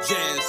Jazz.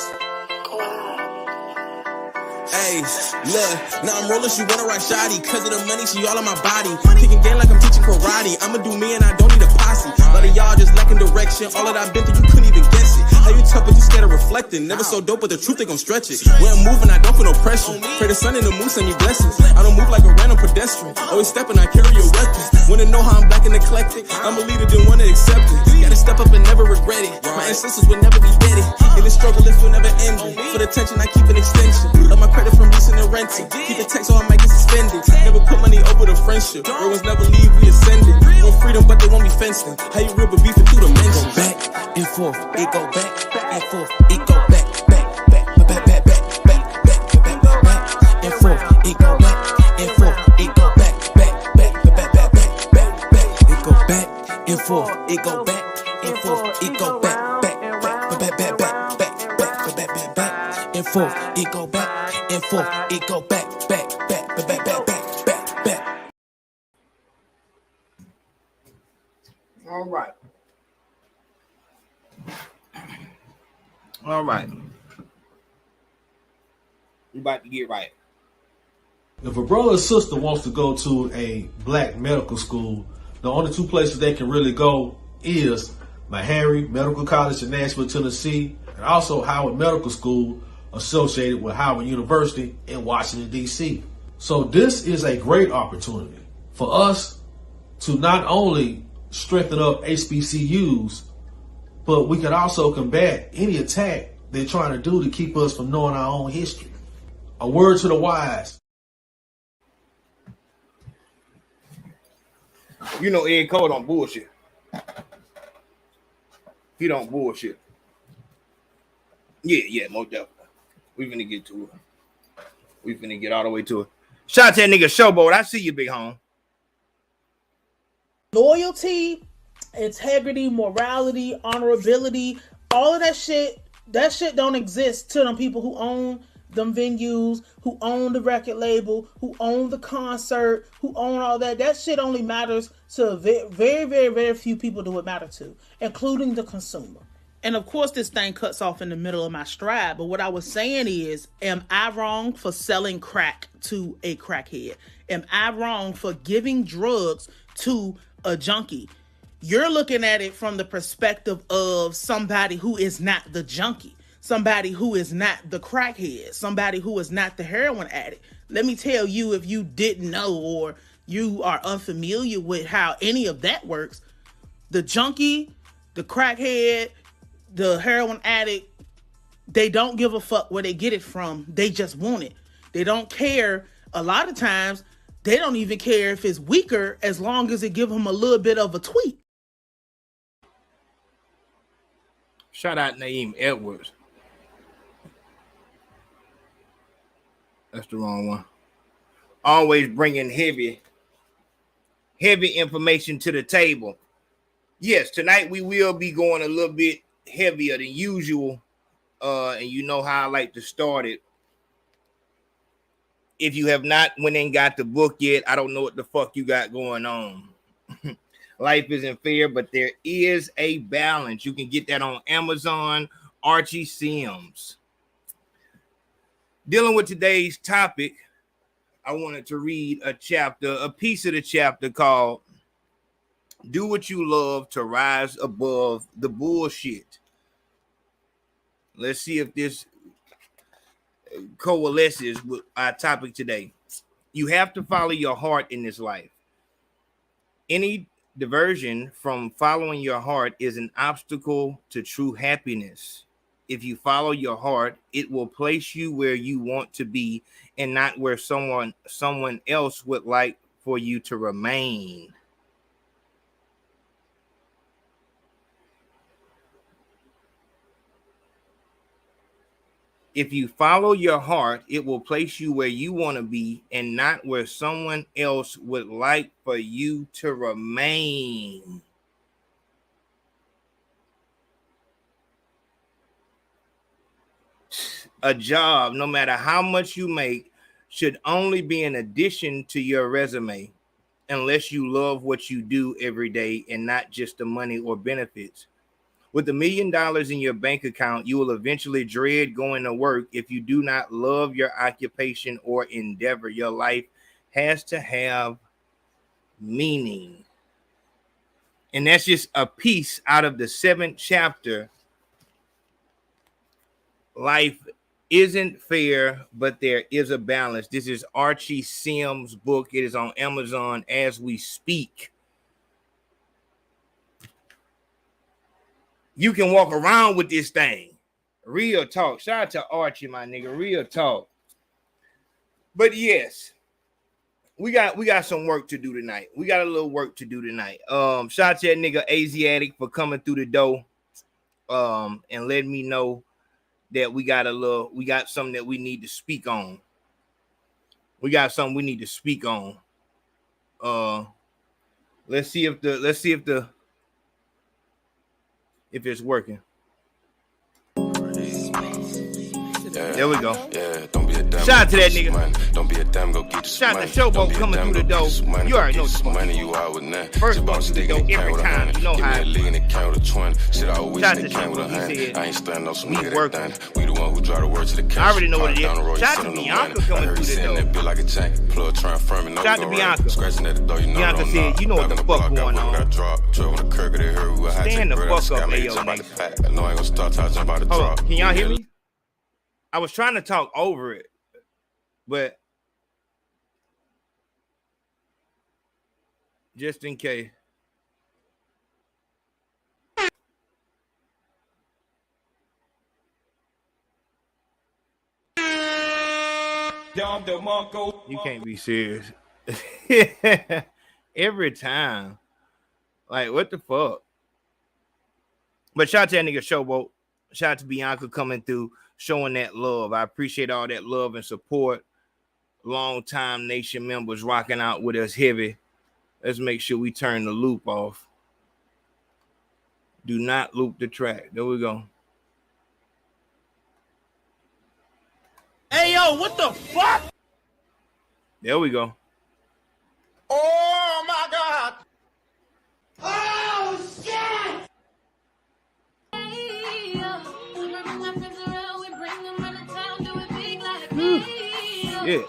Hey, look, now I'm rolling, she wanna ride shoddy. Cause of the money, she all on my body. Kicking game like I'm teaching karate. I'ma do me and I don't need a posse. A lot of y'all just lacking direction. All that I've been through, you couldn't even guess it. How you tough, but you scared of reflecting. Never so dope, but the truth, they gon' stretch it. When I'm moving, I don't feel no pressure. Pray the sun and the moon send me blessings. I don't move like a random pedestrian. Always stepping, I carry a weapon. Wanna know how I'm black and eclectic? I'm a leader, didn't wanna accept it. Gotta step up and never regret it. My ancestors will never be dead. In the struggle, it will never end. For the tension, I keep an extension. Love my credit from leasing and renting. Keep it text, so I might get suspended. Never put money over the friendship. Romans never leave, we ascended. Want freedom, but they won't be fenced in. How you real, but beefing through the mention. Back and forth, it go back and forth, it go back, back, back, back, back, back, back, back, back, back, back and forth, it go back and forth, it go back, back, back, back, back, back, back, back, it go back and forth, it go back and forth, it go back, back, back, back, back, back, back, back, back, back, back and forth, it go back and forth, it go back, back, back, back, back, back, back, back. All right. All right. We about to get right. If a brother or sister wants to go to a black medical school, the only two places they can really go is Meharry Medical College in Nashville, Tennessee, and also Howard Medical School associated with Howard University in Washington, D.C. So this is a great opportunity for us to not only strengthen up HBCUs, but we can also combat any attack they're trying to do to keep us from knowing our own history. A word to the wise. You know Ed Cole don't bullshit. He don't bullshit. Yeah, most definitely. We finna get to it. We finna get all the way to it. Shout out to that nigga Showboat. I see you, big home. Loyalty, integrity, morality, honorability, all of that shit don't exist to them people who own them venues, who own the record label, who own the concert, who own all that. That shit only matters to very, very, very, very few people do it matter to, including the consumer. And of course, this thing cuts off in the middle of my stride. But what I was saying is, am I wrong for selling crack to a crackhead? Am I wrong for giving drugs to a junkie? You're looking at it from the perspective of somebody who is not the junkie, somebody who is not the crackhead, somebody who is not the heroin addict. Let me tell you, if you didn't know or you are unfamiliar with how any of that works, the junkie, the crackhead, the heroin addict, they don't give a fuck where they get it from. They just want it. They don't care. A lot of times, they don't even care if it's weaker as long as it give them a little bit of a tweak. Shout out Naeem Edwards. That's the wrong one. Always bringing heavy information to the table. Yes, tonight we will be going a little bit heavier than usual. And you know how I like to start it. If you have not went and got the book yet, I don't know what the fuck you got going on. Life isn't fair, but there is a balance. You can get that on Amazon. Archie Sims. Dealing with today's topic, I wanted to read a piece of the chapter called Do What You Love to Rise Above the Bullshit. Let's see if this coalesces with our topic today. You have to follow your heart in this life. Any diversion from following your heart is an obstacle to true happiness. If you follow your heart, it will place you where you want to be and not where someone else would like for you to remain. If you follow your heart, it will place you where you want to be and not where someone else would like for you to remain. A job, no matter how much you make, should only be an addition to your resume unless you love what you do every day and not just the money or benefits. With $1 million in your bank account, you will eventually dread going to work if you do not love your occupation or endeavor. Your life has to have meaning. And that's just a piece out of the 7th chapter. Life isn't fair, but there is a balance. This is Archie Sims' book. It is on Amazon as we speak. You can walk around with this thing. Real talk. Shout out to Archie, my nigga. Real talk. But yes, we got some work to do tonight. We got a little work to do tonight. Shout out to that nigga Asiatic for coming through the door. And letting me know that we got something that we need to speak on. Let's see if it's working. There we go. Yeah, don't be a damn. Shout out to that nigga. Man. Don't be a damn, go get Shout out to Showboat coming through the door. You already know the money you out with that. First one to the door every time. You know how it league in the count with a twin. Shit, I always shout in the to count with a Showboat. hand. I ain't standing on some nigga working. that done. We the one who drive the word to the count. I already know what it is. Shout out to Bianca coming through the door. That bill like a jacket. Plug trying firm and no Shout out to Bianca. Scratching at the door, you know. Bianca said, you know what the fuck going on. Stand the fuck up, Ayo, nigga. I know I ain't gonna start till I jump out the Hold on. drop. Can y'all hear me? I was trying to talk over it, but just in case. You can't be serious. Every time. Like, what the fuck? But shout out to that nigga Showboat. Shout out to Bianca coming through, showing that love. I appreciate all that love and support. Long-time Nation members rocking out with us heavy. Let's make sure we turn the loop off. Do not loop the track. There we go. Hey, yo, what the fuck? There we go. Oh, my God. Oh, shit. Yeah.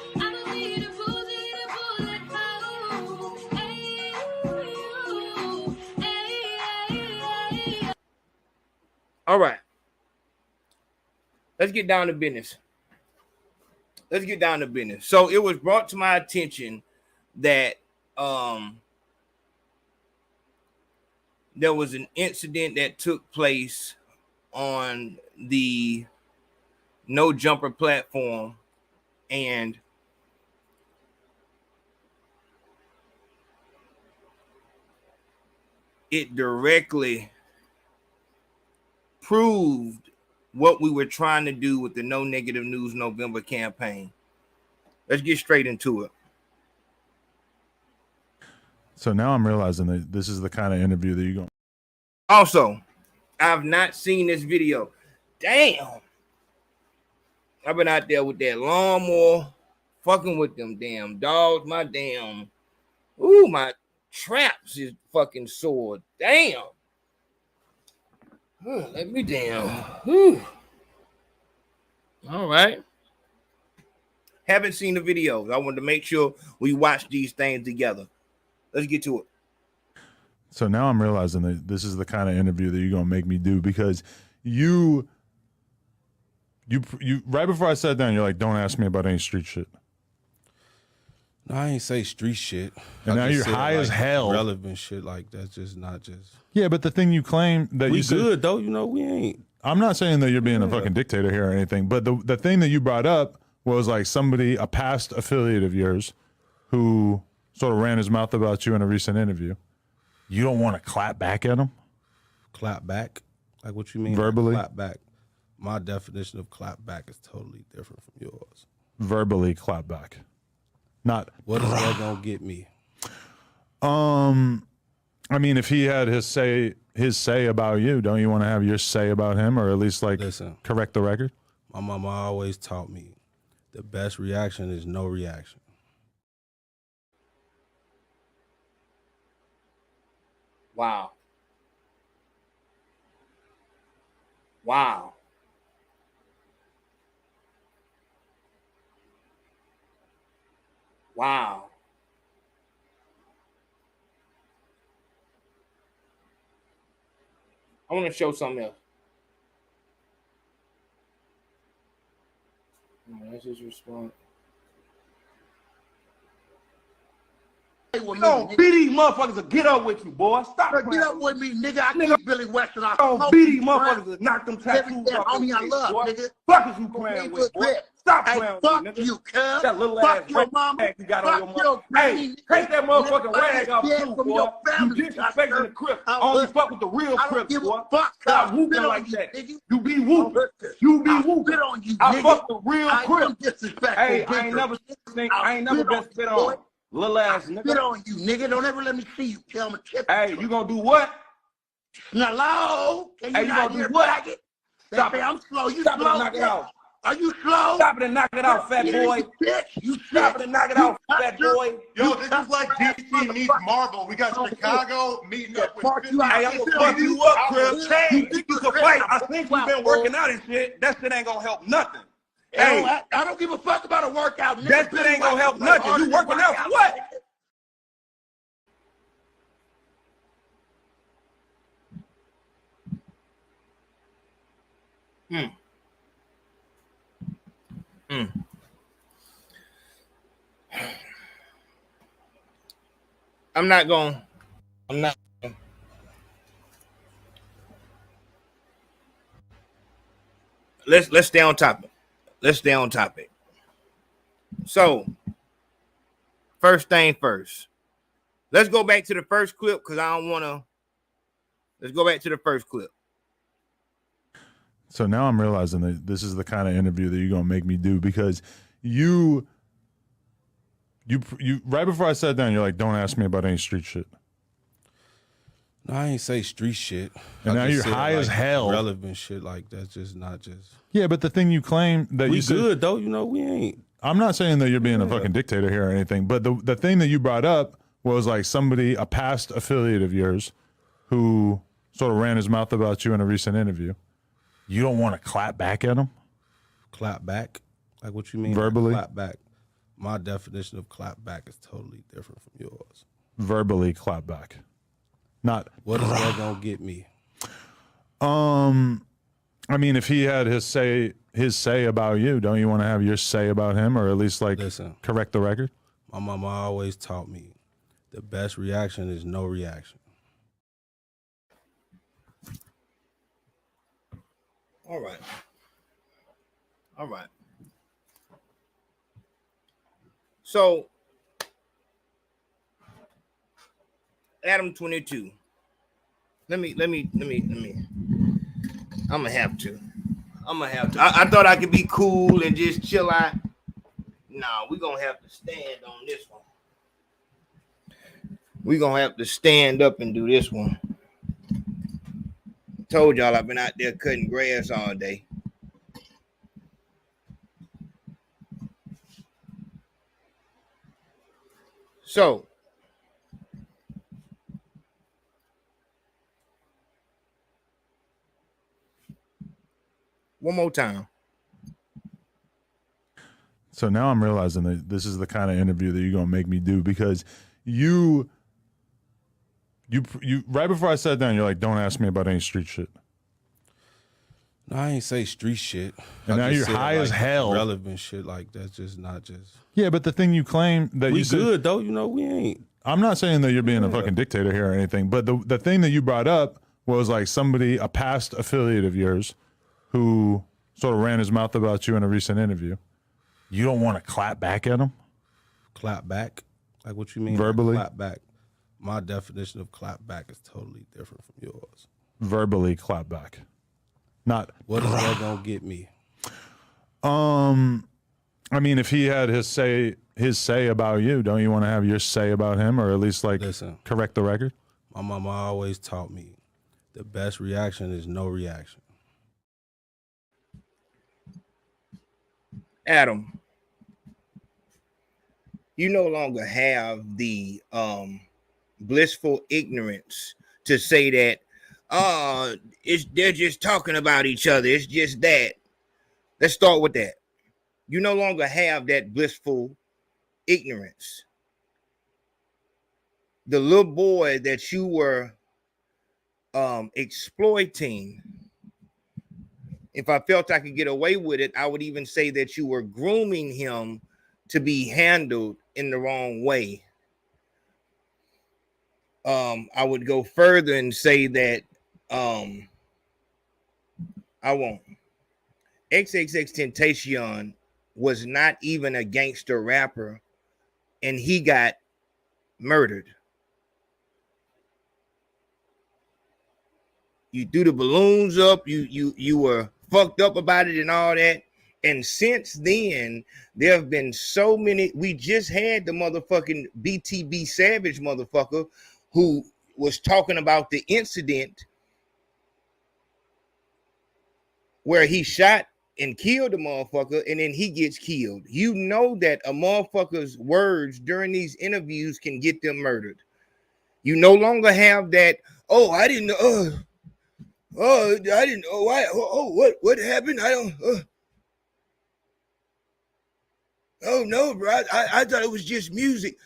All right. Let's get down to business. So it was brought to my attention that there was an incident that took place on the No Jumper platform, and it directly proved what we were trying to do with the No Negative News November campaign. Let's get straight into it. So now I'm realizing that this is the kind of interview that you're going. Also, I've not seen this video. Damn. I've been out there with that lawnmower, fucking with them damn dogs. My traps is fucking sore. Damn. Let me down. All right. Haven't seen the videos. I wanted to make sure we watch these things together. Let's get to it. So now I'm realizing that this is the kind of interview that you're going to make me do, because you right before I sat down, you're like, don't ask me about any street shit. No, I ain't say street shit. And now you're high as hell. Relevant shit like that's just not just. Yeah, but the thing you claim that we you said, good though, you know, we ain't. I'm not saying that you're being a fucking dictator here or anything, but the thing that you brought up was like a past affiliate of yours who sort of ran his mouth about you in a recent interview. You don't want to clap back at him? Clap back? Like what you mean? Verbally? Clap back. My definition of clap back is totally different from yours. Verbally clap back. Not what is that gonna get me? I mean, if he had his say about you, don't you want to have your say about him, or at least like correct the record? My mama always taught me the best reaction is no reaction. Wow. Wow. Wow. I want to show something else. That's his response. Don't beat these motherfuckers to get up with you, boy. Stop. Get up with me, nigga. I keep Billy Western. Don't beat these motherfuckers to knock them tattoos off. Homie, I love, nigga. Fuck is you playing with, boy? Stop playing with me, nigga. Fuck you, cuz. That little Fuck ass your mama. rag you got on your Fuck mama. your Hey, granny, take that motherfucking nigga. rag off Fuck too, from boy. your You family, disrespecting the Crip. I Only listen. fuck with the real I don't Crips, give a boy. fuck. Stop I'll whooping spit like on you, that. nigga. You be whooping. Listen. You be I'll whooping. spit on you, I nigga. fuck the real I Crip. am disrespectful. Hey, I ain't never been spit on. Little ass Spit nigga. on you, nigga. Don't ever let me see you. Tell me, chip. Hey, you gonna do what? Hello? Can Hey, you you not gonna hear do what? faggot? Stop They say it. I'm slow. You Stop it slow? and knock it bitch? off. Are you slow? Stop it and knock it out, fat boy. Bitch, you Stop it bitch. and knock it You out, fat toucher. boy. Yo, this is like DC meets Marvel. We got Chicago meeting up with Fuck you out. Hey, I'm gonna fuck you up, Chris. Hey, You think you can fight? I think you've been working out and shit. That shit ain't gonna help nothing. Hey, I don't give a fuck about a workout. Nigga. that shit ain't gonna help nothing. You working out for what? I'm not. Let's stay on topic. So, first thing first. Let's go back to the first clip because I don't want to. Let's go back to the first clip. So now I'm realizing that this is the kind of interview that you're gonna make me do because you right before I sat down, you're like, "Don't ask me about any street shit." No, I ain't say street shit. And now you're high as hell. Relevant shit like that's just not just. Yeah, but the thing you claim that We you said, good though, you know. We ain't. I'm not saying that you're being a fucking dictator here or anything, but the thing that you brought up was like somebody, a past affiliate of yours, who sort of ran his mouth about you in a recent interview. You don't want to clap back at him? Clap back? Like what you mean? Verbally? Clap back. My definition of clap back is totally different from yours. Verbally clap back. Not what is that gonna get me? I mean, if he had his say about you, don't you want to have your say about him, or at least like correct the record? My mama always taught me the best reaction is no reaction. All right. So, Adam 22. Let me. I'm gonna have to. I thought I could be cool and just chill out. Nah, we're gonna have to stand on this one. We're gonna have to stand up and do this one. Told y'all I've been out there cutting grass all day. So, one more time. So now I'm realizing that this is the kind of interview that you're gonna make me do because you right before I sat down, you're like, "Don't ask me about any street shit." No, I ain't say street shit. And now you're high as hell. Relevant shit like that's just not just. Yeah, but the thing you claim that we you said, good though, you know. We ain't. I'm not saying that you're being a fucking dictator here or anything, but the thing that you brought up was like somebody, a past affiliate of yours, who sort of ran his mouth about you in a recent interview. You don't want to clap back at him? Clap back? Like what you mean? Verbally? Clap back. My definition of clap back is totally different from yours. Verbally clap back. Not what is that gonna get me? I mean, if he had his say about you, don't you want to have your say about him, or at least like correct the record? My mama always taught me the best reaction is no reaction. Adam, you no longer have the blissful ignorance to say that they're just talking about each other. It's just that. Let's start with that. You no longer have that blissful ignorance. The little boy that you were exploiting, if I felt I could get away with it, I would even say that you were grooming him to be handled in the wrong way. I would go further and say that I won't. XXXTentacion was not even a gangster rapper, and he got murdered. You threw the balloons up, you were fucked up about it and all that. And since then, there have been so many. We just had the motherfucking BTB Savage motherfucker who was talking about the incident where he shot and killed a motherfucker, and then he gets killed. You know that a motherfucker's words during these interviews can get them murdered. You no longer have that, oh, I didn't know, I didn't know why, what happened? I don't, oh no, bro, I thought it was just music.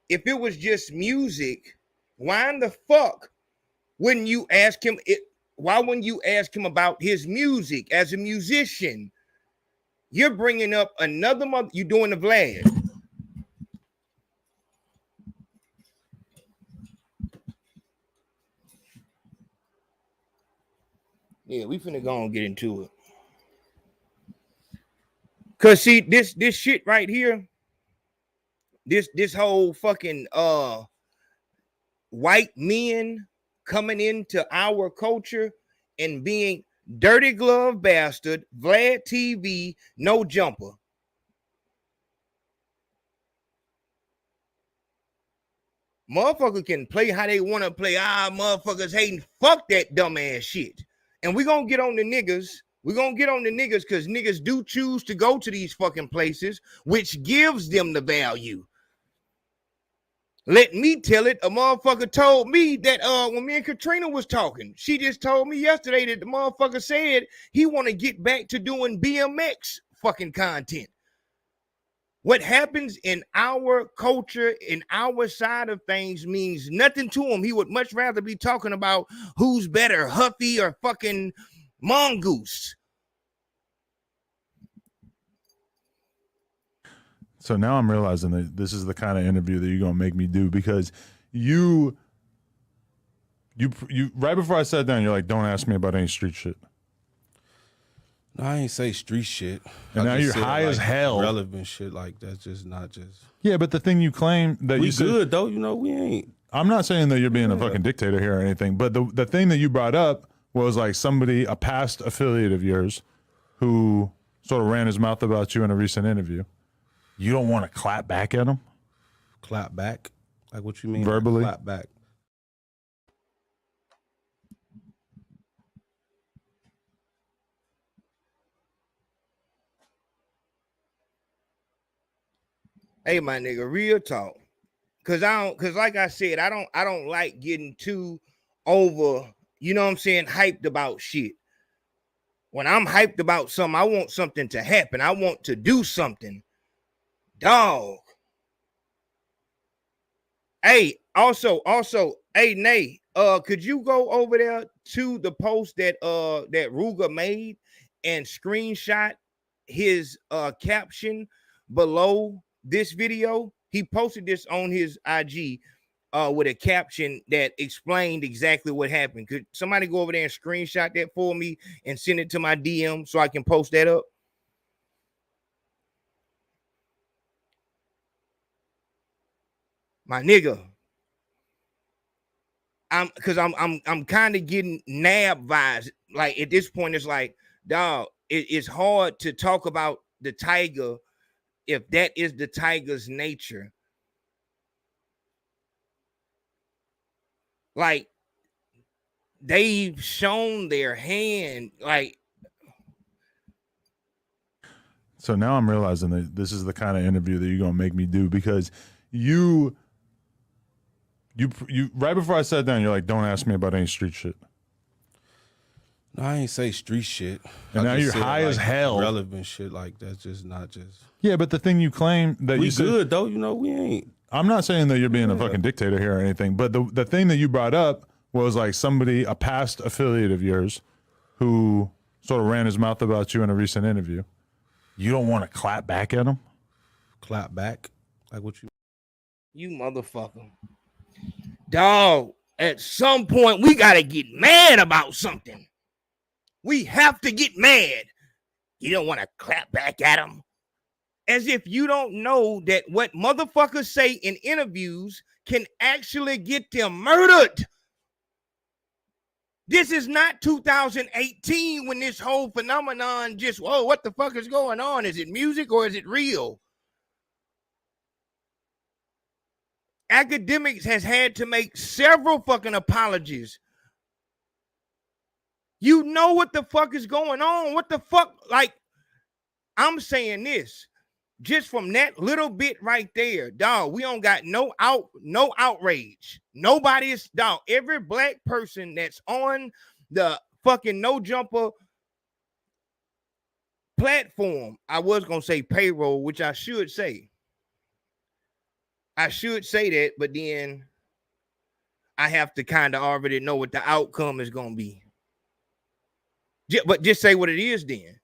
If it was just music, why in the fuck wouldn't you ask him why wouldn't you ask him about his music as a musician? You're bringing up another mother. You're doing the Vlad. Yeah, we finna go and get into it. Cause see, this shit right here, this whole fucking white men coming into our culture and being dirty glove bastard, Vlad TV, no jumper. Motherfucker can play how they want to play. Motherfuckers hating. Fuck that dumbass shit. And we're gonna get on the niggas. We're gonna get on the niggas because niggas do choose to go to these fucking places, which gives them the value. Let me tell it. A motherfucker told me that when me and Katrina was talking, she just told me yesterday that the motherfucker said he want to get back to doing BMX fucking content. What happens in our culture, in our side of things, means nothing to him. He would much rather be talking about who's better, Huffy or fucking Mongoose. So now I'm realizing that this is the kind of interview that you're gonna make me do, because you right before I sat down, you're like, "Don't ask me about any street shit." No, I ain't say street shit. And now you're high as hell. Relevant shit like that's just not just. Yeah, but the thing you claim that we you said, good though, you know, we ain't. I'm not saying that you're being a fucking dictator here or anything, but the thing that you brought up was like somebody, a past affiliate of yours, who sort of ran his mouth about you in a recent interview. You don't want to clap back at him? Clap back? Like what you mean? Verbally? Clap back. Hey, my nigga, real talk. Cause like I said, I don't like getting too over, you know what I'm saying, hyped about shit. When I'm hyped about something, I want something to happen. I want to do something. Dog. Hey, also, hey, Nay, could you go over there to the post that that Ruger made and screenshot his caption below this video? He posted this on his IG with a caption that explained exactly what happened. Could somebody go over there and screenshot that for me and send it to my DM so I can post that up? My nigga, I'm kind of getting nab vibes. Like at this point, it's like, dog, it's hard to talk about the tiger if that is the tiger's nature. Like they've shown their hand, like. So now I'm realizing that this is the kind of interview that you're gonna make me do, because you right before I sat down, you're like, "Don't ask me about any street shit." No, I ain't say street shit. And now you're high as hell. Relevant shit like that's just not just. Yeah, but the thing you claim that we you said, good though, you know, we ain't. I'm not saying that you're being a fucking dictator here or anything, but the thing that you brought up was like somebody, a past affiliate of yours, who sort of ran his mouth about you in a recent interview. You don't want to clap back at him? Clap back? Like what you? You motherfucker. Dog, at some point, we got to get mad about something. We have to get mad. You don't want to clap back at him? As if you don't know that what motherfuckers say in interviews can actually get them murdered. This is not 2018 when this whole phenomenon just, whoa, what the fuck is going on? Is it music or is it real? Academics has had to make several fucking apologies. You know what the fuck is going on? What the fuck? Like, I'm saying this. Just from that little bit right there, dog, we don't got no outrage. Nobody is, dog, every black person that's on the fucking No Jumper platform, I was going to say payroll, which I should say. I should say that, but then I have to kind of already know what the outcome is going to be. But just say what it is then.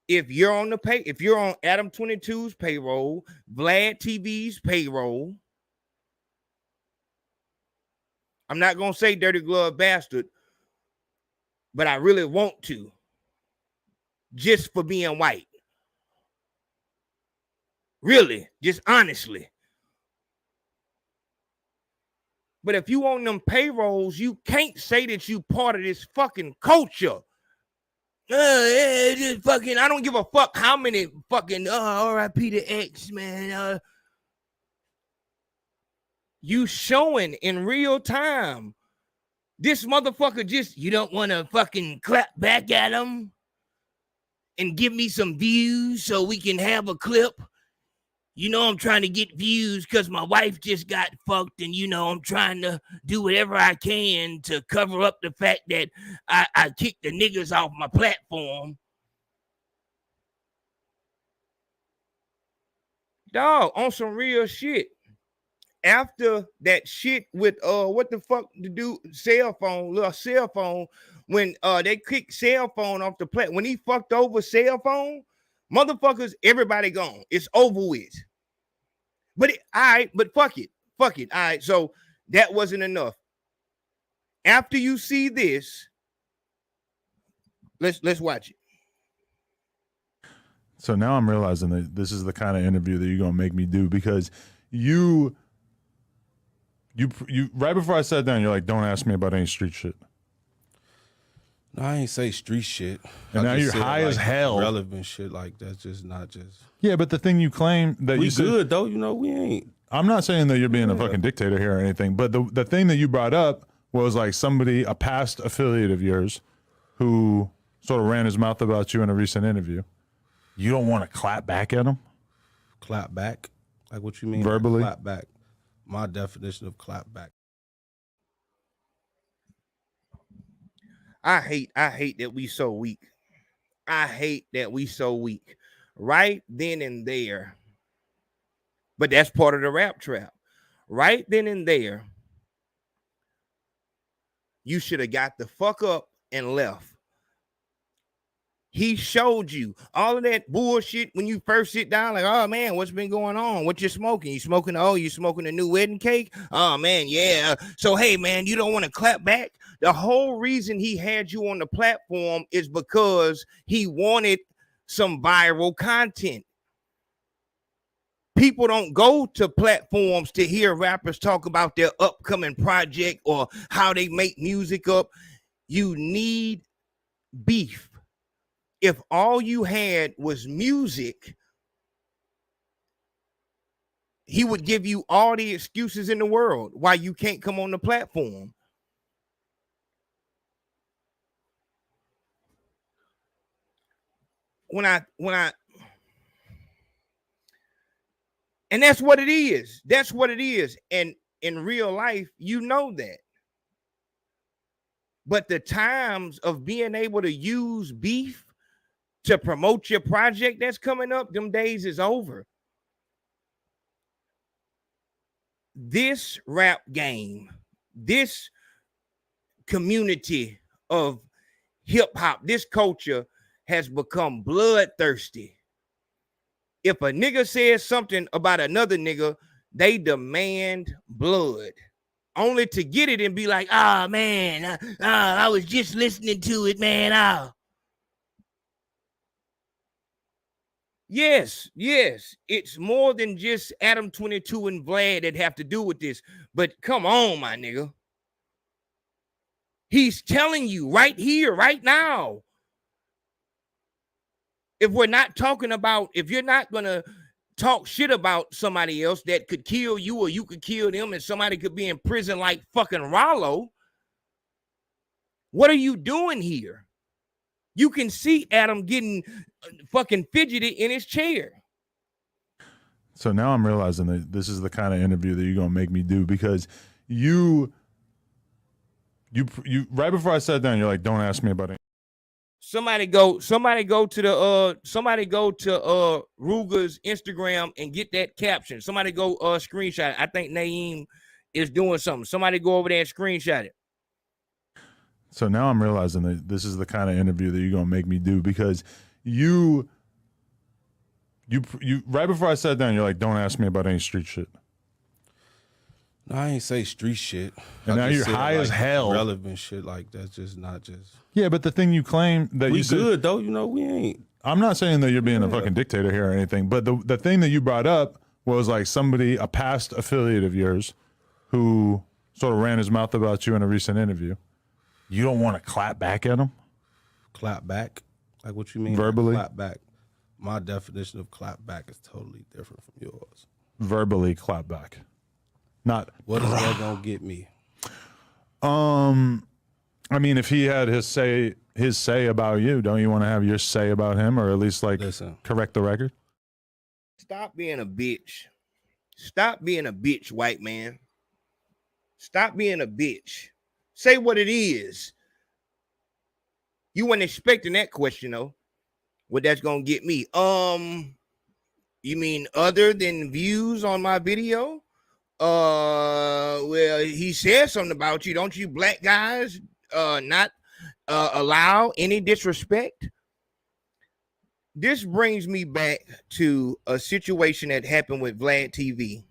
If you're on if you're on Adam 22's payroll, Vlad TV's payroll, I'm not going to say dirty glove bastard, but I really want to, just for being white. Really, just honestly. But if you on them payrolls, you can't say that you part of this fucking culture. Just fucking, I don't give a fuck how many fucking RIP to X, man. You showing in real time. This motherfucker just, you don't want to fucking clap back at him and give me some views so we can have a clip. You know, I'm trying to get views because my wife just got fucked, and you know, I'm trying to do whatever I can to cover up the fact that I kicked the niggas off my platform. Dog, on some real shit. After that shit with what the fuck to do little cell phone, when they kicked cell phone off the platform, when he fucked over cell phone, motherfuckers, everybody gone. It's over with. But fuck it. All right, so that wasn't enough. After you see this, let's watch it. So now I'm realizing that this is the kind of interview that you're gonna make me do, because you right before I sat down, you're like, don't ask me about any street shit. No, I ain't say street shit. And now you're high as hell. Relevant shit like that's just not just. Yeah, but the thing you claim that we you said, good though, you know, we ain't. I'm not saying that you're being a fucking dictator here or anything, but the thing that you brought up was like somebody, a past affiliate of yours, who sort of ran his mouth about you in a recent interview. You don't want to clap back at him? Clap back? Like what you mean? Verbally? Clap back. My definition of clap back. I hate that we so weak. I hate that we so weak. Right then and there. But that's part of the rap trap. Right then and there, you should have got the fuck up and left. He showed you all of that bullshit when you first sit down, like, oh man, what's been going on? What you smoking? You smoking a new wedding cake? Oh man, yeah. So hey man, you don't want to clap back? The whole reason he had you on the platform is because he wanted some viral content. People don't go to platforms to hear rappers talk about their upcoming project or how they make music up. You need beef. If all you had was music, he would give you all the excuses in the world why you can't come on the platform. And that's what it is. That's what it is. And in real life, you know that. But the times of being able to use beef to promote your project that's coming up, them days is over. This rap game, this community of hip hop, this culture has become bloodthirsty. If a nigga says something about another nigga, they demand blood, only to get it and be like, "Ah, man, I was just listening to it, man." Ah. Yes, it's more than just Adam 22 and Vlad that have to do with this. But come on, my nigga. He's telling you right here, right now. If we're not talking about, if you're not going to talk shit about somebody else that could kill you or you could kill them and somebody could be in prison like fucking Rollo, what are you doing here? You can see Adam getting fucking fidgety in his chair. So now I'm realizing that this is the kind of interview that you're going to make me do, because you right before I sat down, you're like, don't ask me about it. Somebody go to Ruger's Instagram and get that caption. Somebody go screenshot it. I think Naeem is doing something. Somebody go over there and screenshot it. So now I'm realizing that this is the kind of interview that you're going to make me do, because you right before I sat down, you're like, don't ask me about any street shit. No, I ain't say street shit. And now you're high as hell. Relevant shit like that's just not just. Yeah, but the thing you claim that we you good said, though, you know, we ain't. I'm not saying that you're being a fucking dictator here or anything, but the thing that you brought up was like somebody, a past affiliate of yours, who sort of ran his mouth about you in a recent interview. You don't want to clap back at him? Clap back? Like what you mean? Verbally? Clap back. My definition of clap back is totally different from yours. Verbally clap back. Not what is that gonna get me? I mean, if he had his say about you, don't you want to have your say about him, or at least like correct the record? Stop being a bitch. Stop being a bitch, white man. Stop being a bitch. Say what it is. You weren't expecting that question, though. What that's gonna get me? You mean other than views on my video? Well, he said something about you. Don't you black guys not allow any disrespect? This brings me back to a situation that happened with Vlad TV.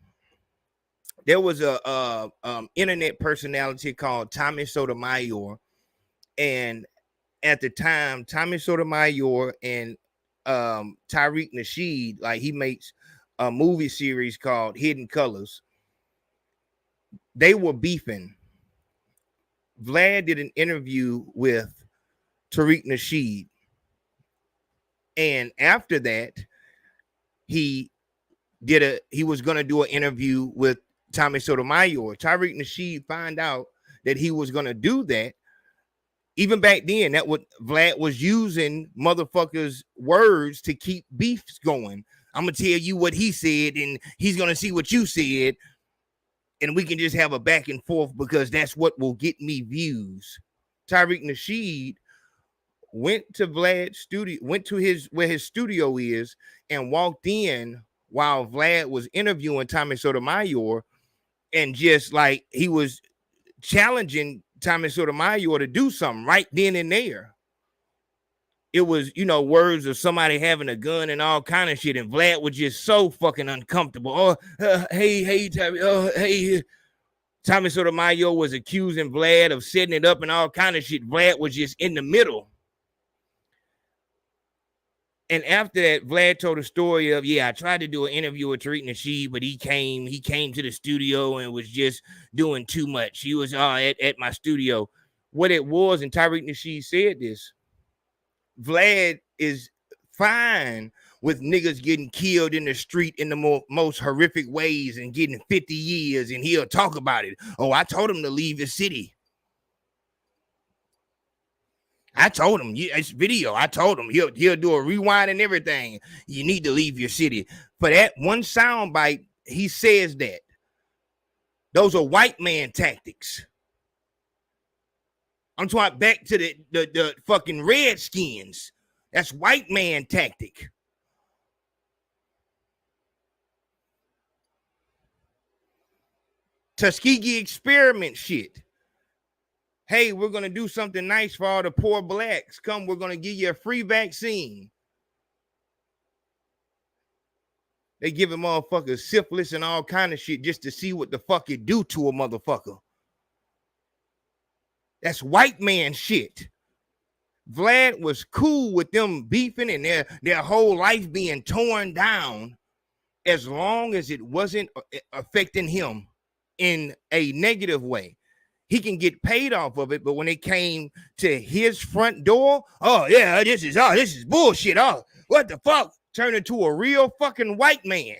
There was a internet personality called Tommy Sotomayor, and at the time, Tommy Sotomayor and Tariq Nasheed, like he makes a movie series called Hidden Colors. They were beefing. Vlad did an interview with Tariq Nasheed, and after that, he was gonna do an interview with Tommy Sotomayor. Tariq Nasheed found out that he was gonna do that. Even back then, that what Vlad was using motherfuckers' words to keep beefs going. I'm gonna tell you what he said, and he's gonna see what you said, and we can just have a back and forth because that's what will get me views. Tariq Nasheed went to Vlad's studio, went to where his studio is, and walked in while Vlad was interviewing Tommy Sotomayor, and just like he was challenging Tommy Sotomayor to do something right then and there. It was, words of somebody having a gun and all kind of shit, and Vlad was just so fucking uncomfortable. Hey, Tommy, hey. Tommy Sotomayor was accusing Vlad of setting it up and all kind of shit. Vlad was just in the middle. And after that, Vlad told a story of, I tried to do an interview with Tariq Nasheed, but he came to the studio and was just doing too much. He was at my studio. What it was, and Tariq Nasheed said this, Vlad is fine with niggas getting killed in the street in the most horrific ways and getting 50 years, and he'll talk about it. Oh, I told him to leave the city. I told him, it's video. I told him he'll do a rewind and everything. You need to leave your city. For that one soundbite, he says that. Those are white man tactics. I'm talking back to the fucking Redskins. That's white man tactic. Tuskegee experiment shit. Hey, we're going to do something nice for all the poor blacks. Come, we're going to give you a free vaccine. They giving motherfuckers syphilis and all kind of shit just to see what the fuck it do to a motherfucker. That's white man shit. Vlad was cool with them beefing and their whole life being torn down as long as it wasn't affecting him in a negative way. He can get paid off of it, but when it came to his front door, oh yeah, this is bullshit. Oh, what the fuck? Turned into a real fucking white man.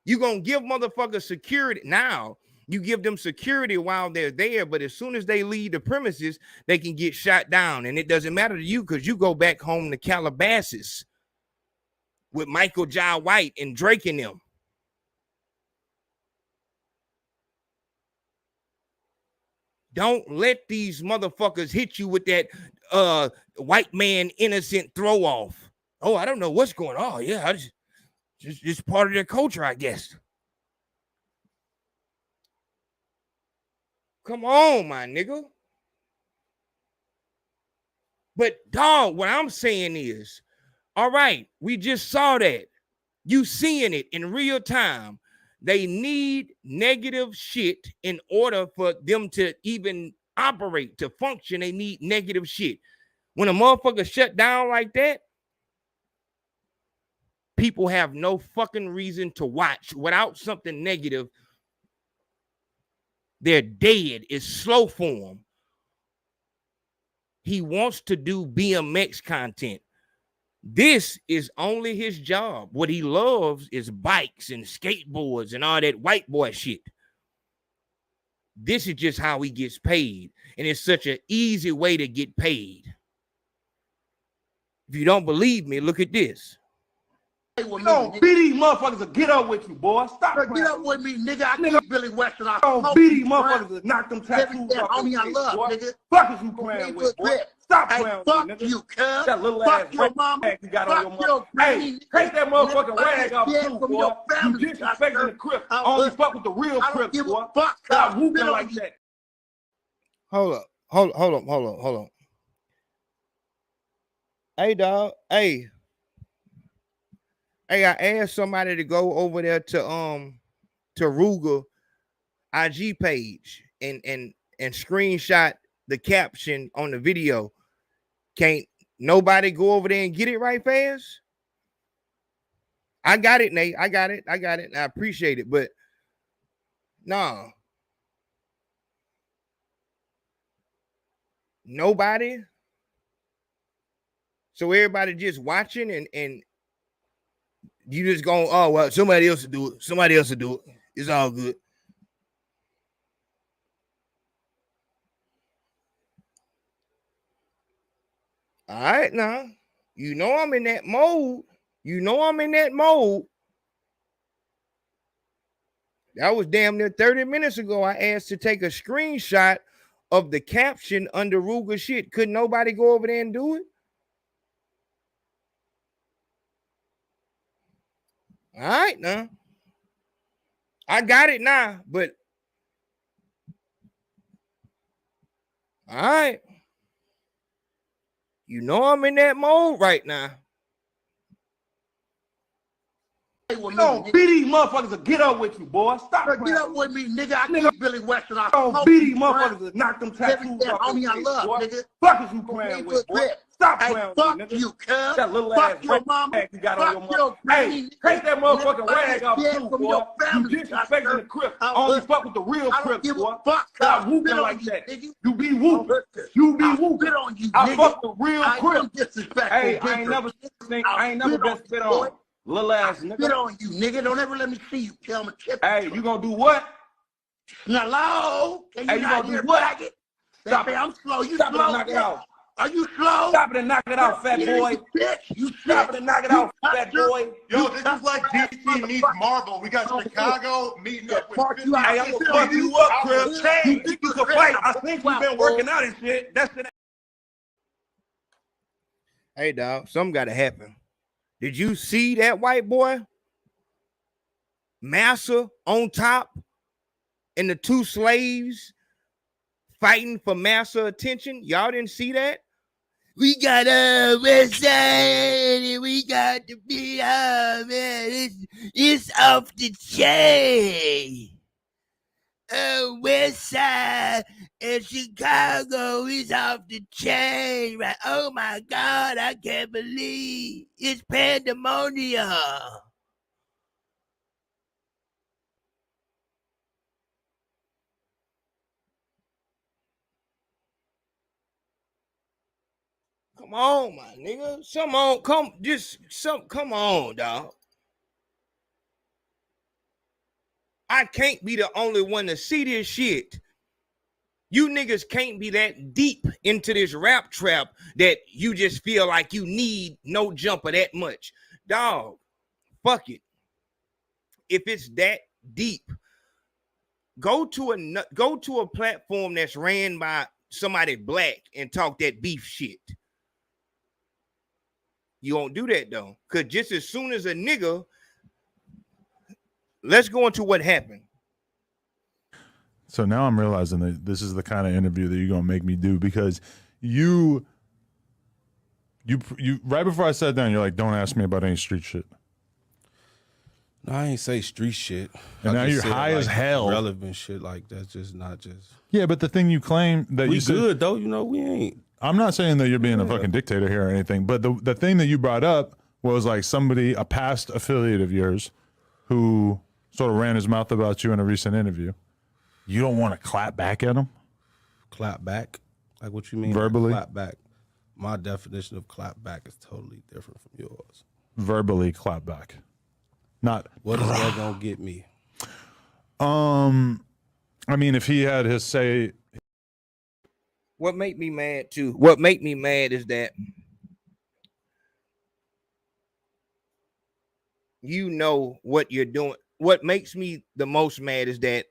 You gonna give motherfuckers security now. You give them security while they're there, but as soon as they leave the premises, they can get shot down. And it doesn't matter to you because you go back home to Calabasas with Michael Jai White and Drake and them. Don't let these motherfuckers hit you with that white man innocent throw off. Oh, I don't know what's going on. Oh, yeah, just part of their culture, I guess. Come on, my nigga. But dog, what I'm saying is, all right, we just saw that. You seeing it in real time. They need negative shit in order for them to even operate, to function. They need negative shit. When a motherfucker shut down like that, people have no fucking reason to watch. Without something negative, they're dead. It's slow form. He wants to do BMX content. This is only his job. What he loves is bikes and skateboards and all that white boy shit. This is just how he gets paid. And it's such an easy way to get paid. If you don't believe me, look at this. No, beat these motherfuckers to get up with you, boy. Stop playing. Get up with me, nigga. I keep Billy Western. I beat these motherfuckers to knock them tattoos off. Homie, I love, nigga. Fuck is you playing with, boy? Stop playing with me, nigga. You, cuz. That little ass your mama. You got on your mama. Hey, take that motherfucking rag off too, boy. You disrespecting the Crip. Only fuck with the real Crip, boy. Stop whooping like that. Hold up. Hey, dog. Hey, I asked somebody to go over there to Ruger IG page and screenshot the caption on the video. Can't nobody go over there and get it right fast? I got it, Nate. I got it. I appreciate it, but no. Nobody. So everybody just watching and you just going, oh, well, somebody else will do it. It's all good. All right, now. You know I'm in that mode. That was damn near 30 minutes ago. I asked to take a screenshot of the caption under Ruger shit. Couldn't nobody go over there and do it? All right, now. I got it now, but all right. You know I'm in that mode right now. No, beat these motherfuckers to get up with you, boy. Stop playing. Get up with me, nigga. I keep Billy Western. No, beat these motherfuckers to knock them tattoos off. Homie, I love, nigga. Fuck is you playing with, boy? Stop playing with me, nigga. You, cuz. That little ass your mama. You got on your mama. Hey, take that motherfucking rag off too, boy. You disrespecting the Crip. Only fuck with the real Crip, boy. Stop whooping like that. You be whooping. I fuck the real Crip. Hey, I ain't never been spit on. Little ass nigga. Spit on you, nigga. Don't ever let me see you. Tell me, hey, you gonna do what? Hello? Can you not hear what? Stop it. I'm slow. You slow. Knock it out. Are you slow? Stop it and knock it out, fat boy. Bitch, you Stop it and knock it out, fat boy. Yo, this is like DC meets Marvel. We got Chicago meeting up with. Hey, I'm gonna fuck you up, Crib. You think you can fight? I think you've been working out and shit. That's it. Hey, dog, something got to happen. Did you see that white boy? Massa on top and the two slaves fighting for Massa attention. Y'all didn't see that? We got West Side and we got to be man. It's off the chain. West Side and Chicago is off the chain. Right? Oh my God, I can't believe it's pandemonium. Come on, my nigga. Come on, dog. I can't be the only one to see this shit. You niggas can't be that deep into this rap trap that you just feel like you need no jumper that much. Dog, fuck it. If it's that deep, go to a platform that's ran by somebody black and talk that beef shit. You won't do that though, because just as soon as a nigga, let's go into what happened. So now I'm realizing that this is the kind of interview that you're gonna make me do, because you right before I sat down, you're like, "Don't ask me about any street shit." No, I ain't say street shit. And now you're high as hell. Relevant shit like that's just not just. Yeah, but the thing you claim that we you good said, though, you know, we ain't. I'm not saying that you're being a fucking dictator here or anything, but the thing that you brought up was like a past affiliate of yours who sort of ran his mouth about you in a recent interview. You don't want to clap back at him? Clap back? Like what you mean? Verbally? Clap back. My definition of clap back is totally different from yours. Verbally clap back. Not what is that gonna get me? I mean, if he had his say. What make me mad too? What make me mad is that you know what you're doing. What makes me the most mad is that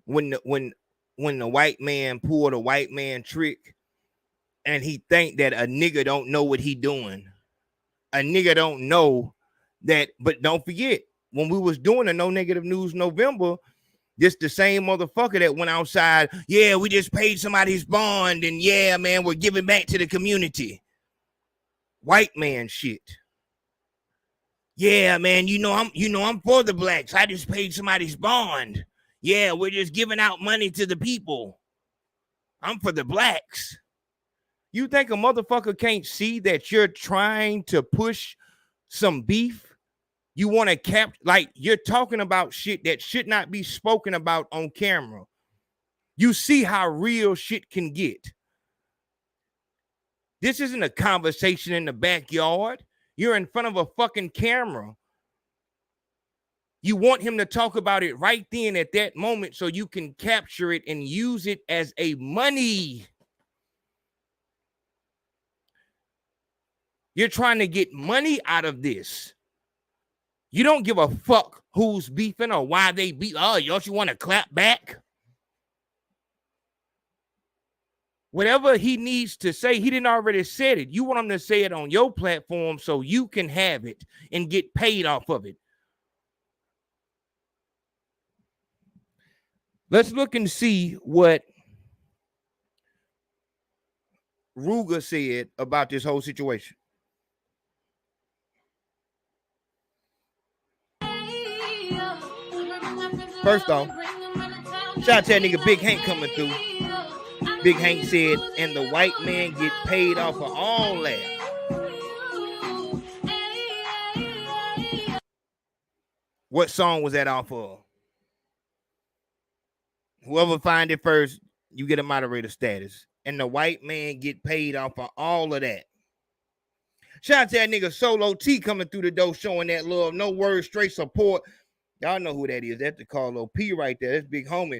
when the white man pulled a white man trick and he think that a nigga don't know what he doing. A nigga don't know that, but don't forget, when we was doing the No Negative News November, this the same motherfucker that went outside. Yeah, we just paid somebody's bond, and yeah, man, we're giving back to the community. White man shit. Yeah, man, I'm for the blacks. I just paid somebody's bond. Yeah, we're just giving out money to the people. I'm for the blacks. You think a motherfucker can't see that you're trying to push some beef? You want to like you're talking about shit that should not be spoken about on camera. You see how real shit can get. This isn't a conversation in the backyard. You're in front of a fucking camera. You want him to talk about it right then at that moment so you can capture it and use it as a money. You're trying to get money out of this. You don't give a fuck who's beefing or why they beef. Oh, y'all, you want to clap back? Whatever he needs to say, he didn't already said it. You want him to say it on your platform so you can have it and get paid off of it. Let's look and see what Ruger said about this whole situation. First off, shout out to that nigga Big Hank coming through. Big Hank said, and the white man get paid off of all that. What song was that off of? Whoever find it first, you get a moderator status. And the white man get paid off of all of that. Shout out to that nigga Solo T coming through the door showing that love. No words, straight support. Y'all know who that is. That's the Carlo P right there. That's big homie.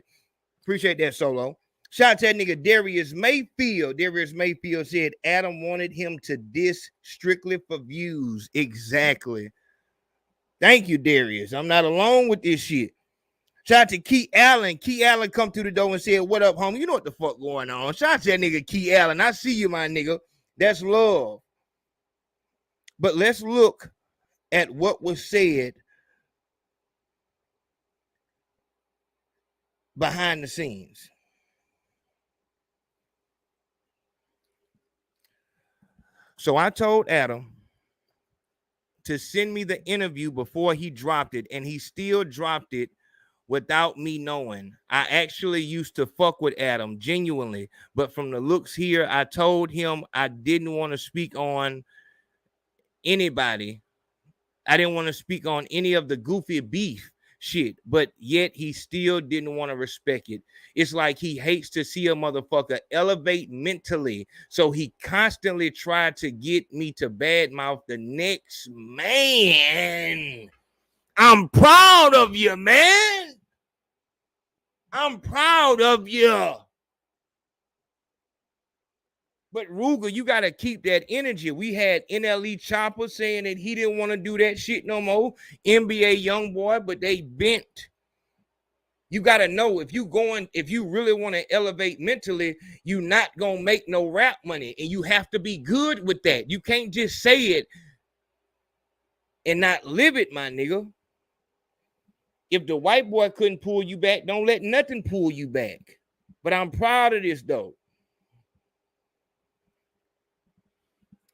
Appreciate that, Solo. Shout out to that nigga Darius Mayfield. Darius Mayfield said Adam wanted him to diss strictly for views. Exactly. Thank you, Darius. I'm not alone with this shit. Shout out to Key Allen. Key Allen come through the door and said, "What up, homie? You know what the fuck going on?" Shout out to that nigga Key Allen. I see you, my nigga. That's love. But let's look at what was said behind the scenes. So I told Adam to send me the interview before he dropped it, and he still dropped it without me knowing. I actually used to fuck with Adam, genuinely, but from the looks here, I told him I didn't want to speak on anybody. I didn't want to speak on any of the goofy beef shit, but yet he still didn't want to respect it. It's like he hates to see a motherfucker elevate mentally, so he constantly tried to get me to badmouth the next man. I'm proud of you, man. I'm proud of you. But Ruger, you got to keep that energy. We had NLE Chopper saying that he didn't want to do that shit no more. NBA Youngboy, but they bent. You got to know if you really want to elevate mentally, you not going to make no rap money. And you have to be good with that. You can't just say it and not live it, my nigga. If the white boy couldn't pull you back, don't let nothing pull you back. But I'm proud of this, though.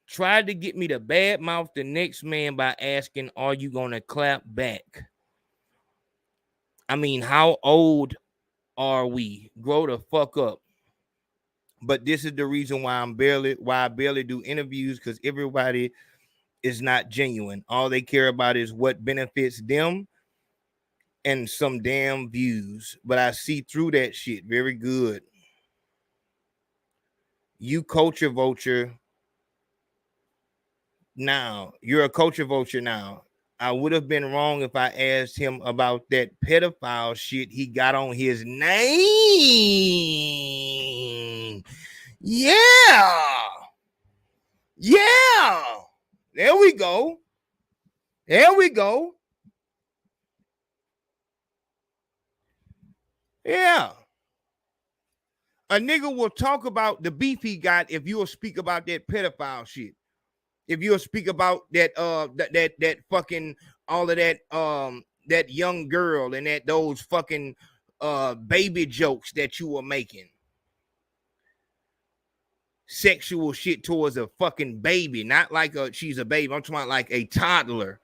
Tried to get me to badmouth the next man by asking, "Are you going to clap back?" I mean, how old are we? Grow the fuck up. But this is the reason why I barely do interviews, because everybody is not genuine. All they care about is what benefits them and some damn views. But I see through that shit very good. You culture vulture. Now, you're a culture vulture now. I would have been wrong if I asked him about that pedophile shit he got on his name. Yeah. Yeah. There we go. There we go. Yeah. A nigga will talk about the beef he got if you'll speak about that pedophile shit. If you'll speak about that that fucking all of that that young girl and those fucking baby jokes that you were making. Sexual shit towards a fucking baby, not like she's a baby. I'm talking about like a toddler.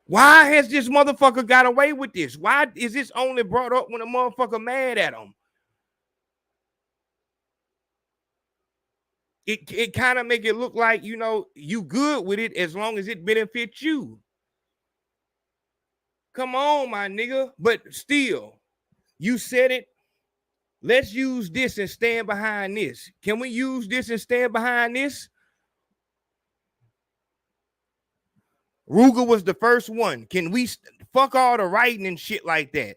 Why has this motherfucker got away with this? Why is this only brought up when a motherfucker mad at him? It kind of make it look like, you know, you good with it as long as it benefits you. Come on, my nigga. But still, you said it. Let's use this and stand behind this. Can we use this and stand behind this? Ruger was the first one. Can we fuck all the writing and shit like that?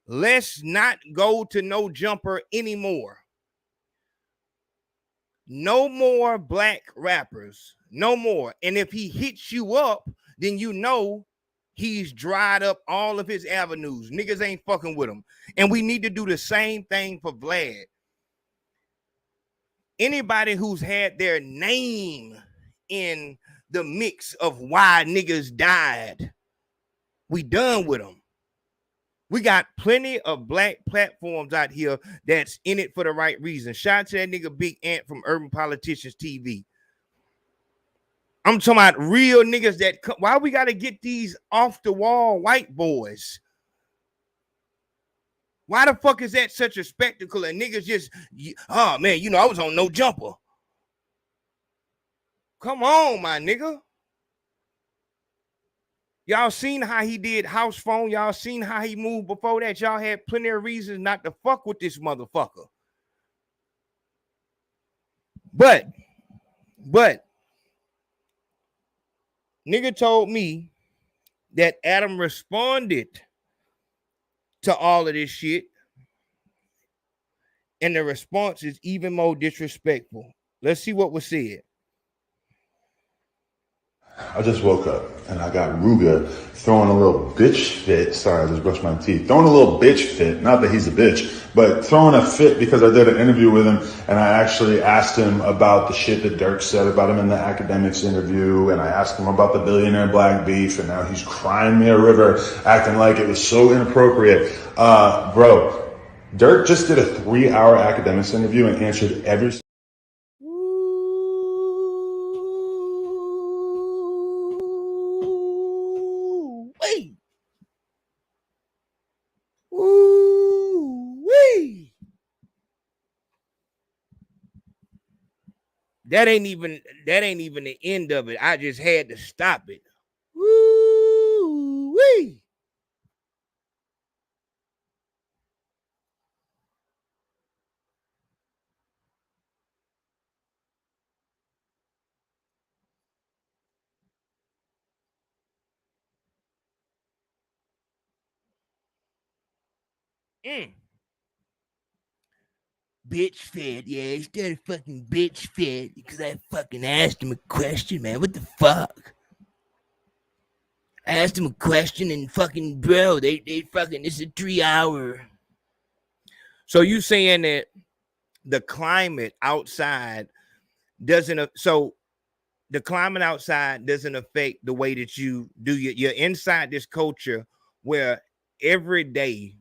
Let's not go to no jumper anymore. No more black rappers. No more. And if he hits you up, then you know he's dried up all of his avenues. Niggas ain't fucking with him. And we need to do the same thing for Vlad. Anybody who's had their name in the mix of why niggas died, we done with them. We got plenty of black platforms out here that's in it for the right reason. Shout out to that nigga Big Ant from Urban Politicians TV. I'm talking about real niggas that come. Why we got to get these off the wall white boys? Why the fuck is that such a spectacle? And niggas just, oh man, you know, I was on No Jumper. Come on, my nigga. Y'all seen how he did House Phone. Y'all seen how he moved before that. Y'all had plenty of reasons not to fuck with this motherfucker. But, nigga told me that Adam responded to all of this shit. And the response is even more disrespectful. Let's see what was said. I just woke up and I got Ruga throwing a little bitch fit. Sorry, I just brushed my teeth. Throwing a little bitch fit. Not that he's a bitch, but throwing a fit because I did an interview with him and I actually asked him about the shit that Dirk said about him in the academics interview. And I asked him about the billionaire black beef. And now he's crying me a river, acting like it was so inappropriate. Bro, Dirk just did a 3-hour academics interview and answered every That ain't even the end of it. I just had to stop it. Woo-wee. Bitch fed, yeah, he started fucking bitch fed because I fucking asked him a question, man. What the fuck? I asked him a question and fucking bro, they fucking, it's a 3-hour. So you saying that the climate outside doesn't, so the climate outside doesn't affect the way that you do you're inside this culture where every day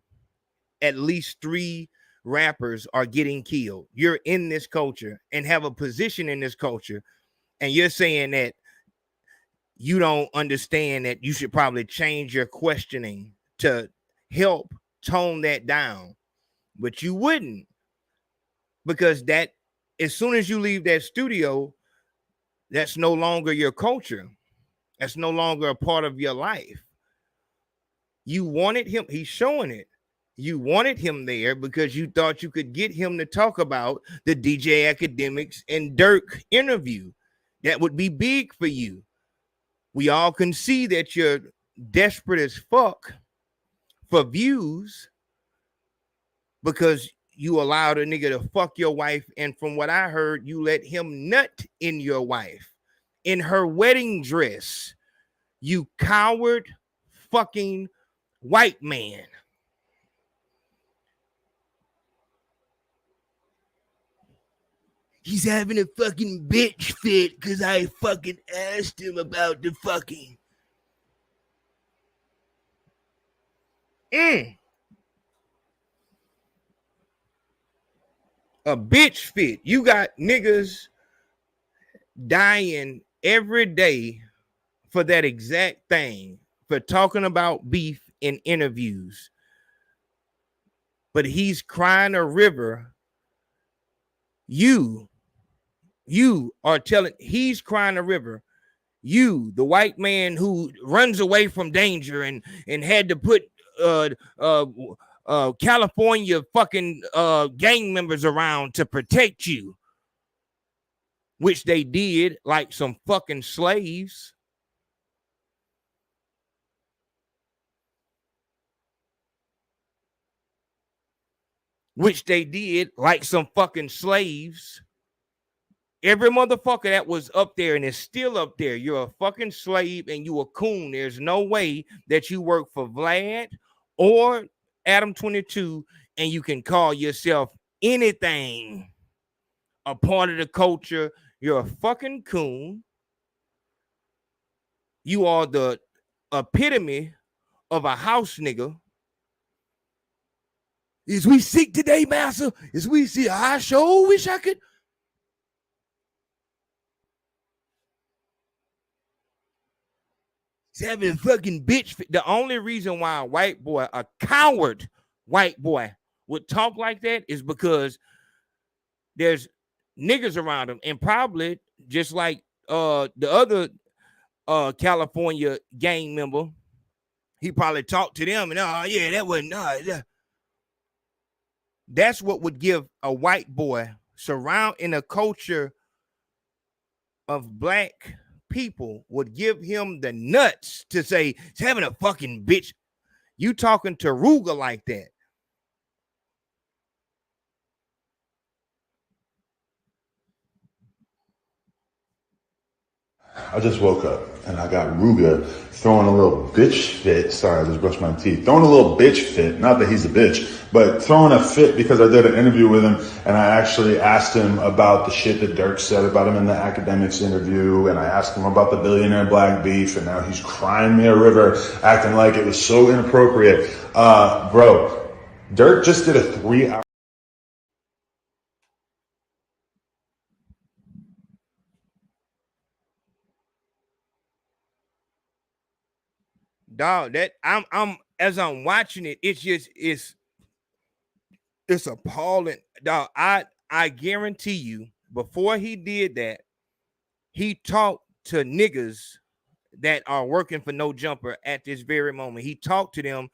at least 3 rappers are getting killed. You're in this culture and have a position in this culture, and you're saying that you don't understand that you should probably change your questioning to help tone that down, but you wouldn't, because that as soon as you leave that studio, that's no longer your culture. That's no longer a part of your life. You wanted him, he's showing it. You wanted him there because you thought you could get him to talk about the DJ Academics and Dirk interview. That would be big for you. We all can see that you're desperate as fuck for views because you allowed a nigga to fuck your wife. And from what I heard, you let him nut in your wife in her wedding dress. You coward fucking white man. He's having a fucking bitch fit because I fucking asked him about the fucking. A bitch fit. You got niggas dying every day for that exact thing, for talking about beef in interviews. But he's crying a river. You are telling, he's crying a river. You, the white man who runs away from danger and had to put California fucking gang members around to protect you, which they did like some fucking slaves. Which they did like some fucking slaves. Every motherfucker that was up there and is still up there, you're a fucking slave and you a coon. There's no way that you work for Vlad or Adam 22 and you can call yourself anything a part of the culture. You're a fucking coon. You are the epitome of a house nigga. Is we sick today, master? Is we sick? I sure wish I could. He's having a fucking bitch. The only reason why a white boy, a coward white boy, would talk like that is because there's niggas around him, and probably just like the other California gang member, he probably talked to them and yeah, that wasn't that's what would give a white boy in a culture of black people would give him the nuts to say he's having a fucking bitch. You talking to Ruger like that. I just woke up and I got Ruga throwing a little bitch fit. Sorry, I just brushed my teeth. Throwing a little bitch fit. Not that he's a bitch, but throwing a fit because I did an interview with him and I actually asked him about the shit that Dirk said about him in the academics interview. And I asked him about the billionaire black beef. And now he's crying me a river, acting like it was so inappropriate. Bro, Dirk just did a 3-hour. Dog, that I'm as I'm watching it, it's appalling. Dog, I guarantee you, before he did that, he talked to niggas that are working for No Jumper at this very moment. He talked to them,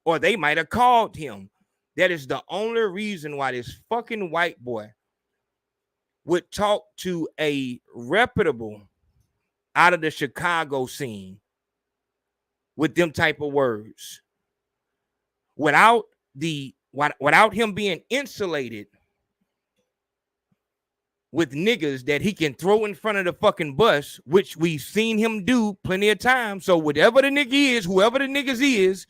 or they might have called him. That is the only reason why this fucking white boy would talk to a reputable out of the Chicago scene with them type of words, without him being insulated with niggas that he can throw in front of the fucking bus, which we've seen him do plenty of times. So whatever the nigga is, whoever the niggas is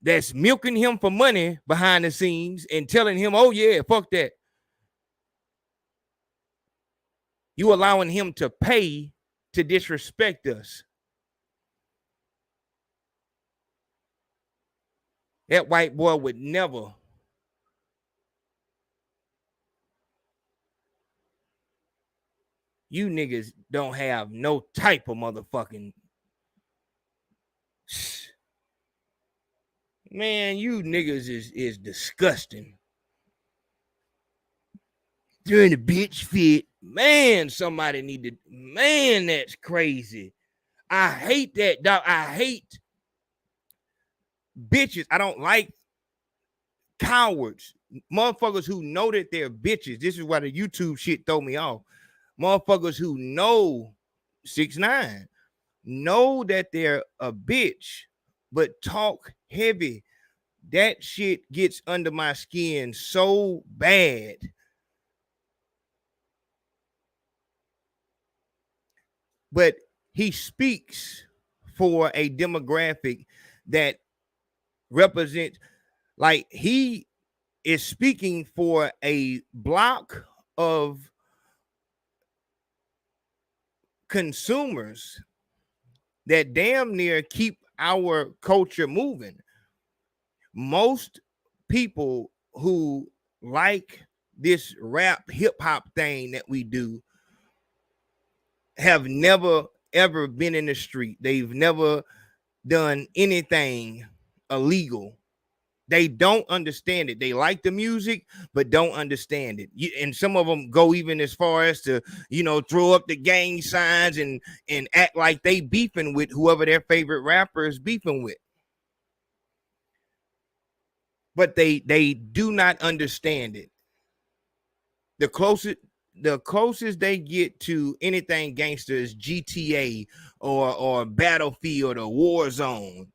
that's milking him for money behind the scenes and telling him, oh yeah, fuck that, you allowing him to pay to disrespect us. That white boy would never. You niggas don't have no type of motherfucking. Man, you niggas is disgusting. During the bitch fit. Man, somebody need to. Man, that's crazy. I hate that, dog. I hate bitches. I don't like cowards. Motherfuckers who know that they're bitches. This is why the YouTube shit throw me off. Motherfuckers who know 6ix9ine, know that they're a bitch, but talk heavy. That shit gets under my skin so bad. But he speaks for a demographic that represents, like, he is speaking for a block of consumers that damn near keep our culture moving. Most people who like this rap hip hop thing that we do have never ever been in the street. They've never done anything illegal. They don't understand it. They like the music, but don't understand it. And some of them go even as far as to, throw up the gang signs and act like they beefing with whoever their favorite rapper is beefing with. But they do not understand it. The closest they get to anything gangster is GTA or Battlefield or Warzone.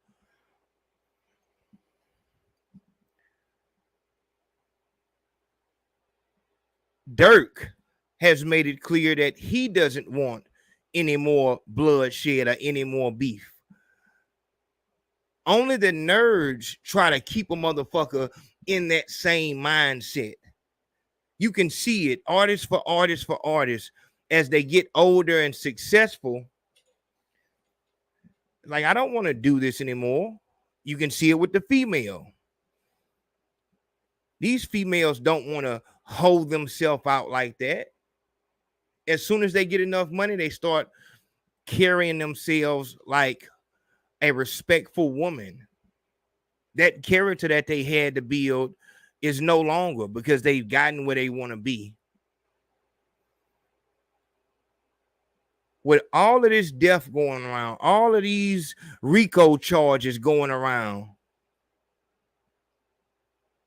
Dirk has made it clear that he doesn't want any more bloodshed or any more beef. Only the nerds try to keep a motherfucker in that same mindset. You can see it, artist for artist, as they get older and successful. Like, I don't want to do this anymore. You can see it with the female. These females don't want to hold themselves out like that. As soon as they get enough money, they start carrying themselves like a respectful woman. That character that they had to build is no longer, because they've gotten where they want to be. With all of this death going around, all of these RICO charges going around,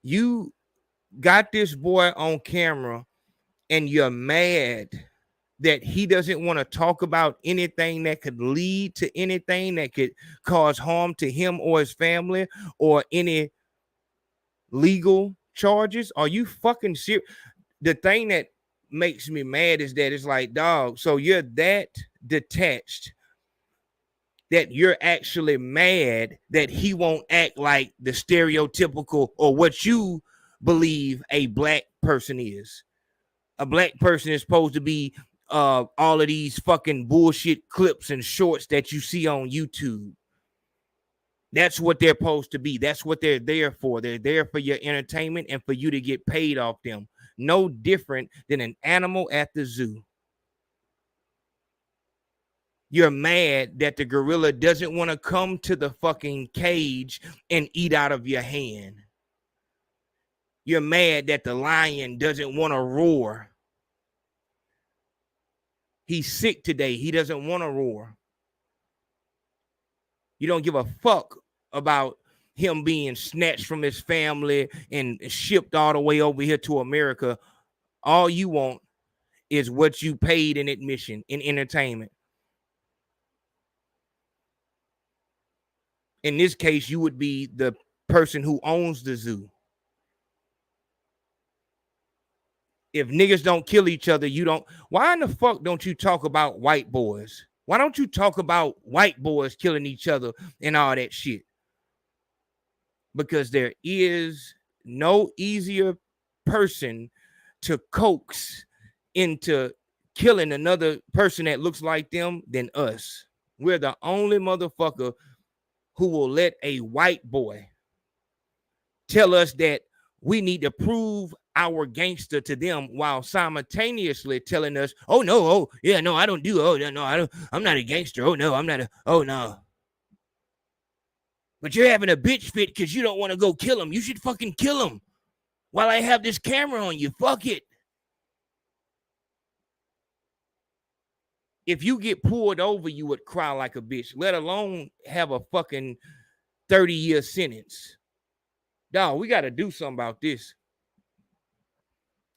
you got this boy on camera and you're mad that he doesn't want to talk about anything that could lead to anything that could cause harm to him or his family or any legal charges? Are you fucking serious? The thing that makes me mad is that it's like, dog, so you're that detached that you're actually mad that he won't act like the stereotypical or what you believe a black person is. A black person is supposed to be all of these fucking bullshit clips and shorts that you see on YouTube. That's what they're supposed to be. That's what they're there for. They're there for your entertainment and for you to get paid off them. No different than an animal at the zoo. You're mad that the gorilla doesn't want to come to the fucking cage and eat out of your hand. You're mad that the lion doesn't want to roar. He's sick today. He doesn't want to roar. You don't give a fuck about him being snatched from his family and shipped all the way over here to America. All you want is what you paid in admission, in entertainment. In this case, you would be the person who owns the zoo. If niggas don't kill each other, you don't. Why in the fuck don't you talk about white boys? Why don't you talk about white boys killing each other and all that shit? Because there is no easier person to coax into killing another person that looks like them than us. We're the only motherfucker who will let a white boy tell us that we need to prove our gangster to them while simultaneously telling us, oh no, oh yeah, no, I don't do, oh no, I don't, I'm not a gangster, oh no, I'm not a, oh no. But you're having a bitch fit because you don't want to go kill him. You should fucking kill him while I have this camera on you. Fuck it. If you get pulled over, you would cry like a bitch, let alone have a fucking 30-year sentence. Dog, we got to do something about this.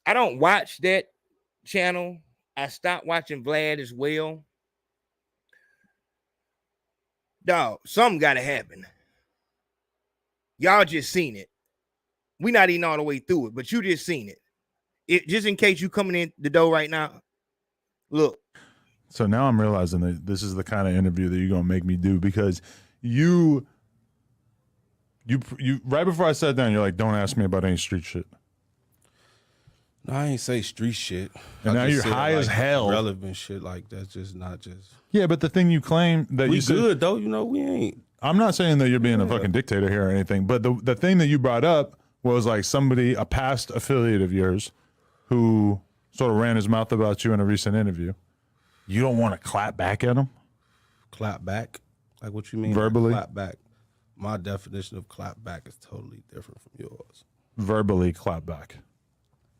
I don't watch that channel. I stopped watching Vlad as well. Dog, something got to happen. Y'all just seen it. We're not even all the way through it, but you just seen it. Just in case you coming in the door right now, look. So now I'm realizing that this is the kind of interview that you're going to make me do, because you right before I sat down, you're like, don't ask me about any street shit. No, I ain't say street shit. And now you're high as hell. Relevant shit like that's just not just. Yeah, but the thing you claim that we you good said, though, you know, we ain't. I'm not saying that you're being a fucking dictator here or anything, but the thing that you brought up was like somebody, a past affiliate of yours, who sort of ran his mouth about you in a recent interview. You don't want to clap back at him? Clap back? Like what you mean? Verbally? Clap back. My definition of clap back is totally different from yours. Verbally clap back.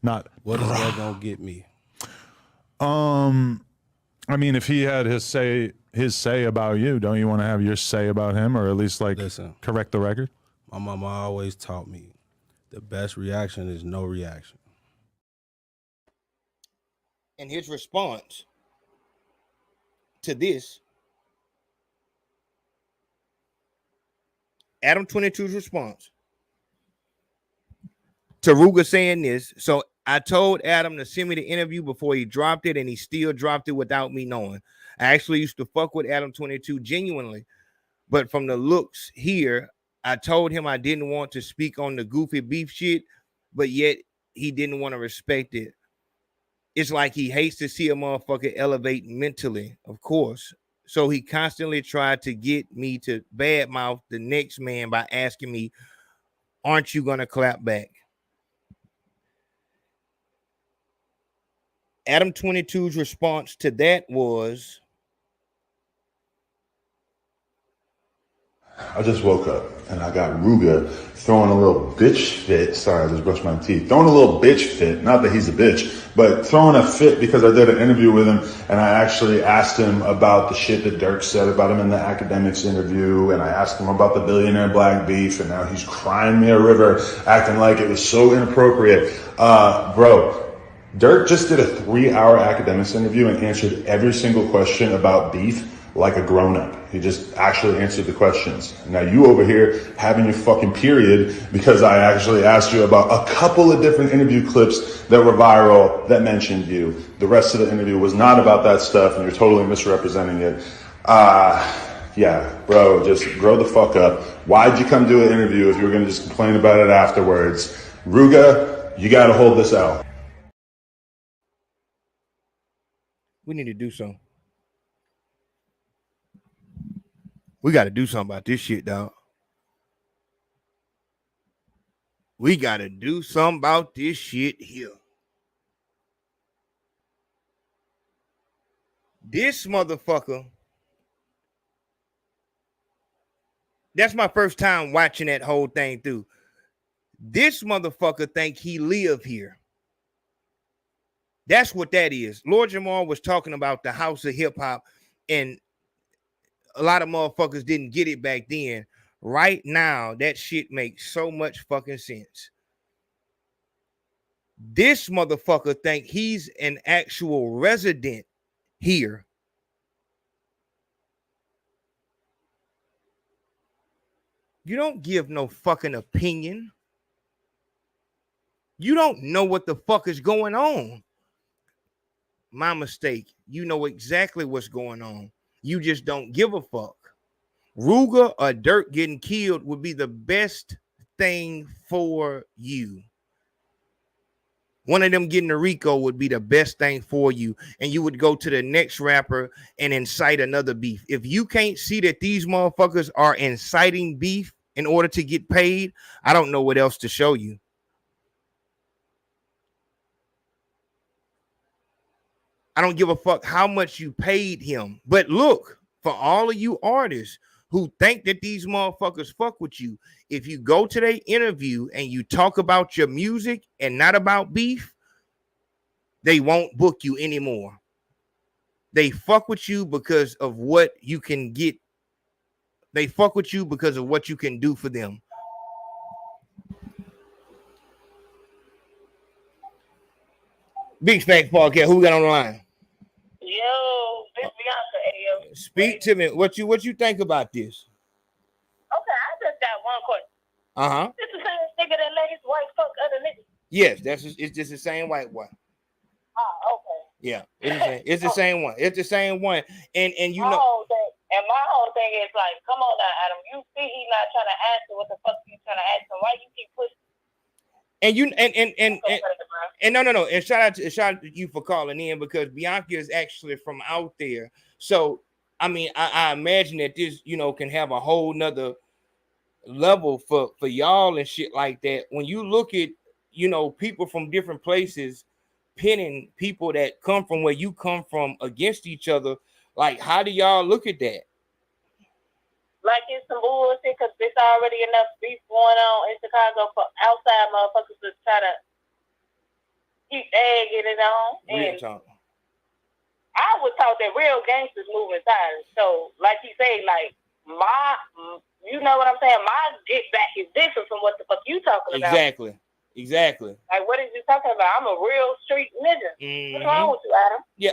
Not what is that gonna get me? I mean, if he had his say about you, don't you want to have your say about him, or at least like correct the record? My mama always taught me the best reaction is no reaction. And his response to this, Adam 22's response to Ruger saying this. So I told Adam to send me the interview before he dropped it, and he still dropped it without me knowing. I actually used to fuck with Adam 22 genuinely, but from the looks here, I told him I didn't want to speak on the goofy beef shit, but yet he didn't want to respect it. It's like he hates to see a motherfucker elevate mentally, of course. So he constantly tried to get me to badmouth the next man by asking me, aren't you going to clap back? Adam 22's response to that was, I just woke up and I got Ruga throwing a little bitch fit. Sorry, I just brushed my teeth. Throwing a little bitch fit. Not that he's a bitch, but throwing a fit because I did an interview with him and I actually asked him about the shit that Dirk said about him in the academics interview. And I asked him about the billionaire black beef, and now he's crying me a river, acting like it was so inappropriate. Bro, Dirk just did a 3-hour academics interview and answered every single question about beef like a grown-up. He just actually answered the questions. Now you over here having your fucking period because I actually asked you about a couple of different interview clips that were viral that mentioned you. The rest of the interview was not about that stuff and you're totally misrepresenting it. Yeah, bro, just grow the fuck up. Why'd you come do an interview if you were going to just complain about it afterwards? Ruga, you got to hold this out. We need to do something. We got to do something about this shit, dog. We got to do something about this shit here. This motherfucker. That's my first time watching that whole thing through. This motherfucker think he live here. That's what that is. Lord Jamar was talking about the house of hip hop, and a lot of motherfuckers didn't get it back then. Right now, that shit makes so much fucking sense. This motherfucker think he's an actual resident here. You don't give no fucking opinion. You don't know what the fuck is going on. My mistake. You know exactly what's going on. You just don't give a fuck. Ruger or Dirk getting killed would be the best thing for you. One of them getting a Rico would be the best thing for you. And you would go to the next rapper and incite another beef. If you can't see that these motherfuckers are inciting beef in order to get paid, I don't know what else to show you. I don't give a fuck how much you paid him. But look, for all of you artists who think that these motherfuckers fuck with you, if you go to their interview and you talk about your music and not about beef, they won't book you anymore. They fuck with you because of what you can get. They fuck with you because of what you can do for them. Big Facts Podcast, who we got on the line? Yo, this Bianca, Ayo. Speak to me. What you think about this? Okay, I just got one question. Uh-huh. This the same nigga that let his wife fuck other niggas? Yes, it's just the same white one. Oh, okay. Yeah, it's the same one. It's the same one. And you know. My whole thing is like, come on now, Adam. You see he's not trying to answer what the fuck you trying to ask him. Why you keep pushing? And you no. And shout out to you for calling in, because Bianca is actually from out there. So I mean, I imagine that this, can have a whole nother level for y'all and shit like that. When you look at, people from different places pinning people that come from where you come from against each other, like, how do y'all look at that? Like, it's some bullshit, because there's already enough beef going on in Chicago for outside motherfuckers to try to keep egging it on. And I was taught that real gangsters move in silence. So, like you say, like, you know what I'm saying? My get back is different from what the fuck you talking about. Exactly. Like, what is you talking about? I'm a real street nigga. Mm-hmm. What's wrong with you, Adam? Yeah,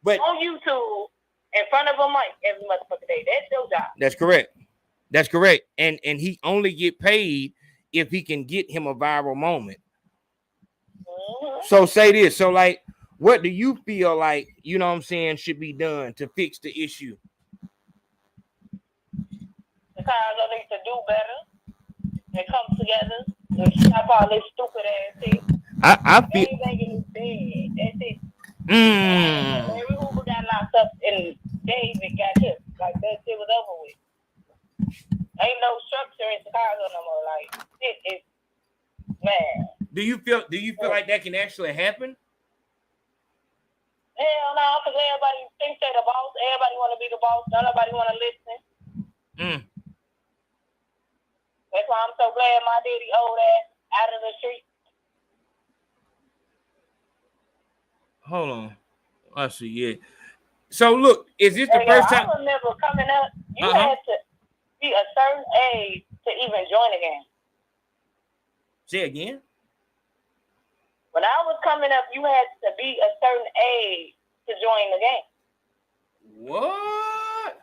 but on YouTube, in front of a mic every motherfucking day. That's your job. That's correct. And he only get paid if he can get him a viral moment. Mm-hmm. So say this. So, like, what do you feel like, should be done to fix the issue? Chicago needs to do better and come together and stop all this stupid ass shit. I feel everything is bad. That's it. Larry Hoover got locked up and David got hit. Like, that shit was over with. Ain't no structure in Chicago no more. Like, it is man. Do you feel like that can actually happen? Hell no, because everybody thinks they're the boss. Everybody want to be the boss. Nobody want to listen. That's why I'm so glad my daddy old ass out of the street. Hold on. I see, yeah. So, look, is this the first time? I remember coming up, you had to be a certain age to even join a game. Say again? When I was coming up, you had to be a certain age to join the game. What?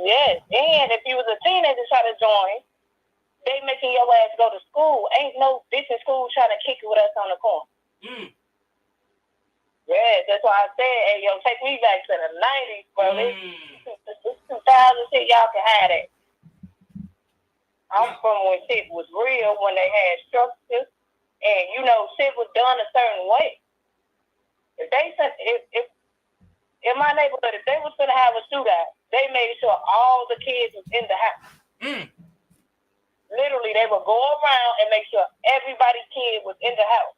Yes, and if you was a teenager trying to join, they making your ass go to school. Ain't no bitch in school trying to kick it with us on the corner. Yeah, that's why I said, hey, yo, take me back to the 90s, bro. This 2000 shit, y'all can have it. I'm from when shit was real, when they had structures, and, you know, shit was done a certain way. If in my neighborhood, if they was going to have a shootout, they made sure all the kids was in the house. Literally, they would go around and make sure everybody's kid was in the house.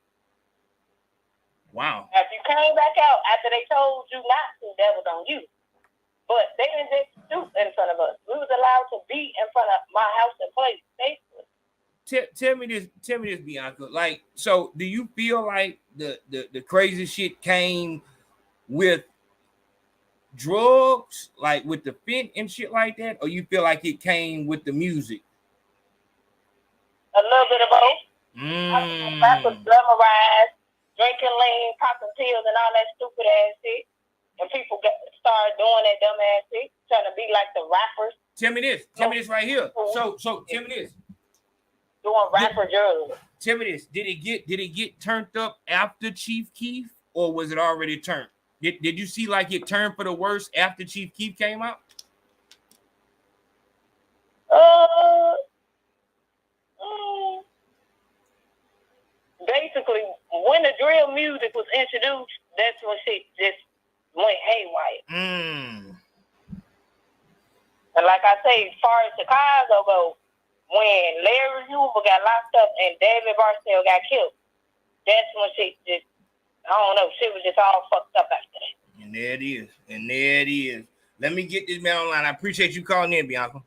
Wow. If you came back out after they told you not to, that was on you. But they didn't just shoot in front of us. We was allowed to be in front of my house and play safely. Tell me this, Bianca. Like, so do you feel like the crazy shit came with drugs, like with the fent and shit like that, or you feel like it came with the music? A little bit of both. That was glamorized, drinking lean, popping pills, and all that stupid ass shit. And people started doing that dumb ass shit, trying to be like the rappers. Tell me this right here. So tell me this. Doing rapper drugs. Tell me this. Did it get turned up after Chief Keef, or was it already turned? Did you see like it turned for the worse after Chief Keef came out? Basically, when the drill music was introduced, that's when shit just went haywire. And like I say, as far as Chicago goes, when Larry Hoover got locked up and David Barstow got killed, that's when shit just, I don't know, shit was just all fucked up after that. And there it is. Let me get this man online. I appreciate you calling in, Bianca.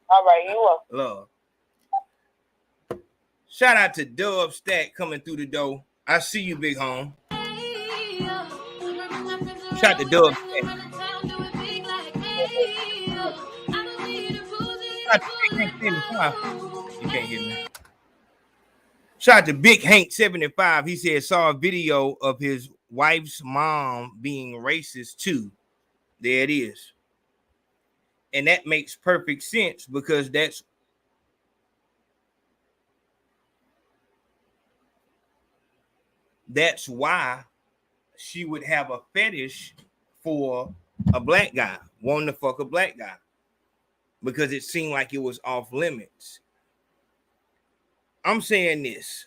All right, you up. Love. Shout out to Dub Stack coming through the door. I see you, big home. Shout out to Dub Stack. You can't hear me. Shout out to Big Hank 75. He said saw a video of his wife's mom being racist too. There it is. And that makes perfect sense because that's why she would have a fetish for a black guy, wanting to fuck a black guy, because it seemed like it was off limits. I'm saying this.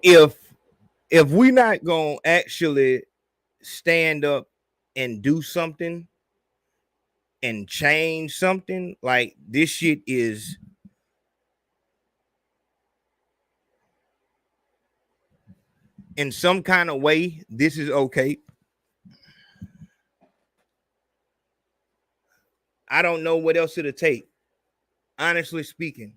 If we're not gonna actually stand up and do something and change something, like this shit is in some kind of way, this is okay. I don't know what else it'll take. Honestly speaking.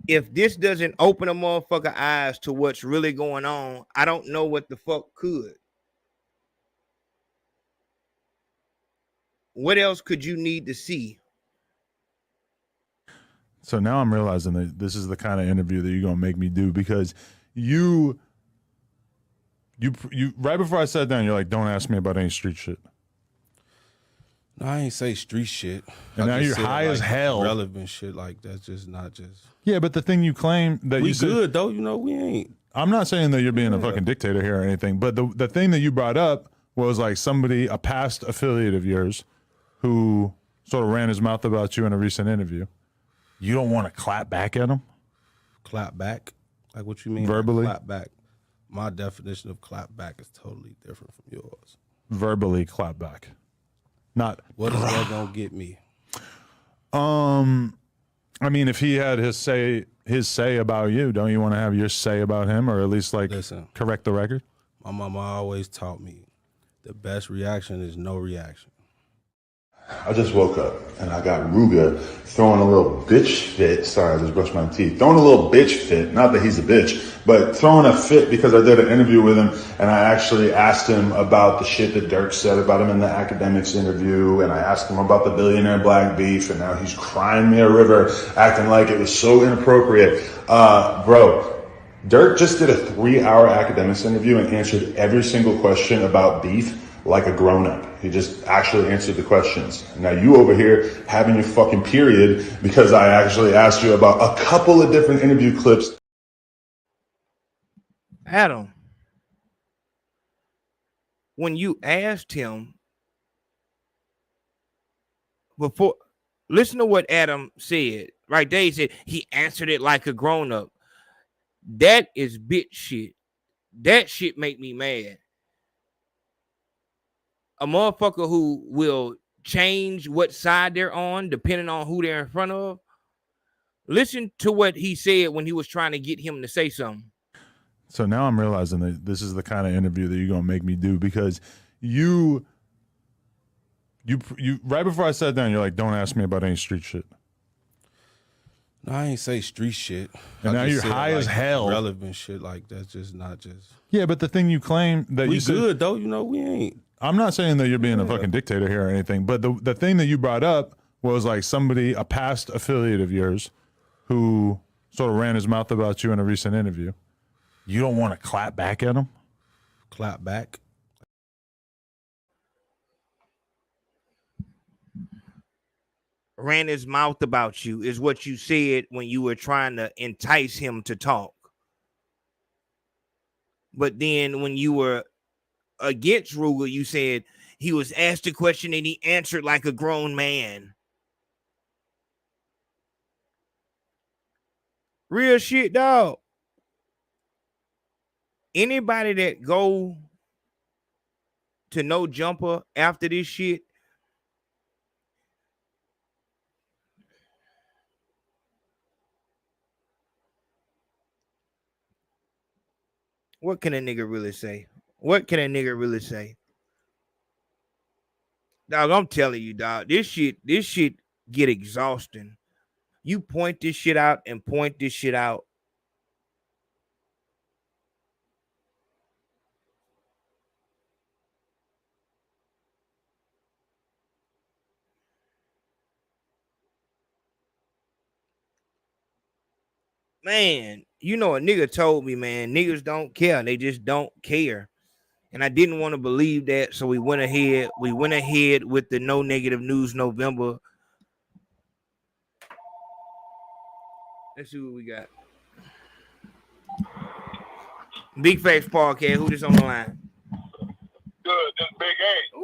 If this doesn't open a motherfucker eyes to what's really going on, I don't know what the fuck could. What else could you need to see? So now I'm realizing that this is the kind of interview that you're going to make me do, because you right before I sat down, you're like, don't ask me about any street shit. No, I ain't say street shit. And now you're high as hell. Relevant shit like that's just not just. Yeah, but the thing you claim that we you good said, though, you know, we ain't. I'm not saying that you're being a fucking dictator here or anything, but the thing that you brought up was like a past affiliate of yours who sort of ran his mouth about you in a recent interview. You don't want to clap back at him? Clap back? Like what you mean? Verbally? Clap back. My definition of clap back is totally different from yours. Verbally clap back. Not what is that gonna get me? I mean, if he had his say about you, don't you want to have your say about him, or at least like correct the record? My mama always taught me the best reaction is no reaction. I just woke up and I got Ruga throwing a little bitch fit. Sorry, I just brushed my teeth. Throwing a little bitch fit. Not that he's a bitch, but throwing a fit because I did an interview with him and I actually asked him about the shit that Dirk said about him in the academics interview. And I asked him about the billionaire black beef. And now he's crying me a river, acting like it was so inappropriate. Bro, Dirk just did a 3-hour academics interview and answered every single question about beef like a grown-up. He just actually answered the questions. Now you over here having your fucking period because I actually asked you about a couple of different interview clips. Adam, when you asked him before, listen to what Adam said. Right there, he said he answered it like a grown-up. That is bitch shit. That shit make me mad. A motherfucker who will change what side they're on depending on who they're in front of. Listen to what he said when he was trying to get him to say something. So now I'm realizing that this is the kind of interview that you're gonna make me do, because you right before I sat down, you're like, "Don't ask me about any street shit." No, I ain't say street shit. And now you're high as hell. Relevant shit like that's just not just. Yeah, but the thing you claim that we you said, good though, you know, we ain't. I'm not saying that you're being a fucking dictator here or anything, but the thing that you brought up was like somebody, a past affiliate of yours, who sort of ran his mouth about you in a recent interview. You don't want to clap back at him? Clap back? Ran his mouth about you is what you said when you were trying to entice him to talk. But then when you were against Ruger, you said he was asked a question and he answered like a grown man. Real shit, dog. Anybody that go to No Jumper after this shit, what can a nigga really say? What can a nigga really say? Dog, I'm telling you, dog, this shit get exhausting. You point this shit out and point this shit out. Man, you know, a nigga told me, man, niggas don't care. They just don't care. And I didn't want to believe that, so we went ahead with the No Negative News November. Let's see what we got. Big Face Podcast. Who this on the line? Good, this Big A.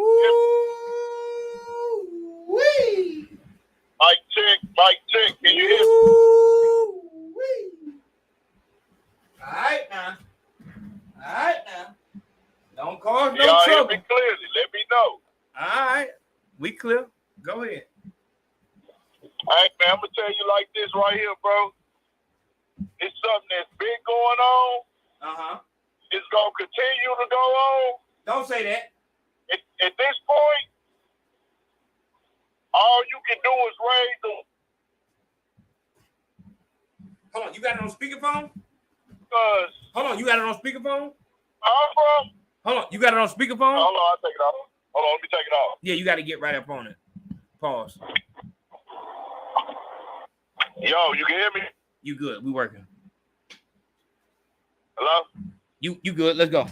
Wee. Mike check. Can you hear me? All right now. Don't cause no Y'all trouble. hear me clearly. Let me know. All right. We clear. Go ahead. All right, man. I'm going to tell you like this right here, bro. It's something that's been going on. Uh-huh. It's going to continue to go on. Don't say that. At this point, all you can do is raise the... Hold on. You got it on speakerphone? Hold on. You got it on speakerphone? Bro? Hold on. You got it on speakerphone? Hold on. I'll take it off. Hold on. Let me take it off. Yeah, you got to get right up on it. Pause. Yo, you can hear me? You good. We working. Hello? You good. Let's go.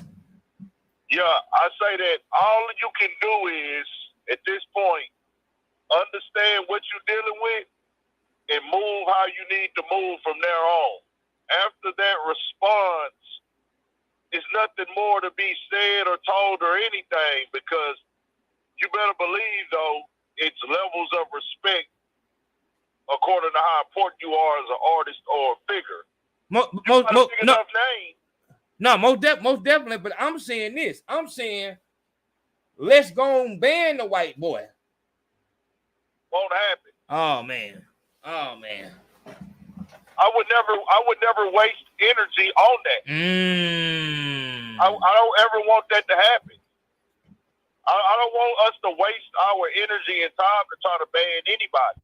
Yeah, I say that all you can do is, at this point, understand what you're dealing with and move how you need to move from there on. After that response, it's nothing more to be said or told or anything, because you better believe, though, it's levels of respect according to how important you are as an artist or a figure. Most definitely. But I'm saying this. I'm saying, let's go and ban the white boy. Won't happen. Oh man. I would never waste energy on that. I don't ever want that to happen. I don't want us to waste our energy and time to try to ban anybody.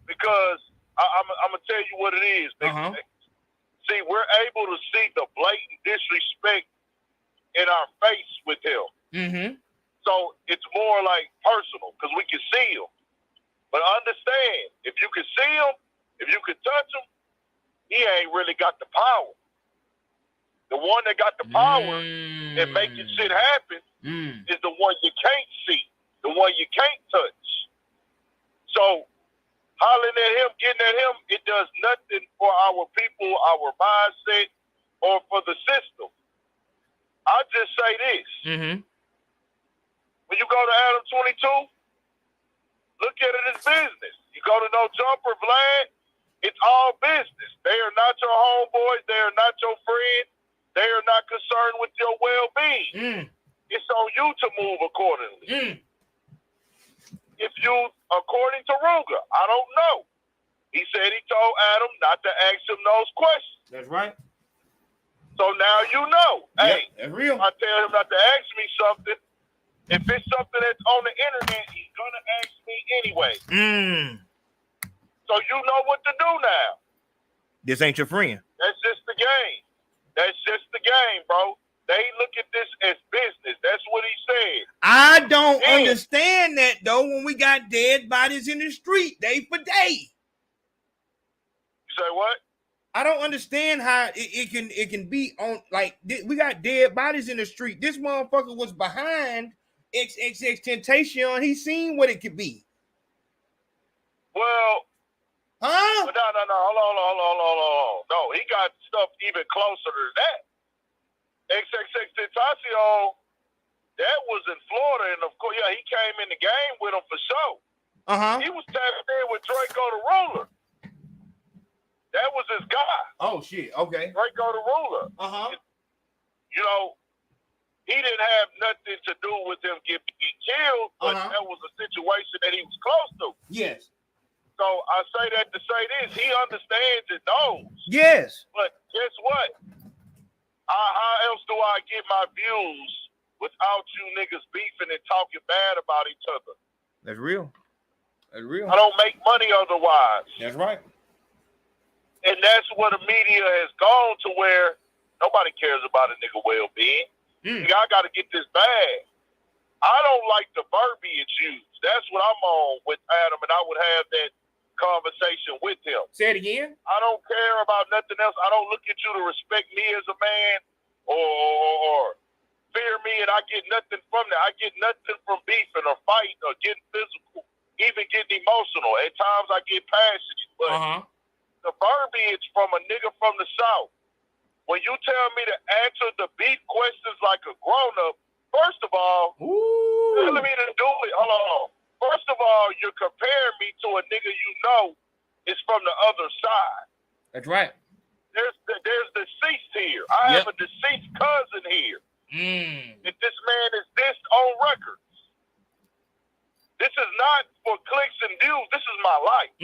Because I'm gonna tell you what it is. See, we're able to see the blatant disrespect in our face with him. So it's more like personal because we can see him. But understand, if you can see him, if you can touch him, he ain't really got the power. The one that got the power and making shit happen is the one you can't see, the one you can't touch. So hollering at him, getting at him, it does nothing for our people, our mindset, or for the system. I'll just say this. When you go to Adam 22, look at it as business. You go to No Jumper, Vlad, it's all business. They are not your homeboys. They are not your friends. They are not concerned with your well-being. It's on you to move accordingly. If you, according to Ruger, I don't know. He said he told Adam not to ask him those questions. That's right. So now you know. Hey, that's real. I tell him not to ask me something. If it's something that's on the internet, he's gonna ask me anyway. So you know what to do now. This ain't your friend. That's just the game. That's just the game, bro. They look at this as business. That's what he said. I don't understand that though. When we got dead bodies in the street, day for day. You say what? I don't understand how it can be on, like, we got dead bodies in the street. This motherfucker was behind XXX Temptation. He seen what it could be. Well, no. Hold on. No, he got stuff even closer to that. XXX Tentacion, that was in Florida, and of course, yeah, he came in the game with him for sure. He was tapped in with Draco the Ruler. That was his guy. Oh shit. Okay. Draco the Ruler. You know, he didn't have nothing to do with him getting killed, but that was a situation that he was close to. Yes. So I say that to say this: he understands and knows. Yes. But guess what? How else do I get my views without you niggas beefing and talking bad about each other? That's real. That's real. I don't make money otherwise. That's right. And that's where the media has gone to, where nobody cares about a nigga well-being. I got to get this bag. I don't like the verbiage used. That's what I'm on with Adam, and I would have that conversation with him. Say it again. I don't care about nothing else. I don't look at you to respect me as a man or fear me, and I get nothing from that. I get nothing from beefing or fighting or getting physical, even getting emotional. At times I get passionate, but the verbiage from a nigga from the South, when you tell me to answer the beef questions like a grown-up, first of all, telling me to do it, hold on. First of all, you're comparing me to a nigga you know is from the other side. That's right. There's deceased here. I have a deceased cousin here. If this man is dissed on records, this is not for clicks and views. This is my life.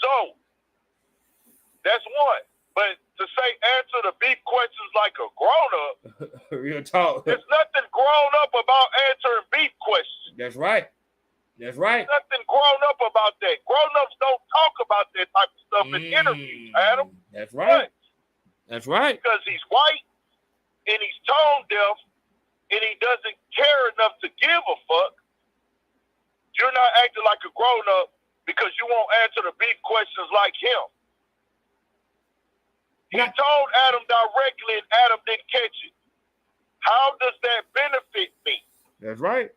So that's one. But to say answer the beef questions like a grown-up, real talk. There's nothing grown up about answering beef questions. That's right. That's right. There's nothing grown up about that. Grown-ups don't talk about that type of stuff in interviews, Adam. That's right. That's right. Because he's white and he's tone deaf and he doesn't care enough to give a fuck. You're not acting like a grown-up because you won't answer the beef questions like him. He told Adam directly and Adam didn't catch it. How does that benefit me? That's right.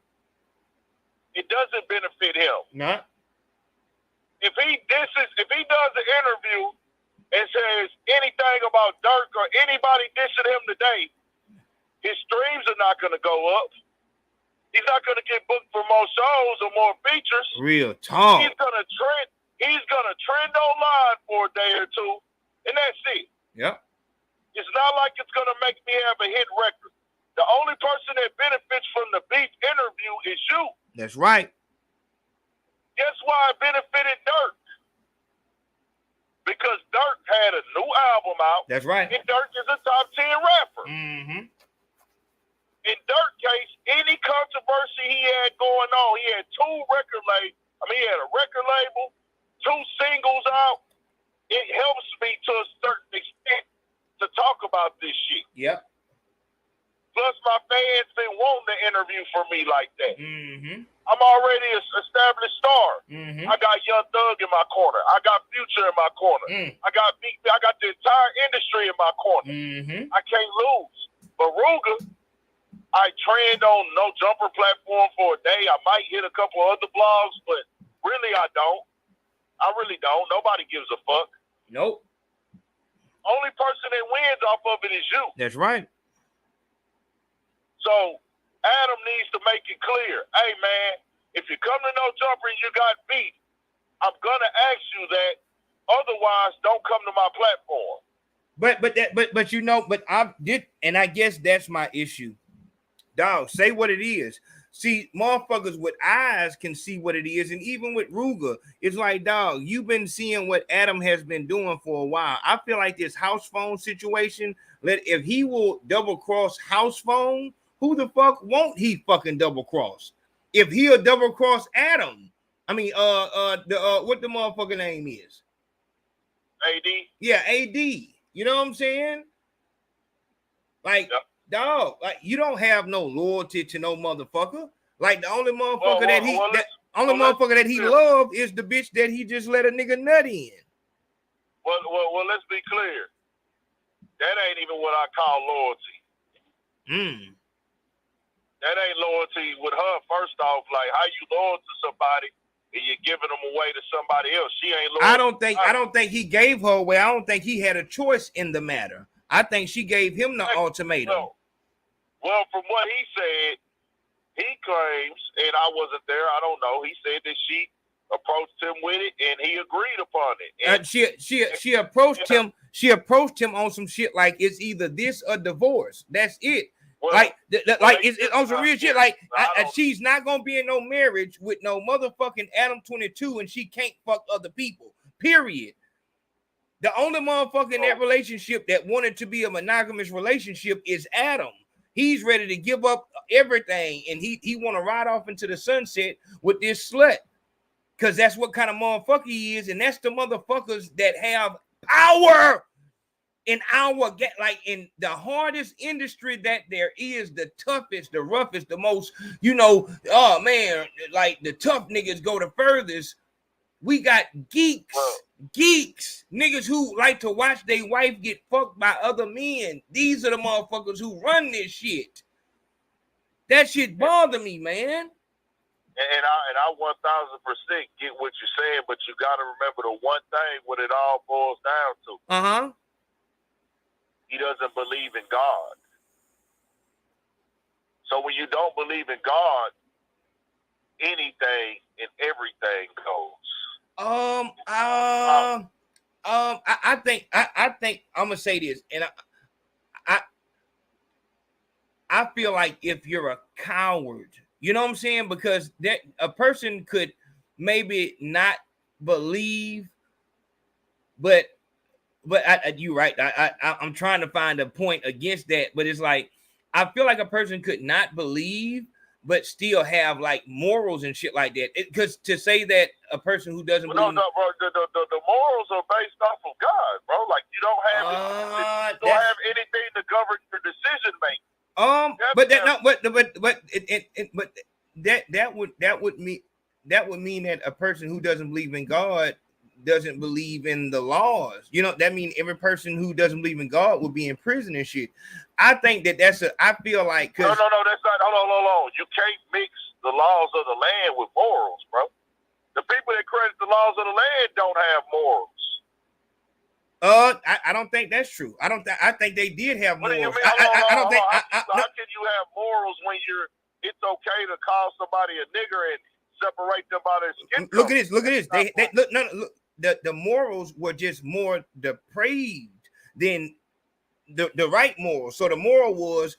It doesn't benefit him. Not. If he does an interview and says anything about Dirk or anybody dissing him today, his streams are not going to go up. He's not going to get booked for more shows or more features. Real talk. He's going to trend online for a day or two, and that's it. Yep. It's not like it's going to make me have a hit record. The only person that benefits from the beef interview is you. That's right. Guess why it benefited Dirk? Because Dirk had a new album out. That's right. And Dirk is a top 10 rapper. And Dirk controversy he had going on. He had he had a record label, 2 singles out. It helps me to a certain extent to talk about this shit. Yep. Plus, my fans been wanting to interview for me like that. Mm-hmm. I'm already an established star. Mm-hmm. I got Young Thug in my corner. I got Future in my corner. I got the entire industry in my corner. Mm-hmm. I can't lose. But Ruger, I trend on no jumper platform for a day. I might hit a couple other blogs, but really I don't. I really don't. Nobody gives a fuck. Nope. Only person that wins off of it is you. That's right. So Adam needs to make it clear. Hey man, if you come to no jumper and you got beat, I'm gonna ask you that. Otherwise, don't come to my platform. But you know, but I did, and I guess that's my issue. Dog, say what it is. See, motherfuckers with eyes can see what it is, and even with Ruger, it's like, dog, you've been seeing what Adam has been doing for a while. I feel like this house phone situation, if he will double cross house phone, who the fuck won't he fucking double cross? If he'll double cross Adam, I mean, what the motherfucker name is? AD. Yeah, AD. You know what I'm saying? Like, dog, like you don't have no loyalty to no motherfucker. Like the only motherfucker that he loved is the bitch that he just let a nigga nut in. Well, let's be clear. That ain't even what I call loyalty. That ain't loyalty with her. First off, like how you loyal to somebody and you're giving them away to somebody else. She ain't loyal. I don't think he gave her away. I don't think he had a choice in the matter. I think she gave him the ultimatum. Well, from what he said, he claims, and I wasn't there, I don't know. He said that she approached him with it, and he agreed upon it. And she approached him. She approached him on some shit like it's either this or divorce. That's it. Well, it's on some real shit. Like she's not gonna be in no marriage with no motherfucking Adam 22, and she can't fuck other people. Period. The only motherfucker in that relationship that wanted to be a monogamous relationship is Adam. He's ready to give up everything, and he want to ride off into the sunset with this slut, because that's what kind of motherfucker he is, and that's the motherfuckers that have power in in the hardest industry that there is, the toughest, the roughest, the most, oh man, like the tough niggas go the furthest. We got geeks, niggas who like to watch their wife get fucked by other men. These are the motherfuckers who run this shit. That shit bother me, man. And I 1000% get what you're saying, but you got to remember the one thing what it all boils down to. He doesn't believe in God. So when you don't believe in God, anything and everything goes. I think I'm gonna say this, and I feel like if you're a coward, you know what I'm saying, because that a person could maybe not believe, but you're right. I'm trying to find a point against that, but it's like I feel like a person could not believe but still have like morals and shit like that. Because to say that a person who doesn't believe, no, bro, the morals are based off of God, bro. Like you don't have anything to govern your decision making. That would mean that a person who doesn't believe in God doesn't believe in the laws. That means every person who doesn't believe in God will be in prison and shit. I think I feel like no, that's not. Hold on. You can't mix the laws of the land with morals, bro. The people that credit the laws of the land don't have morals. I don't think that's true. I think they did have morals. What do you mean? How can you have morals when it's okay to call somebody a nigger and separate them by their skin color? Look at this. They look. The morals were just more depraved than the right morals. So the moral was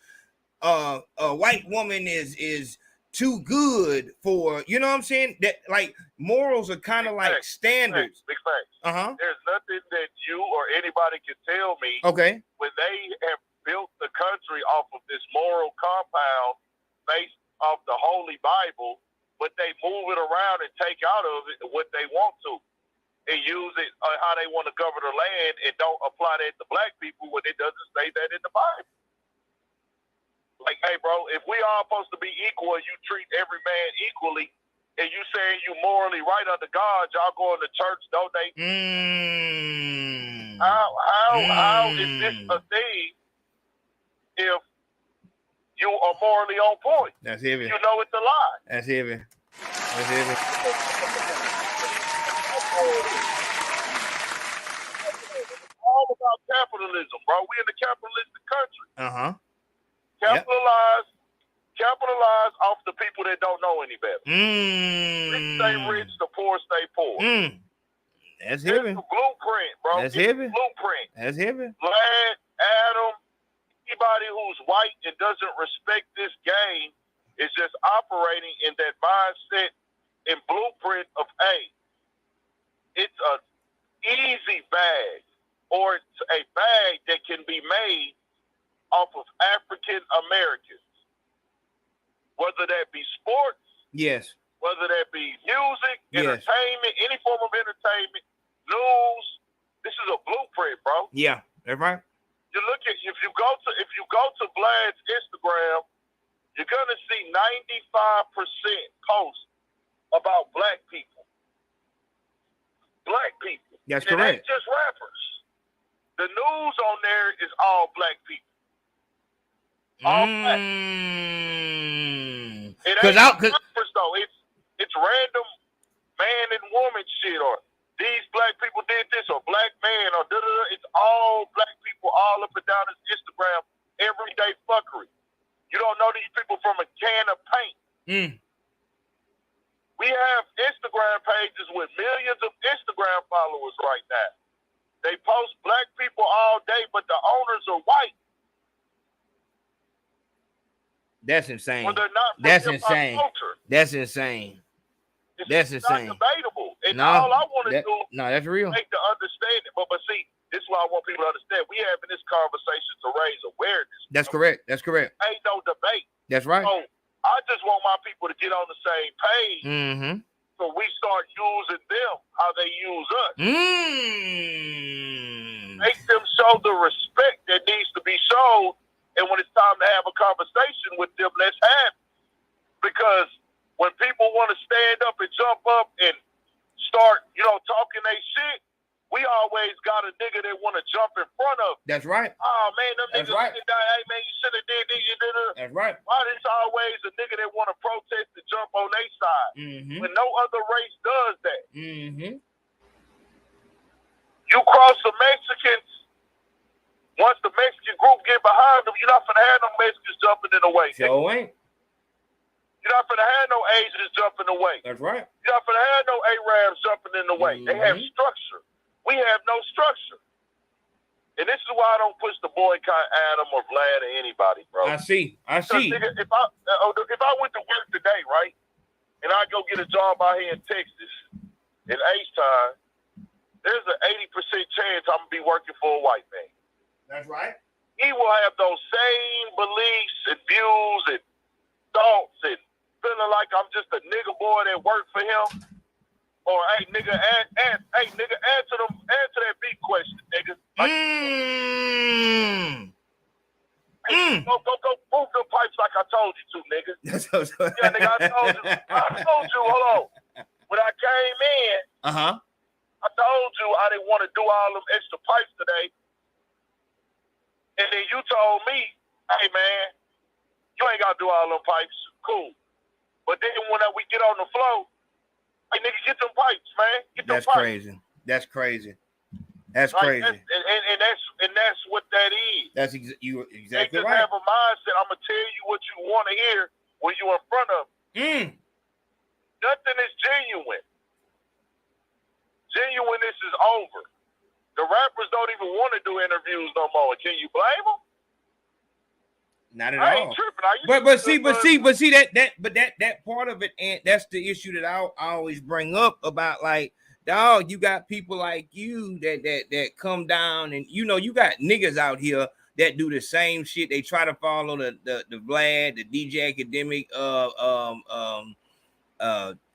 a white woman is too good for, you know what I'm saying? That like morals are kind of like standards. Big facts. There's nothing that you or anybody can tell me when they have built the country off of this moral compound based off the Holy Bible, but they move it around and take out of it what they want to and use it how they want to govern the land and don't apply that to black people when it doesn't say that in the Bible. Like, hey, bro, if we all supposed to be equal and you treat every man equally and you saying you morally right under God, y'all going to church, donate. How is this a thing if you are morally on point? That's heavy. You know it's a lie. That's heavy. That's heavy. All about capitalism, bro. We in the capitalistic country. Uh-huh. Capitalize off the people that don't know any better. Rich stay rich, the poor stay poor. That's heavy. It's the blueprint, bro. That's it's heavy. The blueprint. That's heavy. Vlad, Adam, anybody who's white and doesn't respect this game is just operating in that mindset and blueprint of, hey, it's a easy bag, or it's a bag that can be made off of African Americans, whether that be sports, yes, whether that be music, yes, entertainment, any form of entertainment, news. This is a blueprint, bro. Yeah, that's right. You look at if you go to Vlad's Instagram, you're gonna see 95% posts about black people. Black people. That's and correct. It ain't just rappers. The news on there is all black people. All black. It ain't rappers though. It's random man and woman shit, or these black people did this, or black man, or da-da-da. It's all black people all up and down his Instagram, everyday fuckery. You don't know these people from a can of paint. We have Instagram pages with millions of Instagram followers right now. They post black people all day, but the owners are white. That's insane. Well, they're not from That's hip-hop insane. culture. That's insane. That's insane. Not debatable. And No, all I want to do that's real. make the understanding. But see, this is why I want people to understand. We having this conversation to raise awareness. That's correct. That's correct. Ain't no debate. That's right. So I just want my people to get on the same page. So we start using them how they use us. Make them show the respect that needs to be shown. And when it's time to have a conversation with them, let's have it. Because when people want to stand up and jump up and start, talking they shit, we always got a nigga that want to jump in front of. That's right. Oh man, them That's niggas right. sitting down, hey man, you should have did this. That's right. Why there's always a nigga that want to protest and jump on their side when no other race does that? You cross the Mexicans, once the Mexican group get behind them, you're not gonna have no Mexicans jumping in the way. So ain't. You're not gonna have no Asians jumping in the way. That's right. You're not gonna have no Arabs jumping in the way. They have structure. We have no structure. And this is why I don't push the boycott Adam or Vlad or anybody, bro. I see. Nigga, if I went to work today, right, and I go get a job out here in Texas in H-Time, there's an 80% chance I'm gonna be working for a white man. That's right. He will have those same beliefs and views and thoughts and feeling like I'm just a nigga boy that worked for him. Or hey nigga, answer that big question, nigga. Like, go move them pipes like I told you to, nigga. Yeah, nigga, I told you, hold on. When I came in, I told you I didn't want to do all them extra pipes today. And then you told me, hey man, you ain't gotta do all them pipes. Cool. But then when we get on the floor, hey, nigga, get them pipes, man. Get them That's pipes. crazy. That's crazy. That's like, crazy. That's what that is. That's you exactly they just right. have a mindset. I'm gonna tell you what you want to hear when you're in front of them. Nothing is genuine. Genuineness is over. The rappers don't even want to do interviews no more. Can you blame them? Not at I all. ain't tripping. But see that part of it, and that's the issue that I always bring up about, like, dog, you got people like you that come down, and you got niggas out here that do the same shit. They try to follow the Vlad, the DJ Academic,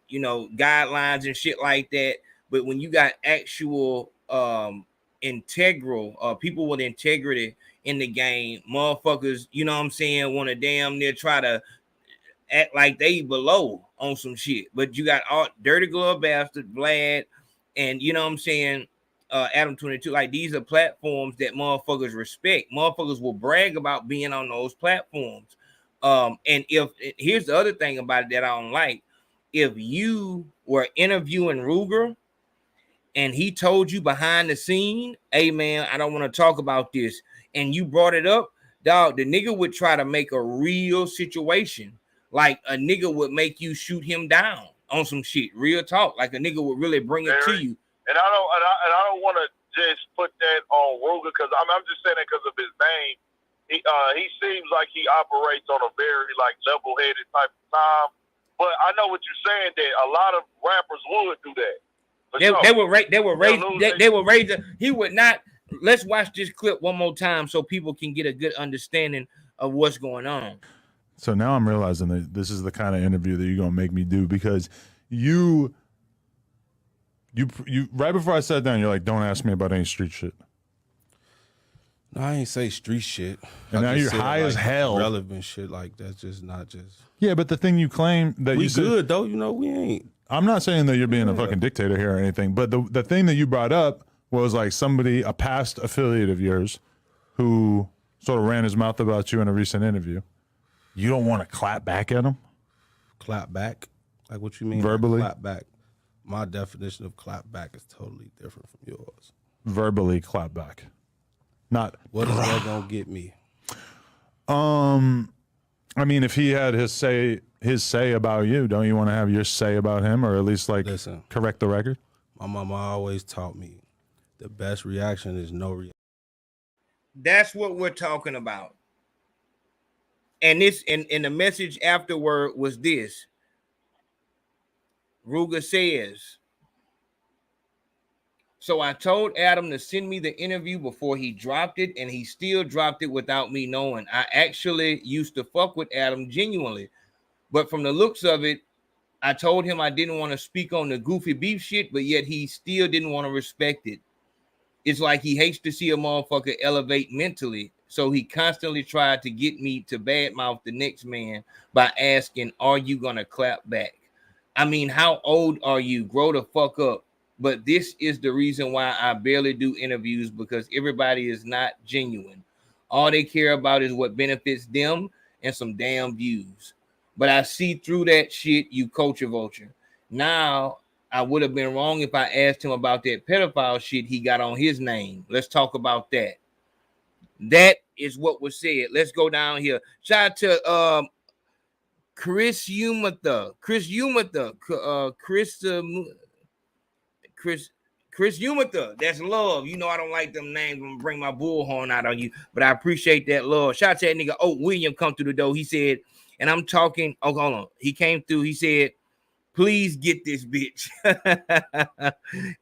you know, guidelines and shit like that. But when you got actual integral people with integrity in the game, motherfuckers, you know what I'm saying, want to damn near try to act like they below on some shit. But you got all Dirty Glove Bastard, Vlad, and you know what I'm saying, Adam 22. Like, these are platforms that motherfuckers respect. Motherfuckers will brag about being on those platforms. And if here's the other thing about it that I don't like. If you were interviewing Ruger and he told you behind the scene, hey man, I don't want to talk about this, and you brought it up, dog, the nigga would try to make a real situation. Like a nigga would make you shoot him down on some shit. Real talk. Like a nigga would really bring it to you. And I don't want to just put that on Ruger because I'm just saying that because of his name. He seems like he operates on a very like level-headed type of time. But I know what you're saying, that a lot of rappers would do that. They would raise he would not. Let's watch this clip one more time so people can get a good understanding of what's going on. So now I'm realizing that this is the kind of interview that you're gonna make me do, because you right before I sat down, you're like, don't ask me about any street shit. No, I ain't say street shit. And now you're high as hell. Relevant shit like that's just not just. Yeah, but the thing you claim that we you good said, though, you know, we ain't. I'm not saying that you're being a fucking dictator here or anything, but the thing that you brought up was like a past affiliate of yours who sort of ran his mouth about you in a recent interview. You don't want to clap back at him? Clap back? Like what you mean? Verbally? Clap back. My definition of clap back is totally different from yours. Verbally clap back. Not what is that gonna get me? I mean, if he had his say about you, don't you want to have your say about him, or at least like correct the record? My mama always taught me the best reaction is no reaction. That's what we're talking about. And this and the message afterward was this. Ruger says, so I told Adam to send me the interview before he dropped it, and he still dropped it without me knowing. I actually used to fuck with Adam genuinely, but from the looks of it, I told him I didn't want to speak on the goofy beef shit, but yet he still didn't want to respect it. It's like he hates to see a motherfucker elevate mentally, so he constantly tried to get me to badmouth the next man by asking, are you gonna clap back? I mean, how old are you? Grow the fuck up. But this is the reason why I barely do interviews, because everybody is not genuine. All they care about is what benefits them and some damn views. But I see through that shit, you culture vulture. Now, I would have been wrong if I asked him about that pedophile shit he got on his name. Let's talk about that. That is what was said. Let's go down here. Shout out to Chris Umatha. Chris Umatha. That's love. You know I don't like them names. I'm gonna bring my bullhorn out on you, but I appreciate that love. Shout out to that nigga Oak William come through the door. He said, and I'm talking. Oh, hold on. He came through. He said, please get this bitch.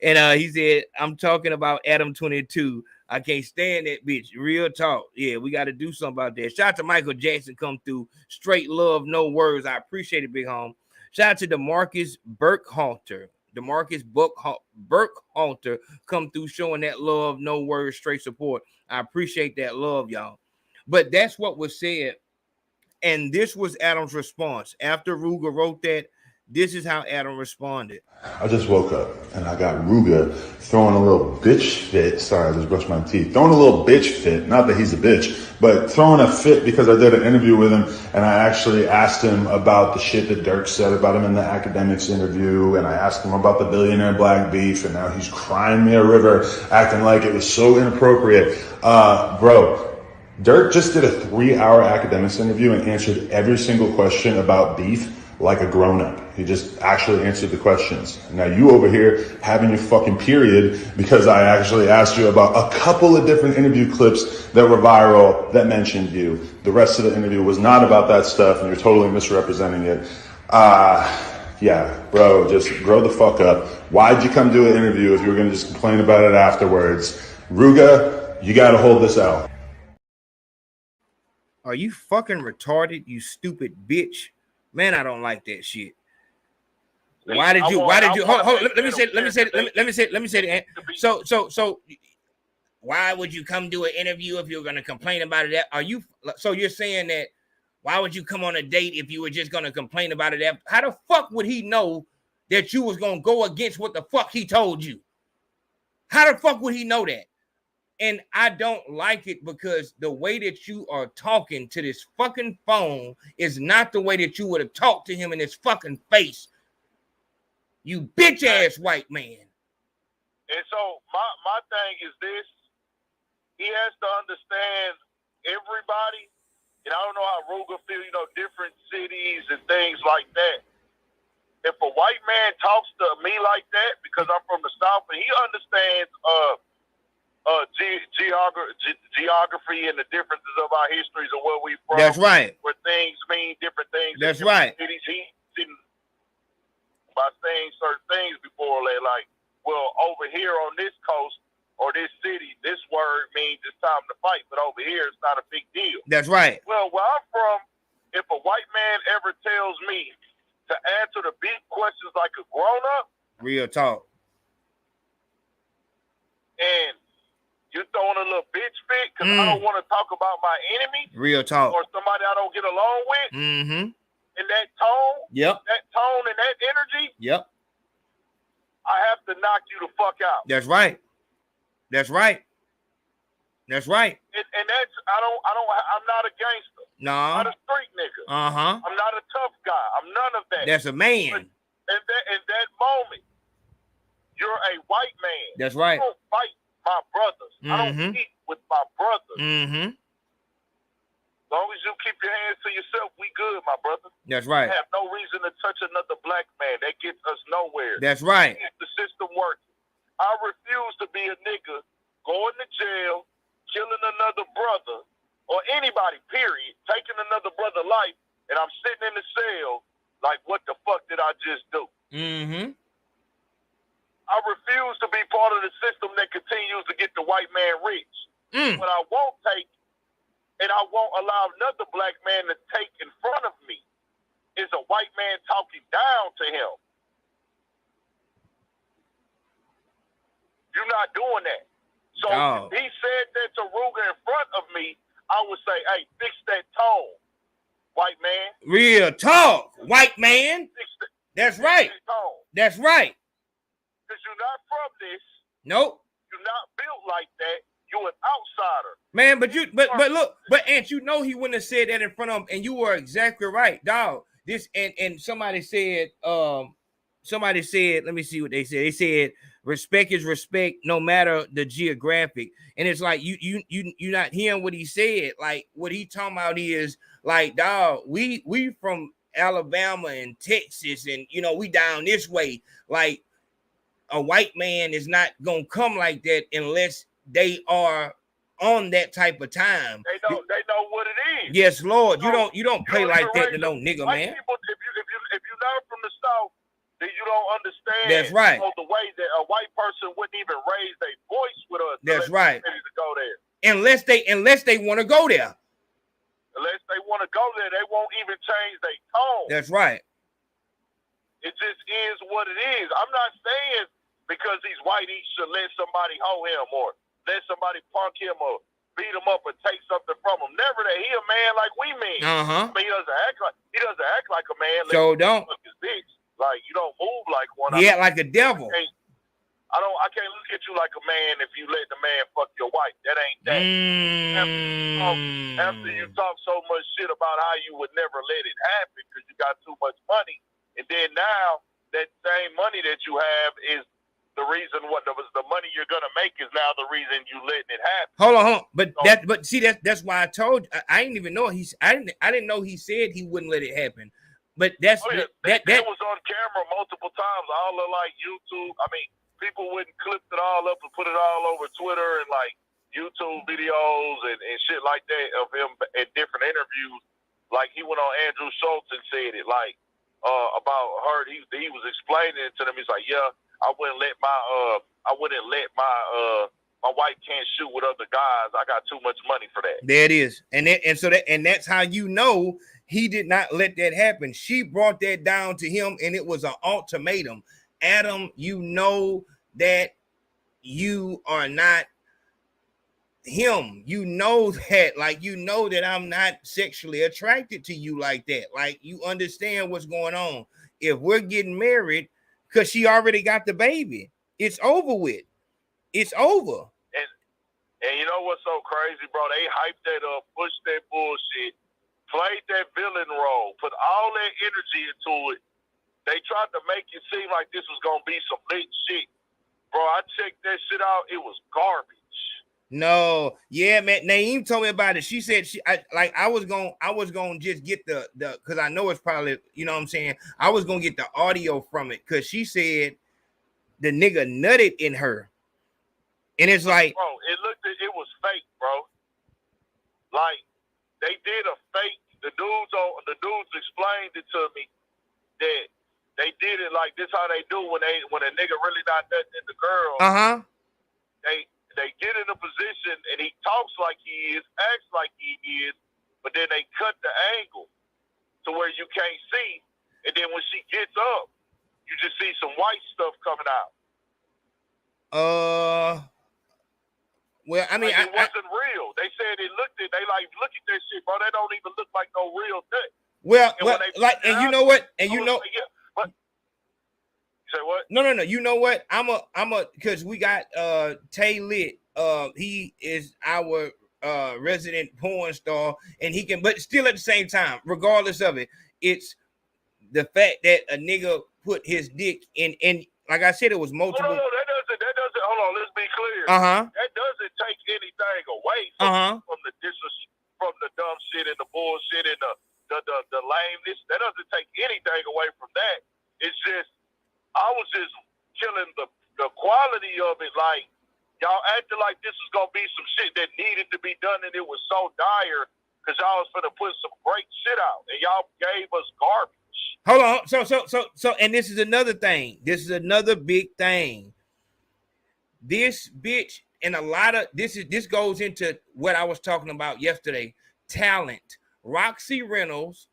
And he said, I'm talking about Adam 22. I can't stand that bitch. Real talk. Yeah, we got to do something about that. Shout out to Michael Jackson come through. Straight love, no words. I appreciate it, big home. Shout out to DeMarcus Burkhalter. DeMarcus Burkhalter come through showing that love, no words, straight support. I appreciate that love, y'all. But that's what was said. And this was Adam's response. After Ruger wrote that, this is how Adam responded. I just woke up and I got Ruger throwing a little bitch fit. Sorry, I just brushed my teeth. Throwing a little bitch fit. Not that he's a bitch, but throwing a fit because I did an interview with him and I actually asked him about the shit that Dirk said about him in the academics interview. And I asked him about the billionaire black beef, and now he's crying me a river, acting like it was so inappropriate. Bro, Dirk just did a 3-hour academics interview and answered every single question about beef like a grown-up. He just actually answered the questions. Now you over here having your fucking period because I actually asked you about a couple of different interview clips that were viral that mentioned you. The rest of the interview was not about that stuff, and you're totally misrepresenting it. Yeah, bro, just grow the fuck up. Why'd you come do an interview if you were gonna just complain about it afterwards? Ruga, you gotta hold this out. Are you fucking retarded, you stupid bitch? Man, I don't like that shit. Why did you hold, let me say it. So why would you come do an interview if you're gonna complain about it? So you're saying that why would you come on a date if you were just gonna complain about it? How the fuck would he know that you was gonna go against what the fuck he told you? How the fuck would he know that? And I don't like it because the way that you are talking to this fucking phone is not the way that you would have talked to him in his fucking face. You bitch ass white man. And so my thing is this. He has to understand everybody. And I don't know how Ruger feel, different cities and things like that. If a white man talks to me like that, because I'm from the South, and he understands geography and the differences of our histories of where we from. That's right. Where things mean different things. That's right. Cities, he didn't by saying certain things before, like, well, over here on this coast or this city, this word means it's time to fight, but over here it's not a big deal. That's right. Well, where I'm from, if a white man ever tells me to answer the big questions like a grown-up, real talk, and you're throwing a little bitch fit because I don't want to talk about my enemy, real talk, or somebody I don't get along with, in that tone, that tone and that energy, I have to knock you the fuck out. That's right. That's right. That's right. And that's I'm not a gangster. No. I'm not a street nigga. I'm not a tough guy. I'm none of that. That's a man. But in that moment, you're a white man. That's right. I don't fight my brothers. I don't eat with my brothers. As long as you keep your hands to yourself, we good, my brother. That's right. We have no reason to touch another black man. That gets us nowhere. That's right. Keep the system working. I refuse to be a nigga going to jail, killing another brother, or anybody, period, taking another brother's life, and I'm sitting in the cell like, what the fuck did I just do? I refuse to be part of the system that continues to get the white man rich. What I won't take, and I won't allow another black man to take in front of me, is a white man talking down to him. You're not doing that. So if he said that to Ruger in front of me, I would say, hey, fix that tone, white man. Real talk, white man. That's right. That's right. Because you're not from this. Nope. You're not built like that. You're an outsider. Man, but Ant, he wouldn't have said that in front of him, and you were exactly right, dog. This and somebody said, let me see what they said. They said respect is respect, no matter the geographic. And it's like you're not hearing what he said. Like what he talking about is like, dog, we from Alabama and Texas, and we down this way. Like a white man is not gonna come like that unless they are on that type of time. They know what it is. Yes, Lord. You don't play like that to no nigga, man. People, if you're not from the South, then you don't understand. That's right. The way that a white person wouldn't even raise their voice with us. That's right. To go there. Unless they want to go there. Unless they want to go there, they won't even change their tone. That's right. It just is what it is. I'm not saying because he's white, he should let somebody hoe him or let somebody punk him or beat him up or take something from him. Never that. He a man like we mean. I mean, he doesn't act like a man. So don't. His bitch. Like you don't move like one. Yeah, like a devil. I can't look at you like a man if you let the man fuck your wife. That ain't that. After you talk so much shit about how you would never let it happen because you got too much money, and then now that same money that you have is the reason the money you're gonna make is now the reason you letting it happen. Hold on. But that's why I told you. I didn't even know I didn't know he said he wouldn't let it happen. But that's that was on camera multiple times. All of like YouTube. I mean, people wouldn't clip it all up and put it all over Twitter and like YouTube videos and shit like that of him in different interviews. Like he went on Andrew Schultz and said it like about her. He was explaining it to them. He's like, yeah, I wouldn't let my my wife can't shoot with other guys. I got too much money for that. There it is. And that's how you know he did not let that happen. She brought that down to him, and it was an ultimatum. Adam, you know that you are not him. You know that, like, you know that I'm not sexually attracted to you like that. Like, you understand what's going on. If we're getting married, because she already got the baby, it's over with. It's over. And you know what's so crazy, bro? They hyped that up, pushed that bullshit, played that villain role, put all that energy into it. They tried to make it seem like this was gonna be some lit shit. Bro, I checked that shit out. It was garbage. No, yeah, man. Naeem told me about it. She said I was gonna just get the because I know it's probably, you know what I'm saying. I was gonna get the audio from it because she said the nigga nutted in her. And it's like, bro, it was fake, bro. Like, they did a fake. The dudes explained it to me that they did it like this. How they do when a nigga really not nutting in the girl. They get in a position and he talks like he is, acts like he is, but then they cut the angle to where you can't see, and then when she gets up, you just see some white stuff coming out. Well, I mean, like it wasn't real. They said they look at that shit, bro. That don't even look like no real thing. Well, and you know what? And you know, say what? No. You know what? I'm a because we got Tay Lit. He is our resident porn star, and he can, but still at the same time, regardless of it, it's the fact that a nigga put his dick in, and like I said, it was multiple. No, that doesn't. Hold on, let's be clear. That doesn't take anything away from the dumb shit and the bullshit and the lameness. That doesn't take anything away from that. It's just I was just killing the quality of it. Like, y'all acted like this was gonna be some shit that needed to be done, and it was so dire because y'all was gonna put some great shit out, and y'all gave us garbage. Hold on. So, and this is another thing. This is another big thing. This bitch, and a lot of this goes into what I was talking about yesterday. Talent. Roxy Reynolds,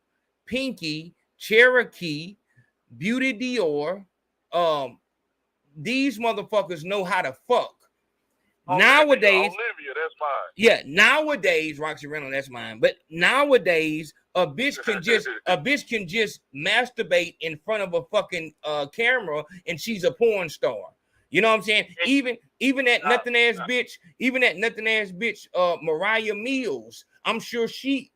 Pinky, Cherokee, Beauty Dior. These motherfuckers know how to fuck. Nowadays, Olivia, that's mine. Yeah, nowadays, Roxy Reynolds, that's mine. But nowadays, a bitch can just masturbate in front of a fucking camera, and she's a porn star. You know what I'm saying? Even that nothing ass bitch, Mariah Mills. I'm sure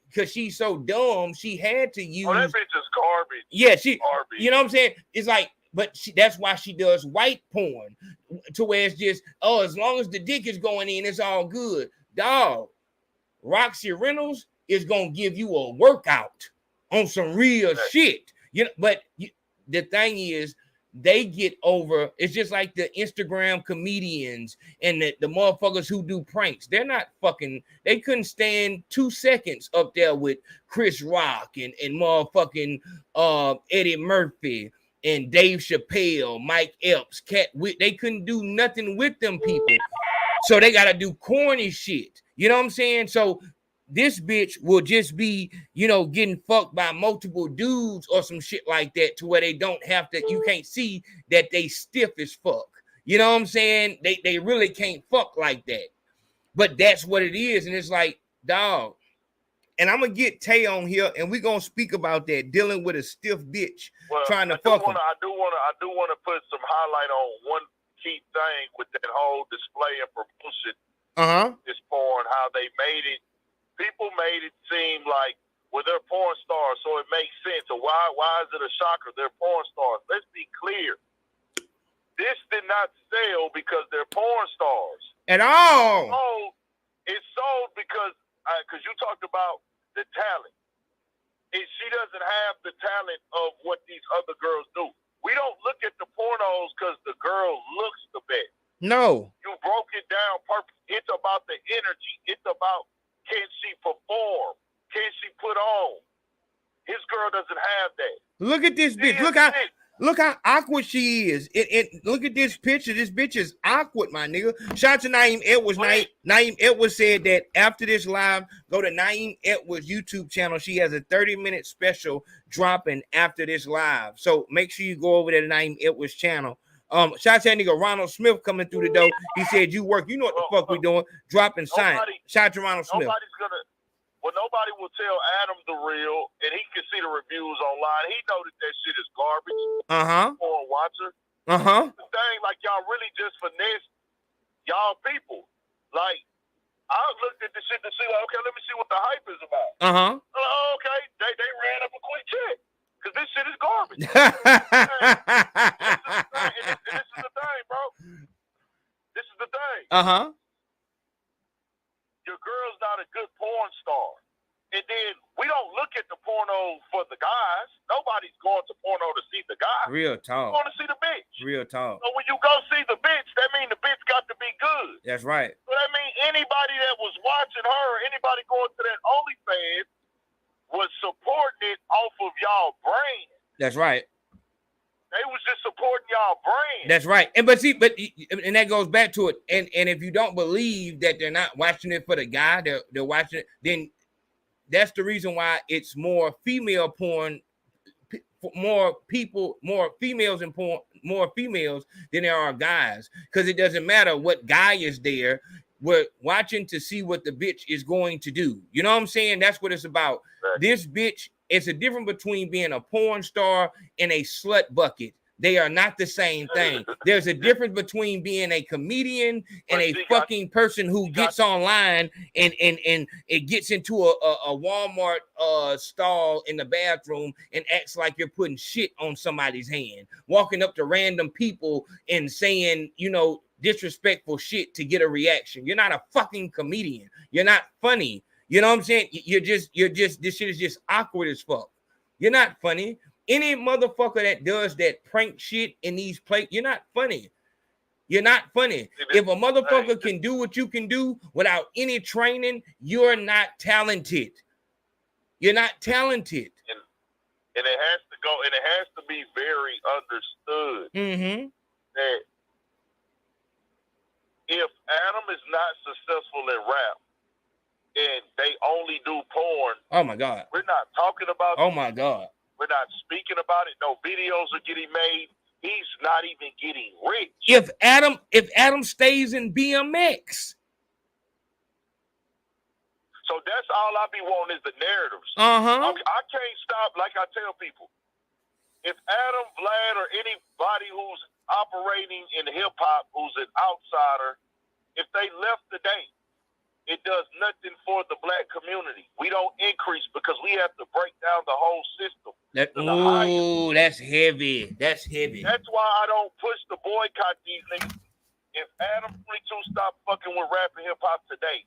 because she's so dumb, she had to use. Oh, that bitch is garbage. Yeah, garbage. You know what I'm saying? It's like, but that's why she does white porn, to where it's just, as long as the dick is going in, it's all good. Dog, Roxy Reynolds is gonna give you a workout on some real shit. You know, but the thing is, they get over. It's just like the Instagram comedians and the motherfuckers who do pranks. They're not fucking. They couldn't stand 2 seconds up there with Chris Rock and motherfucking Eddie Murphy and Dave Chappelle, Mike Epps, they couldn't do nothing with them people. So they got to do corny shit. You know what I'm saying? So this bitch will just be, getting fucked by multiple dudes or some shit like that, to where they don't have to, you can't see that they stiff as fuck. You know what I'm saying? They really can't fuck like that. But that's what it is. And it's like, dog. And I'm gonna get Tay on here, and we're gonna speak about that, dealing with a stiff bitch trying to fuck him. I do want to put some highlight on one key thing with that whole display and promotion. This porn, how they made it. People made it seem like, well, they're porn stars, so it makes sense. So why is it a shocker? They're porn stars. Let's be clear. This did not sell because they're porn stars at all. It's sold because you talked about the talent. She doesn't have the talent of what these other girls do. We don't look at the pornos because the girl looks the best. No. You broke it down purposely. It's about the energy. It's about, can she perform? Can she put on? His girl doesn't have that. Look at this bitch. Look how awkward she is. Look at this picture. This bitch is awkward, my nigga. Shout out to Naeem Edwards. Naeem Edwards said that after this live, go to Naeem Edwards' YouTube channel. She has a 30-minute special dropping after this live. So make sure you go over there to Naeem Edwards' channel. Shout out to that nigga Ronald Smith coming through the door. He said, "You work. You know what the fuck we doing? Dropping sign." Shout out to Ronald Smith. Nobody will tell Adam the real, and he can see the reviews online. He know that shit is garbage. Porn watcher. The thing, like, y'all really just finesse y'all people. Like, I looked at the shit to see, like, okay, let me see what the hype is about. Okay, they ran up a quick check because this shit is garbage. This is the thing, bro. This is the thing. Your girl's not a good porn star. And then we don't look at the porno for the guys. Nobody's going to porno to see the guy. Real talk. You're going to see the bitch. Real talk. So when you go see the bitch, that means the bitch got to be good. That's right. So that means anybody that was watching her, anybody going to that OnlyFans was supporting it off of y'all brand. That's right. They was just supporting y'all brand. That's right. And that goes back to it. And if you don't believe that they're not watching it for the guy, they're watching it, then that's the reason why it's more female porn, more females in porn, more females than there are guys. Because it doesn't matter what guy is there. We're watching to see what the bitch is going to do. You know what I'm saying? That's what it's about. Right. This bitch, it's a difference between being a porn star and a slut bucket. They are not the same thing. There's a difference between being a comedian and a fucking person who gets online and it gets into a Walmart stall in the bathroom and acts like you're putting shit on somebody's hand, walking up to random people and saying, disrespectful shit to get a reaction. You're not a fucking comedian. You're not funny. You know what I'm saying? You're just, this shit is just awkward as fuck. You're not funny. Any motherfucker that does that prank shit in these places, you're not funny. You're not funny. If a motherfucker can do what you can do without any training, you're not talented. You're not talented. And it has to go, and it has to be very understood that if Adam is not successful in rap and they only do porn, oh my God, we're not talking about. Oh my God. We're not speaking about it. No videos are getting made. He's not even getting rich. If Adam stays in BMX. So that's all I be wanting is the narratives. I can't stop, like I tell people. If Adam, Vlad, or anybody who's operating in hip-hop, who's an outsider, if they left today, it does nothing for the black community. We don't increase because we have to break down the whole system. That's heavy. That's heavy. That's why I don't push the boycott these niggas. If Adam 22 stopped fucking with rap and hip hop today,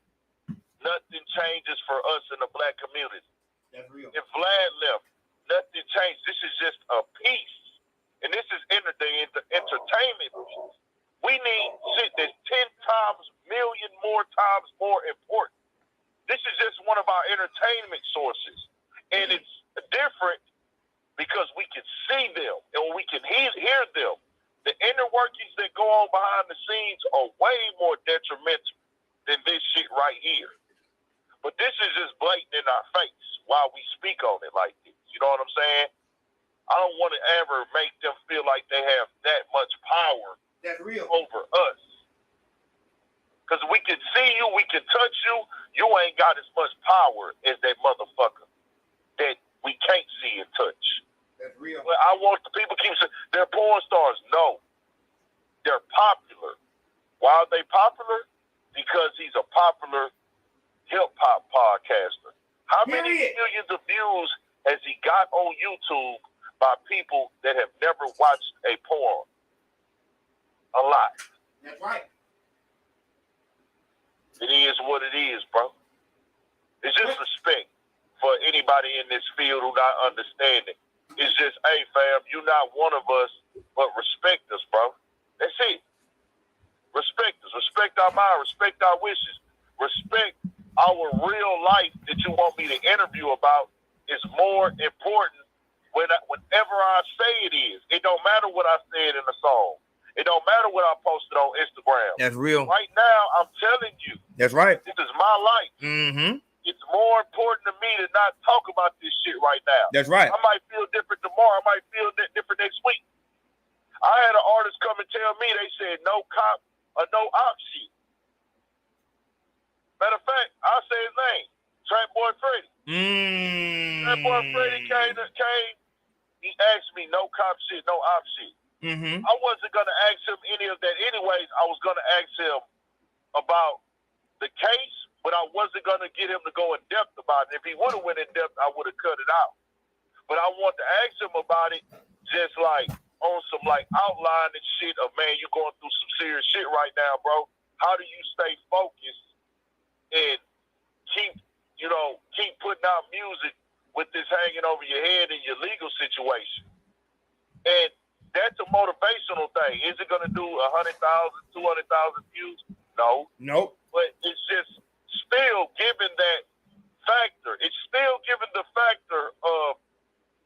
nothing changes for us in the black community. That's real. If Vlad left, nothing changed. This is just a piece. And this is the entertainment piece. We need shit that's 10 times, million more times more important. This is just one of our entertainment sources. And it's different because we can see them and we can hear them. The inner workings that go on behind the scenes are way more detrimental than this shit right here. But this is just blatant in our face while we speak on it like this. You know what I'm saying? I don't want to ever make them feel like they have that much power. That's real. Over us. Because we can see you, we can touch you, you ain't got as much power as that motherfucker that we can't see and touch. That's real. Well, I want the people keep saying they're porn stars. No. They're popular. Why are they popular? Because he's a popular hip-hop podcaster. How many millions of views has he got on YouTube by people that have never watched a porn? A lot. That's right. It is what it is, bro. It's just respect for anybody in this field who not understanding. It's just, hey, fam, you're not one of us, but respect us, bro. That's it. Respect us. Respect our mind. Respect our wishes. Respect our real life that you want me to interview about is more important when whoever I say it is. It don't matter what I said in the song. It don't matter what I posted on Instagram. That's real. Right now, I'm telling you. That's right. This is my life. Mm-hmm. It's more important to me to not talk about this shit right now. That's right. I might feel different tomorrow. I might feel different next week. I had an artist come and tell me, they said no cop or no op shit. Matter of fact, I'll say his name. Trap Boy Freddy. Trap Boy Freddy came. He asked me no cop shit, no op shit. Mm-hmm. I wasn't going to ask him any of that anyways. I was going to ask him about the case, but I wasn't going to get him to go in depth about it. If he would have went in depth, I would have cut it out. But I want to ask him about it just like on some like outline and shit of, man, you're going through some serious shit right now, bro. How do you stay focused and keep putting out music with this hanging over your head in your legal situation? And that's a motivational thing. Is it going to do 100,000, 200,000 views? No. Nope. But it's just still given that factor. It's still given the factor of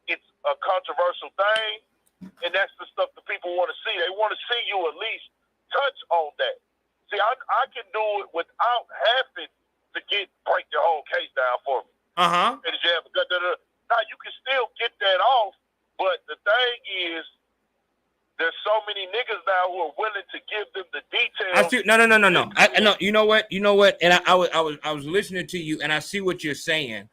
it's a controversial thing, and that's the stuff that people want to see. They want to see you at least touch on that. See, I can do it without having to break your whole case down for me. Uh-huh. Now, you can still get that off, but the thing is, there's so many niggas now who are willing to give them the details. I see. No. I know. You know what? And I was listening to you, and I see what you're saying.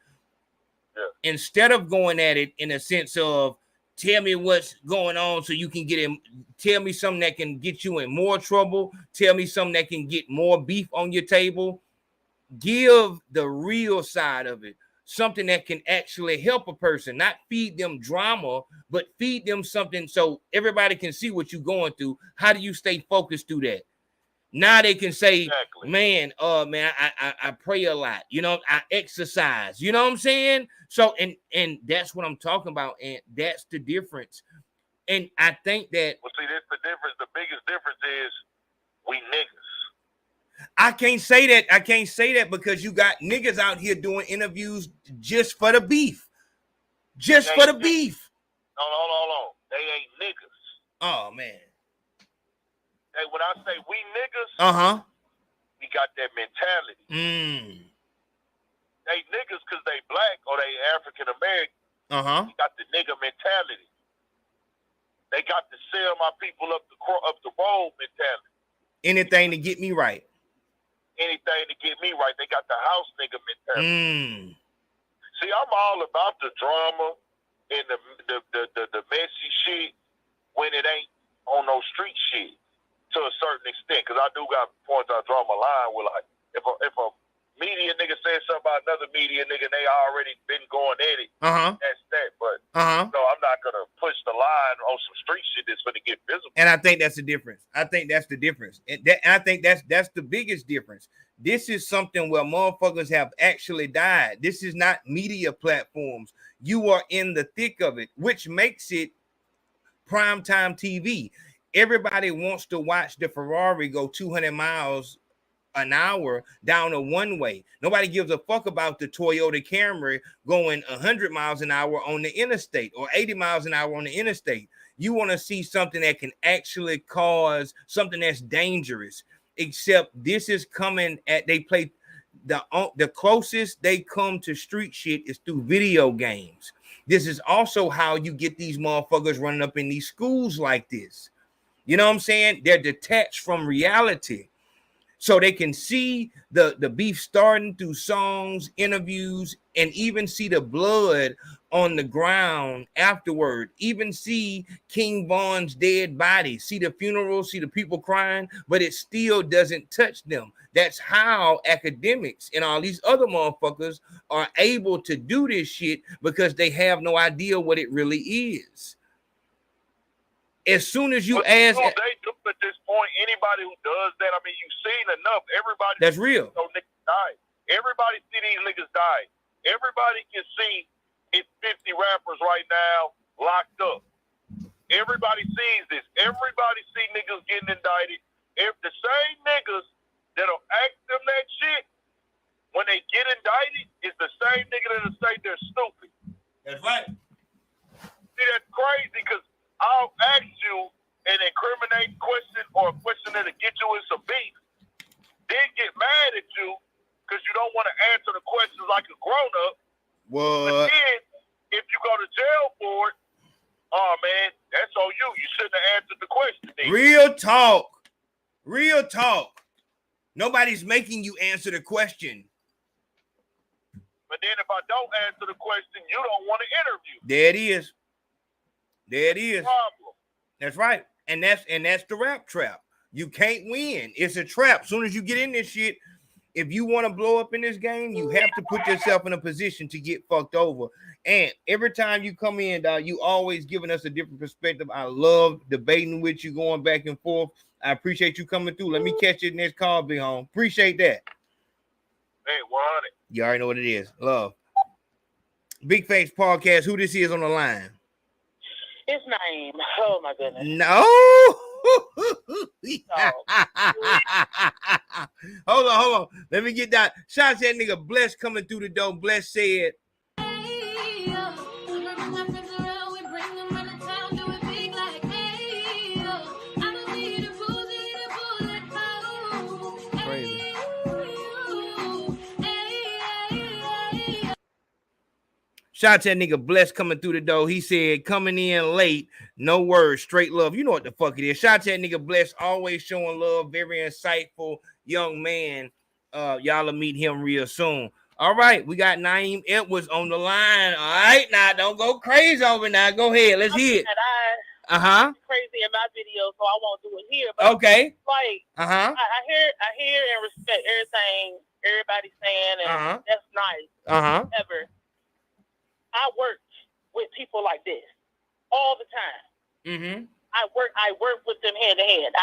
Yeah. Instead of going at it in a sense of tell me what's going on so you can get in, tell me something that can get you in more trouble, tell me something that can get more beef on your table. Give the real side of it. Something that can actually help a person, not feed them drama, but feed them something so everybody can see what you're going through. How do you stay focused through that? Now they can say, exactly. man, I pray a lot. I exercise. You know what I'm saying? So, and that's what I'm talking about. And that's the difference. And I think that. Well, see, that's the difference. The biggest difference is we niggas. I can't say that because you got niggas out here doing interviews just for the beef. Just for the beef. Hold on. They ain't niggas. Oh, man. Hey, when I say we niggas, we got that mentality. They niggas because they black or they African American. We got the nigga mentality. They got to sell my people up the road mentality. Anything to get me right. Anything to get me right. They got the house nigga mentality. See, I'm all about the drama and the messy shit when it ain't on no street shit to a certain extent. Because I do got points I draw my line with, like, if a media nigga says something about another media nigga, they already been going at it. That's that. But no, I'm not gonna push the line on some street shit that's gonna get visible. And I think that's the difference. I think that's the difference. And I think that's the biggest difference. This is something where motherfuckers have actually died. This is not media platforms. You are in the thick of it, which makes it primetime TV. Everybody wants to watch the Ferrari go 200 miles an hour down a one-way. Nobody gives a fuck about the Toyota Camry going 100 miles an hour on the interstate or 80 miles an hour on the interstate. You want to see something that can actually cause something that's dangerous. Except this is coming at, they play the closest they come to street shit is through video games. This is also how you get these motherfuckers running up in these schools like this. You know what I'm saying? They're detached from reality. So they can see the beef starting through songs, interviews, and even see the blood on the ground afterward. Even see King Von's dead body, see the funeral, see the people crying, but it still doesn't touch them. That's how academics and all these other motherfuckers are able to do this shit, because they have no idea what it really is. As soon as you ask, they do at this point. Anybody who does that, I mean, you've seen enough. Everybody, that's real. So niggas die. Everybody see these niggas die. Everybody can see it's 50 rappers right now locked up. Everybody sees this. Everybody see niggas getting indicted. If the same niggas that'll ask them that shit when they get indicted is the same nigga that'll say they're stupid. That's right. See, that's crazy. Oh man, that's on you. You shouldn't have answered the question. Then. Real talk. Real talk. Nobody's making you answer the question. But then if I don't answer the question, you don't want to interview. There it is. There it is. Problem. That's right. And that's the rap trap. You can't win. It's a trap. As soon as you get in this shit, if you want to blow up in this game, you have to put yourself in a position to get fucked over. And every time you come in, dog, you always giving us a different perspective. I love debating with you, going back and forth. I appreciate you coming through. Let me catch you next call, Big Home. Appreciate that. Hey, 100. You already know what it is. Love. Big Face Podcast. Who this is on the line? His name. Oh my goodness. No. Hold on. Let me get that. Shout out to that nigga Bless coming through the door. Bless said. Shout out to that nigga Bless coming through the door. He said, coming in late, no words, straight love. You know what the fuck it is. Shout out to that nigga Bless, always showing love, very insightful young man. Y'all will meet him real soon. All right, we got Naeem Edwards on the line. All right, now don't go crazy over now. Go ahead, let's hear it. Crazy in my video, so I won't do it here. But okay. Like, I hear and respect everything everybody's saying, and that's nice. Ever. I work with people like this all the time. I work with them hand to hand.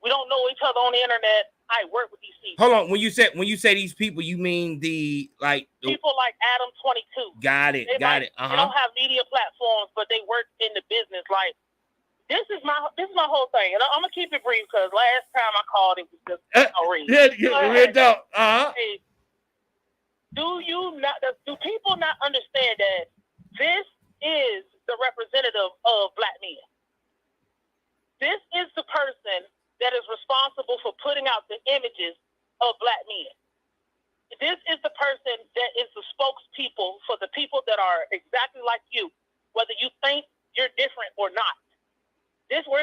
We don't know each other on the internet. I work with these people. Hold on. When you say these people, you mean people like Adam 22. Got it. They don't have media platforms, but they work in the business. Like this is my whole thing, and I'm gonna keep it brief because last time I called it was just real talk. Hey, do people not understand that this is the representative of black men? This is the person that is responsible for putting out the images of black men. This is the person that is the spokespeople for the people that are exactly like you, whether you think you're different or not. We're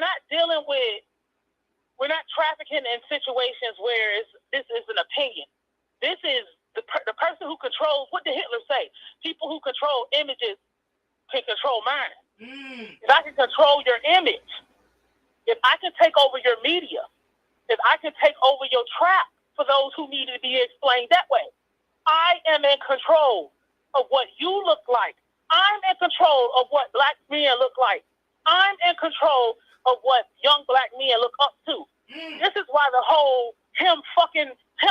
not trafficking in situations where this is an opinion. This is the person who controls, what did Hitler say? People who control images can control mine. If I can control your image, if I can take over your media, if I can take over your trap for those who need to be explained that way, I am in control of what you look like. I'm in control of what black men look like. I'm in control of what young black men look up to. This is why the whole him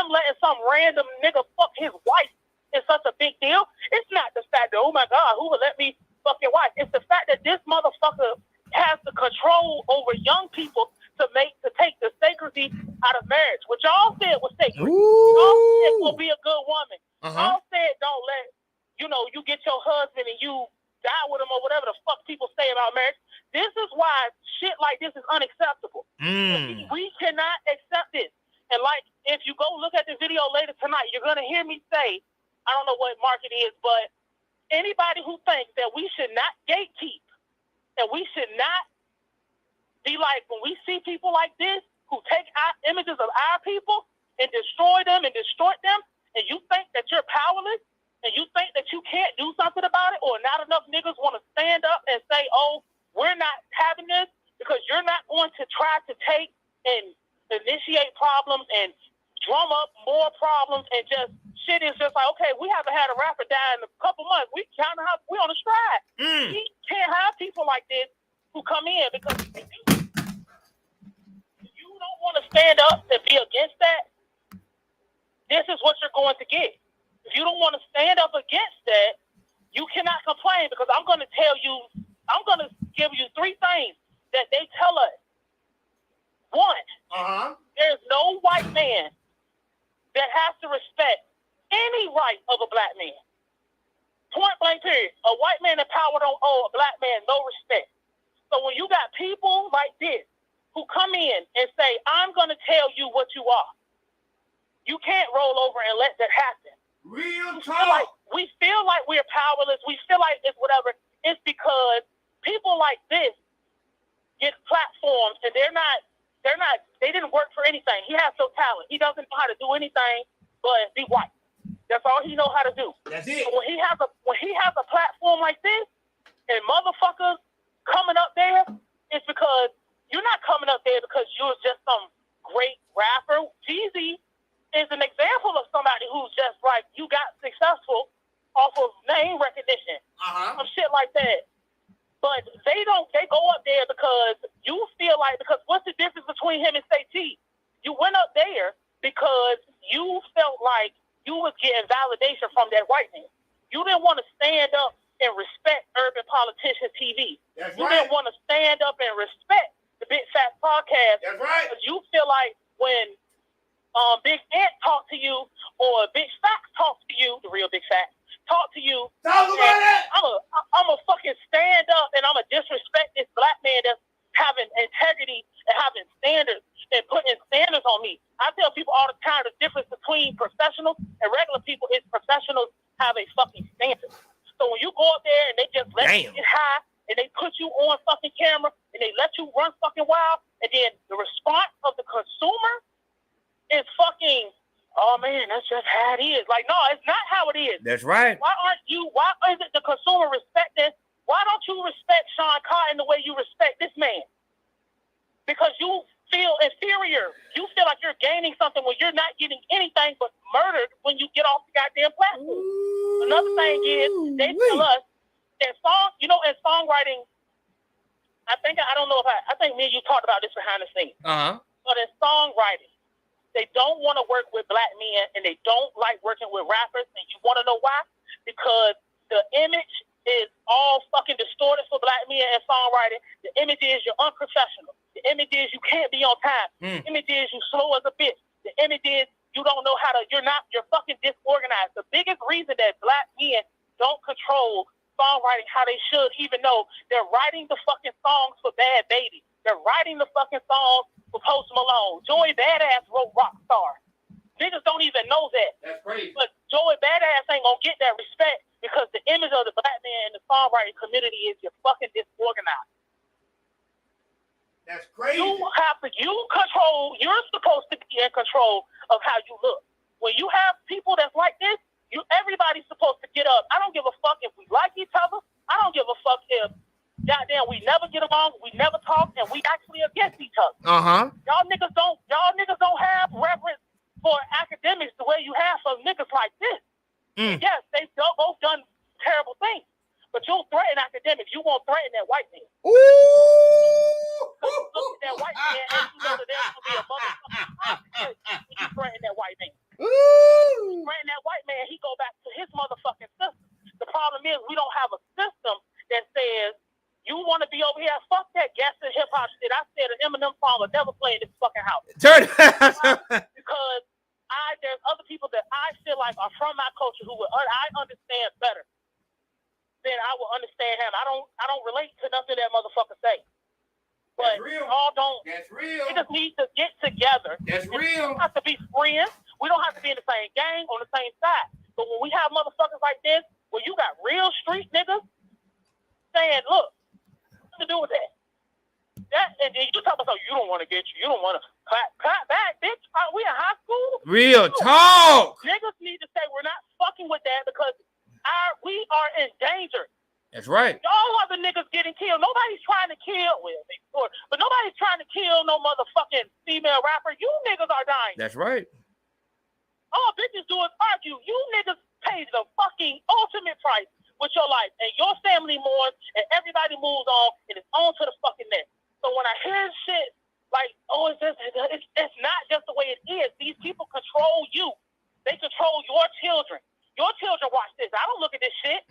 letting some random nigga fuck his wife is such a big deal. It's not the fact that, oh my God, who would let me fuck your wife? It's the fact that this motherfucker has the control over young people to take the sacredity out of marriage. What y'all said was sacred. Y'all said will be a good woman. Y'all said don't let, you get your husband and you die with him or whatever the fuck people say about marriage. This is why shit like this is unacceptable. We cannot accept this. And like, if you go look at the video later tonight, you're going to hear me say, I don't know what mark it is, but anybody who thinks that we should not gatekeep and we should not be like, when we see people like this who take our images of our people and destroy them and distort them, and you think that you're powerless and you think that you can't do something about it, or not enough niggas want to stand up and say, oh, we're not having this because you're not going to try to take and initiate problems and drum up more problems, and just shit is just like, okay, we haven't had a rapper die in a couple months. We on a stride. We can't have people like this who come in, because if you don't want to stand up and be against that, this is what you're going to get. If you don't want to stand up against that, you cannot complain, because I'm going to give you three things that they tell us. One, there's no white man that has to respect any right of a black man. Point blank period. A white man in power don't owe a black man no respect. So when you got people like this who come in and say, I'm going to tell you what you are, you can't roll over and let that happen. We feel like we're powerless. We feel like it's whatever. It's because people like this get platforms, and they didn't work for anything. He has no talent. He doesn't know how to do anything but be white. That's all he knows how to do. That's it. So when he has a platform like this, and motherfuckers coming up there, it's because you're not coming up there because you're just some great rapper. Jeezy is an example of somebody who's just like, you got successful off of name recognition, some shit like that. But they go up there because you feel like, because what's the difference between him and Say T? You went up there because you felt like you was getting validation from that white man. You didn't want to stand up and respect Urban Politician TV. That's you right. didn't want to stand up and respect the Big Fat Podcast. That's right. Because you feel like when Big Ant talk to you or Big Fat talk to you, the real Big Fat, talk to you, talk about it. I'm a fucking stand up and I'm a disrespect this black man that's having integrity and having standards and putting standards on me. I tell people all the time the difference between professionals and regular people is professionals have a fucking standard. So when you go up there and they just let you get high and they put you on fucking camera and they let you run fucking wild, and then the response of the consumer is fucking, oh man, that's just how it is. Like, no, it's not how it is. That's right. Why is it the consumer respecting? Why don't you respect Sean Cotton the way you respect this man? Because you feel inferior. You feel like you're gaining something when you're not getting anything but murdered when you get off the goddamn platform. Another thing is, they tell us that in songwriting, I think me and you talked about this behind the scenes. But in songwriting, they don't want to work with black men and they don't like working with rappers. And you want to know why? Because the image is all fucking distorted for black men in songwriting. The image is you're unprofessional. The image is you can't be on time. The image is you slow as a bitch. The image is you don't know how to, you're fucking disorganized. The biggest reason that black men don't control songwriting how they should, even though they're writing the fucking songs for Bad Baby. They're writing the fucking songs for Post Malone. Joey Badass wrote Rockstar. Niggas don't even know that. That's crazy. But Joey Badass ain't gonna get that respect because the image of the black man in the songwriting community is you're fucking disorganized. That's crazy. You're supposed to be in control of how you look. When you have people that's like this, everybody's supposed to get up. I don't give a fuck if we like each other. I don't give a fuck if goddamn we never get along, we never talk, and we actually against each other. Y'all niggas don't have reverence for academics the way you have for niggas like this. Yes, they've both done terrible things. But you'll threaten academics. You won't threaten that white man. Ooh! Because you look at that white man and you know that there's going to be a motherfucking consequence when you threaten that white man. Ooh! Threaten that white man, he go back to his motherfucking system. The problem is we don't have a system that says you want to be over here. Fuck that gas and hip hop shit. I said an Eminem song will never play in this fucking house. Because there's other people that I feel like are from my culture who I understand better. Then I will understand him. I don't relate to nothing that motherfucker say. But y'all don't. That's real. We just need to get together. That's real. We don't have to be friends. We don't have to be in the same gang on the same side. But when we have motherfuckers like this, where you got real street niggas saying, "Look, what's to do with that?" And then you talk about you don't want to get you don't want to clap back, bitch. We in high school. Real talk. Niggas need to say we're not fucking with that because we are in danger. That's right. Y'all are the niggas getting killed. Nobody's trying to kill but nobody's trying to kill no motherfucking female rapper. You niggas are dying. That's right. All bitches do is argue. You niggas pay the fucking ultimate price with your life, and your family mourns, and everybody moves on, and it's on to the fucking next. So when I hear shit like, it's not just the way it is. These people control you. They control your children. Your children watch this. I don't look at this shit.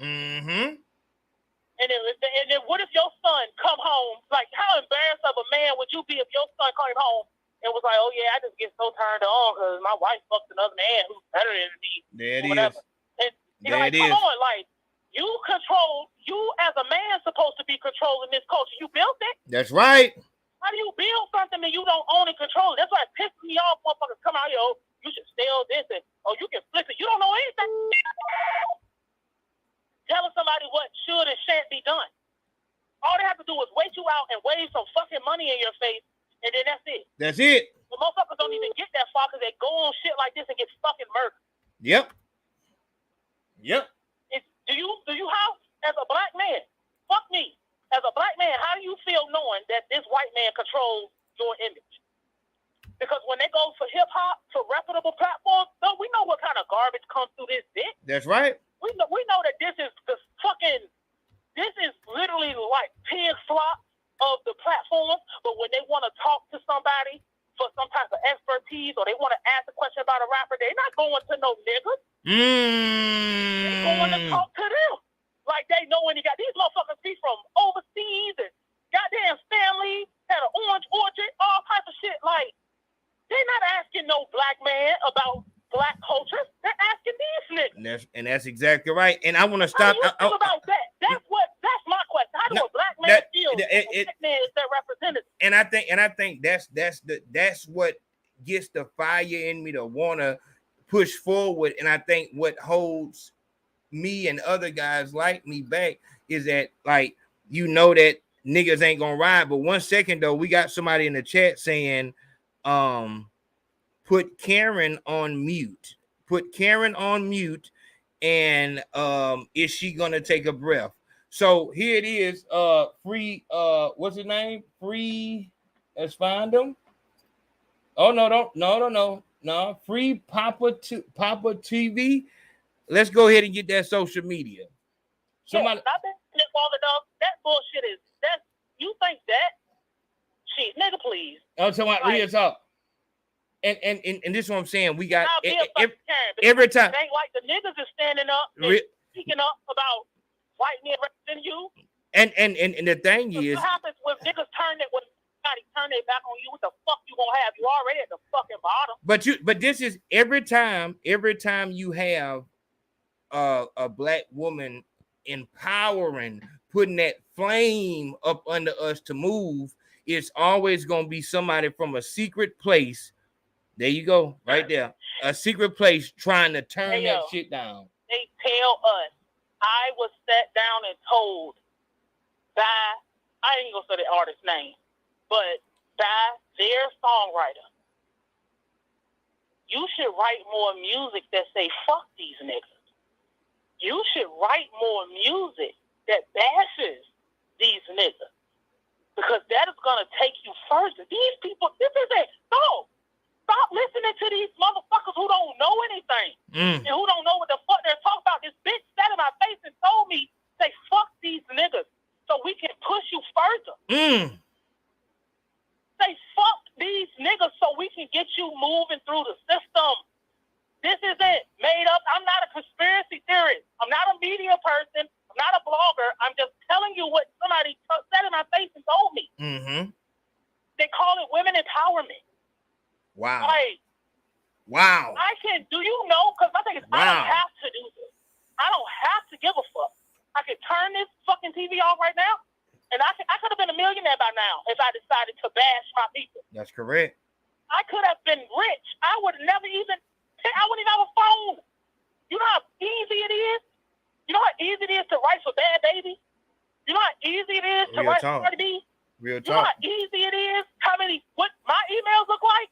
And then what if your son come home? Like, how embarrassed of a man would you be if your son came home and was like, oh, yeah, I just get so turned on because my wife fucked another man who's better than me. There it is. And you're like, come on, like, you as a man supposed to be controlling this culture. You built it. That's right. How do you build something that you don't own and control? That's why it pisses me off. Motherfuckers come out here, you should steal this and you can flip it. You don't know anything. Telling somebody what should and shan't be done. All they have to do do is wait you out and wave some fucking money in your face, and then that's it. That's it. The motherfuckers don't even get that far because they go on shit like this and get fucking murdered. Yep. Yep. Do you how as a black man? Fuck me. As a black man, how do you feel knowing that this white man controls your image? Because when they go for hip hop, for reputable platforms, we know what kind of garbage comes through this bitch. That's right. We know that this is literally like pig slop of the platform. But when they want to talk to somebody for some type of expertise, or they want to ask a question about a rapper, they're not going to no niggas. They're going to talk to them. Like they know when you got these motherfuckers be from overseas and goddamn family, had an orange orchard, all types of shit. Like, they're not asking no black man about black culture. They're asking these niggas. And that's exactly right. And I want to stop. How do you feel about that? That's my question. How do a black man feel that black man is their representative? And I think that's what gets the fire in me to want to push forward. And I think what holds me and other guys like me back is that, like, you know that niggas ain't gonna ride. But 1 second though, we got somebody in the chat saying, put Karen on mute. Put Karen on mute, and is she gonna take a breath? So here it is. Free. What's his name? Free. Let's find him. Oh no. Free Papa TV. Let's go ahead and get that social media. Somebody. Yeah, I think that bullshit is that. You think that? Shit, nigga, please. Oh, so like, real talk. And this is what I'm saying. We got every time. It ain't like the niggas is standing up and speaking up about white men representing you. And the thing is, what happens when niggas turn their back on you? What the fuck you gonna have? You already at the fucking bottom. But this is every time you have a black woman empowering, putting that flame up under us to move, it's always gonna be somebody from a secret place. There you go, right there. A secret place trying to turn that shit down. They tell us. I was sat down and told by, I ain't gonna say the artist's name, but by their songwriter, you should write more music that say fuck these niggas. You should write more music that bashes these niggas, because that is gonna take you further. These people, this is it. No. Stop listening to these motherfuckers who don't know anything and who don't know what the fuck they're talking about. This bitch sat in my face and told me, say, fuck these niggas so we can push you further. Say, fuck these niggas so we can get you moving through the system. This isn't made up. I'm not a conspiracy theorist. I'm not a media person. I'm not a blogger. I'm just telling you what somebody said in my face and told me. They call it women empowerment. Wow. Like, wow. do you know? Because my thing is, I don't have to do this. I don't have to give a fuck. I could turn this fucking TV off right now, and I could have been a millionaire by now if I decided to bash my people. That's correct. I could have been rich. I wouldn't even have a phone. You know how easy it is? You know how easy it is to write for Bad Baby? You know how easy it is to write for Cardi B? Real talk. You know how easy it is? What my emails look like?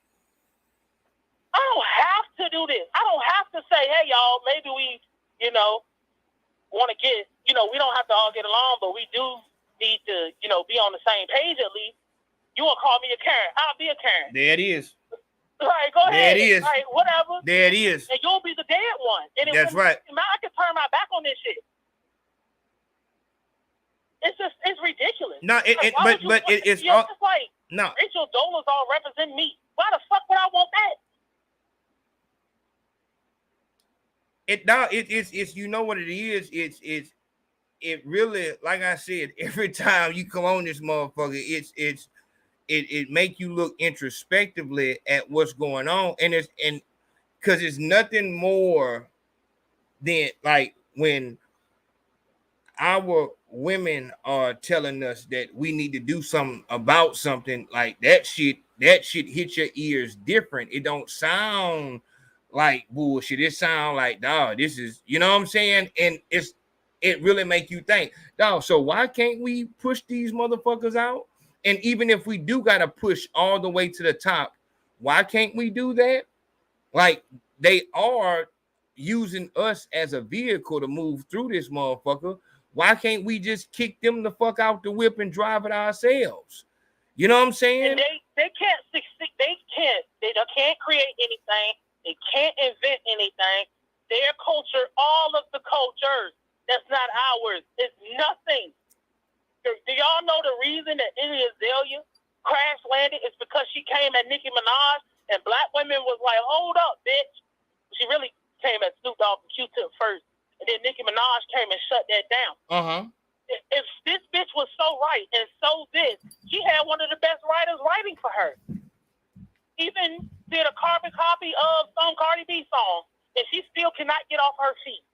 I don't have to do this. I don't have to say, hey, y'all, maybe we, want to get, we don't have to all get along, but we do need to, be on the same page at least. You want to call me a Karen? I'll be a Karen. There it is. Right, go ahead. There it is. Right, whatever. There it is. And you'll be the dead one. And that's right. I can turn my back on this shit. It's ridiculous. No, it's just like, no. Rachel Dolezal all represent me. Why the fuck would I want that? It's you know what it is. It really, like I said, every time you come on this motherfucker, it make you look introspectively at what's going on, and because it's nothing more than like when our women are telling us that we need to do something about something, like that shit hit your ears different. It don't sound like bullshit. It sound like, dog, this is, you know what I'm saying? And it really make you think, dog. So why can't we push these motherfuckers out? And even if we do gotta push all the way to the top, why can't we do that? Like they are using us as a vehicle to move through this motherfucker. Why can't we just kick them the fuck out the whip and drive it ourselves? You know what I'm saying? And they can't succeed. They can't create anything. They can't invent anything. Their culture, all of the cultures, that's not ours. It's nothing. Do y'all know the reason that Iggy Azalea crash landed is because she came at Nicki Minaj and black women was like, hold up, bitch. She really came at Snoop Dogg and Q-Tip first. And then Nicki Minaj came and shut that down. Uh-huh. If this bitch was so right and so this, she had one of the best writers writing for her. Even did a carbon copy of some Cardi B song, and she still cannot get off her feet.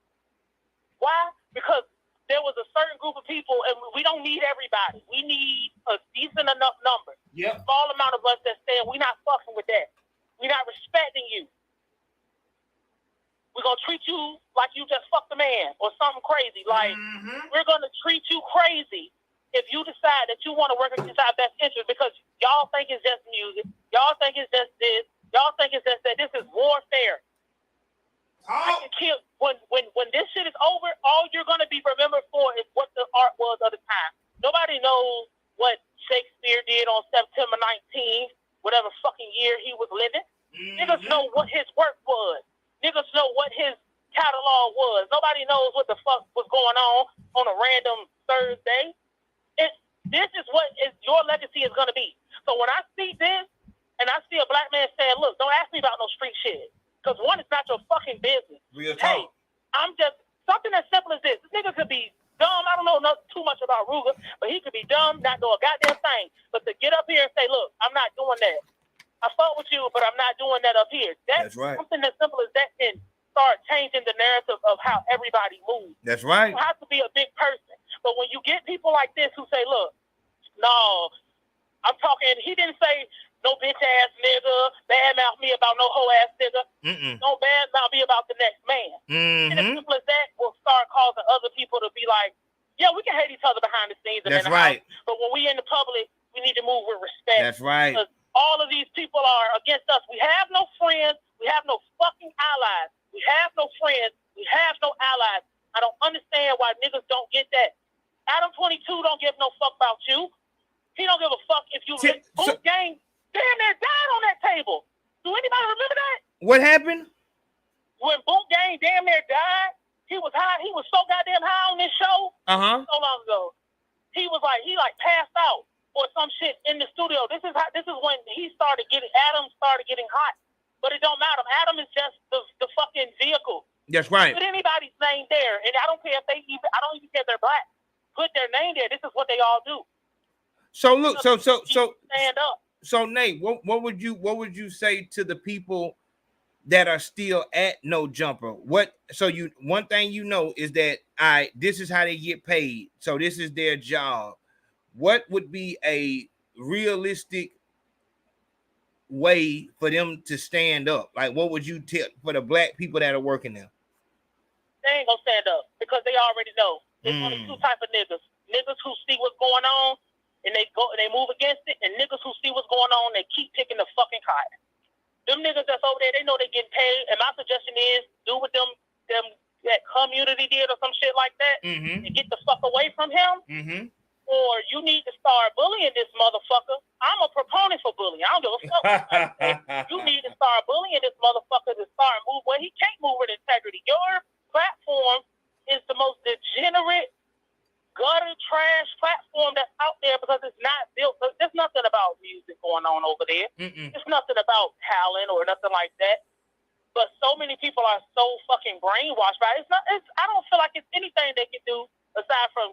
Why? Because there was a certain group of people, and we don't need everybody. We need a decent enough number. Yep. A small amount of us that saying we're not fucking with that. We're not respecting you. We're going to treat you like you just fucked a man or something crazy. Like, we're going to treat you crazy if you decide that you want to work against our best interest because y'all think it's just music. Y'all think it's just this. Y'all think it's just that. This is warfare. I can kill. When this shit is over, all you're going to be remembered for is what the art was of the time. Nobody knows what Shakespeare did on September 19th, whatever fucking year he was living. Niggas know what his work was. Niggas know what his catalog was. Nobody knows what the fuck was going on a random Thursday. This is what your legacy is going to be. So when I see this, and I see a black man saying, look, don't ask me about no street shit. Because one, it's not your fucking business. Real talk. Hey, I'm just, something as simple as this. This nigga could be dumb. I don't know too much about Ruger, but he could be dumb, not know a goddamn thing. But to get up here and say, look, I'm not doing that. I fuck with you, but I'm not doing that up here. That's right. Something as simple as that can start changing the narrative of how everybody moves. That's right. You have to be a big person. But when you get people like this who say, look, no, I'm talking, he didn't say no bitch ass nigga, badmouth me about no hoe ass nigga. Don't badmouth me about the next man. And as simple as that will start causing other people to be like, yeah, we can hate each other behind the scenes and in the house, but when we in the public, we need to move with respect. That's right. Because all of these people are against us. We have no friends. We have no fucking allies. We have no friends. We have no allies. I don't understand why niggas don't get that. Adam 22 don't give no fuck about you. He don't give a fuck if you Boot Gang damn near died on that table. Do anybody remember that? What happened? When Boot Gang damn near died, he was high. He was so goddamn high on this show. So long ago. He was like, he passed out or some shit in the studio. This is when Adam started getting hot. But it don't matter. Adam is just the fucking vehicle. That's right. Put anybody's name there, and I don't care if I don't even care if they're black. Put their name there. This is what they all do. So look, so stand up. So Nate, what would you say to the people that are still at No Jumper? One thing you know is that this is how they get paid. So this is their job. What would be a realistic way for them to stand up? Like, what would you tell for the black people that are working there? They ain't gonna stand up because they already know. There's only two type of niggas. Niggas who see what's going on and they move against it, and niggas who see what's going on, they keep kicking the fucking cotton. Them niggas that's over there, they know they getting paid, and my suggestion is do what them that community did or some shit like that, and get the fuck away from him. Or you need to start bullying this motherfucker. I'm a proponent for bullying. I don't give a fuck. You need to start bullying this motherfucker to start move where he can't move with integrity. Your platform is the most degenerate, gutter trash platform that's out there because it's not built. There's nothing about music going on over there. There's nothing about talent or nothing like that. But so many people are so fucking brainwashed by it. I don't feel like it's anything they can do aside from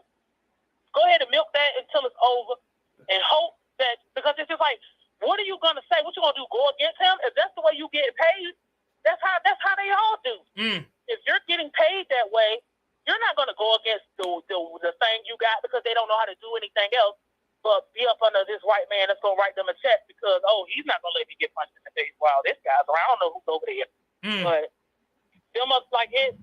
go ahead and milk that until it's over and hope that, because it's just like, what are you going to say? What you going to do? Go against him? If that's the way you get paid, that's how they all do. If you're getting paid that way, you're not going to go against the thing you got because they don't know how to do anything else but be up under this white man that's going to write them a check because, he's not going to let me get punched in the face while this guy's around. I don't know who's over there. But them up like it.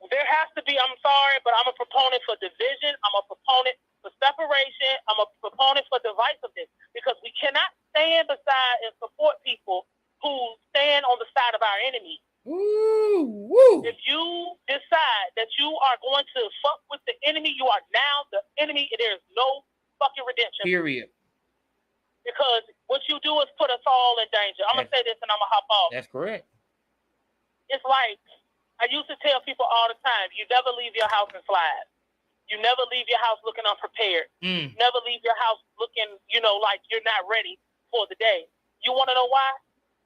There has to be, I'm sorry, but I'm a proponent for division. I'm a proponent for separation. I'm a proponent for divisiveness because we cannot stand beside and support people who stand on the side of our enemy. Woo. If you decide that you are going to fuck with the enemy, you are now the enemy, and there's no fucking redemption. Period. Because what you do is put us all in danger. I'm going to say this and I'm going to hop off. That's correct. It's like, I used to tell people all the time, you never leave your house and slide. You never leave your house looking unprepared. Never leave your house looking, like you're not ready for the day. You want to know why?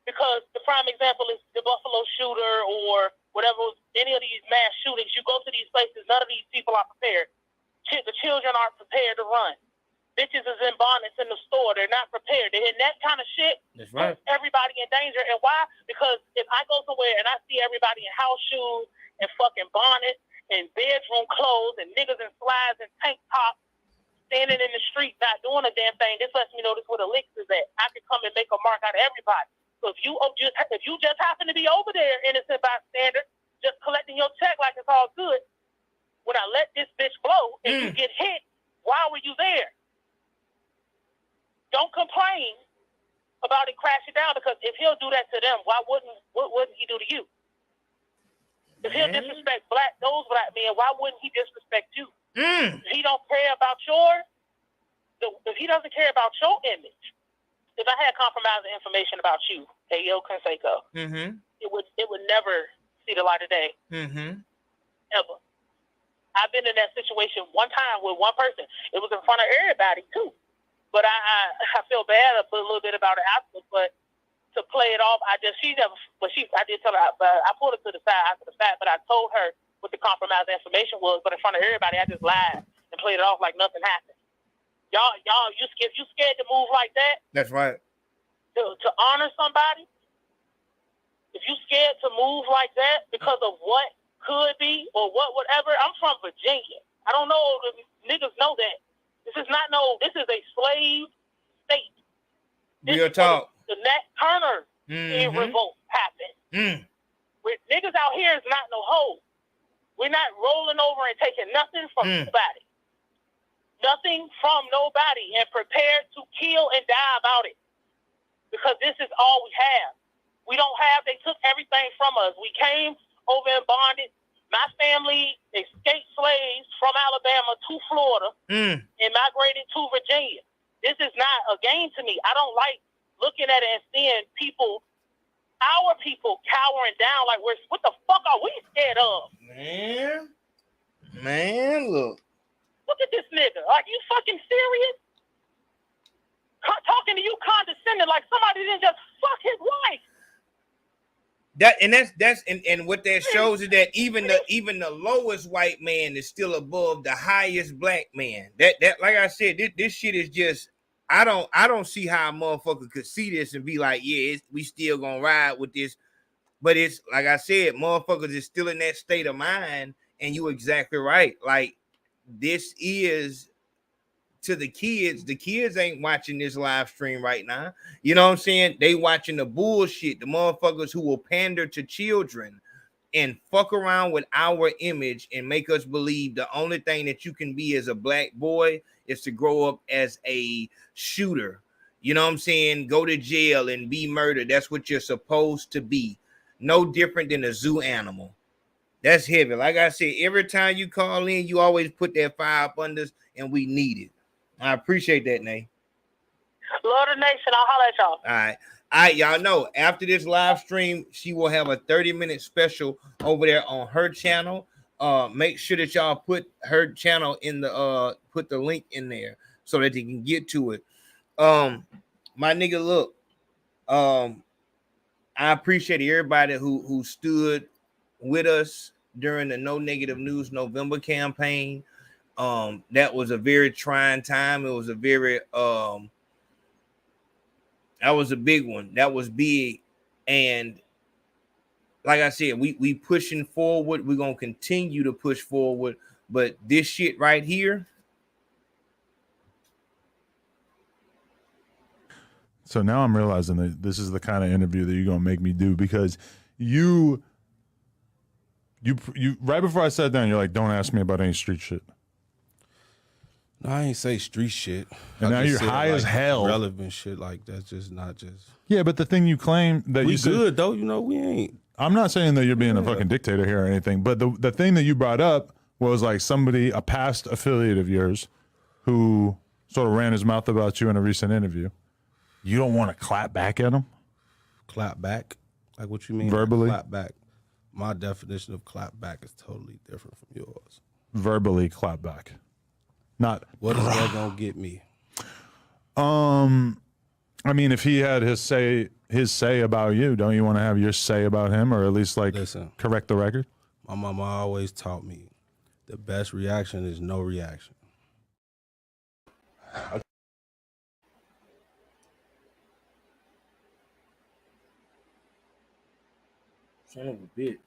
Because the prime example is the Buffalo shooter or whatever, any of these mass shootings. You go to these places, none of these people are prepared. The children aren't prepared to run. Bitches is in bonnets in the store. They're not prepared. They're in that kind of shit. That's right. Everybody in danger. And why? Because if I go somewhere and I see everybody in house shoes and fucking bonnets and bedroom clothes and niggas in slides and tank tops standing in the street not doing a damn thing, this lets me know this where the licks is at. I could come and make a mark out of everybody. So if you just happen to be over there, innocent bystander, just collecting your check like it's all good, when I let this bitch blow and you get hit, why were you there? Don't complain about it crashing down, because if he'll do that to them, what wouldn't he do to you? If he'll disrespect those black men, why wouldn't he disrespect you? If he don't care about if he doesn't care about your image, if I had compromising information about you, hey yo, Consaco, it would never see the light of day. Ever. I've been in that situation one time with one person. It was in front of everybody too. But I feel bad a little bit about it afterwards. But to play it off, I did tell her, but I pulled her to the side after the fact. But I told her what the compromised information was. But in front of everybody, I just lied and played it off like nothing happened. Y'all, you scared to move like that? That's right. To honor somebody? If you scared to move like that because of what could be or whatever, I'm from Virginia. I don't know if niggas know that. This is a slave state. Real talk. The Nat Turner revolt happened. With niggas out here is not no hoe. We're not rolling over and taking nothing from nobody. Nothing from nobody, and prepared to kill and die about it. Because this is all we have. They took everything from us. We came over and bonded. My family escaped slaves from Alabama to Florida and migrated to Virginia. This is not a game to me. I don't like looking at it and seeing our people cowering down like what the fuck are we scared of? Man, look. Look at this nigga. Are you fucking serious? Talking to you condescending like somebody didn't just fuck his wife. And what that shows is that even the lowest white man is still above the highest black man. That like I said, this shit is just, I don't see how a motherfucker could see this and be like, yeah, we still gonna ride with this. But it's like I said, motherfuckers is still in that state of mind, and you exactly right. Like, this is to the kids. The kids ain't watching this live stream right now. You know what I'm saying? They watching the bullshit, the motherfuckers who will pander to children and fuck around with our image and make us believe the only thing that you can be as a black boy is to grow up as a shooter. You know what I'm saying? Go to jail and be murdered. That's what you're supposed to be. No different than a zoo animal. That's heavy. Like I said, every time you call in, you always put that fire up under us, and we need it. I appreciate that, Nay. Love the nation. I'll holler at y'all. All right, y'all know after this live stream, she will have a 30-minute special over there on her channel. Make sure that y'all put her channel in the put the link in there so that they can get to it. My nigga, look, I appreciate everybody who stood with us during the No Negative News November campaign. That was a very trying time. It was a very that was a big one. That was big. And like I said, we pushing forward. We're gonna continue to push forward. But this shit right here. So now I'm realizing that this is the kind of interview that you're gonna make me do, because you You right before I sat down, you're like, don't ask me about any street shit. No, I ain't say street shit. And now you're high as hell. Relevant shit like that's just not just. Yeah, but the thing you claim that we you good said, though, you know, we ain't. I'm not saying that you're being a fucking dictator here or anything, but the thing that you brought up was like a past affiliate of yours who sort of ran his mouth about you in a recent interview. You don't want to clap back at him? Clap back? Like what you mean? Verbally? Clap back. My definition of clap back is totally different from yours. Verbally clap back. Not what is that gonna get me? I mean, if he had his say about you, don't you want to have your say about him, or at least like correct the record? My mama always taught me the best reaction is no reaction. Son of a bitch.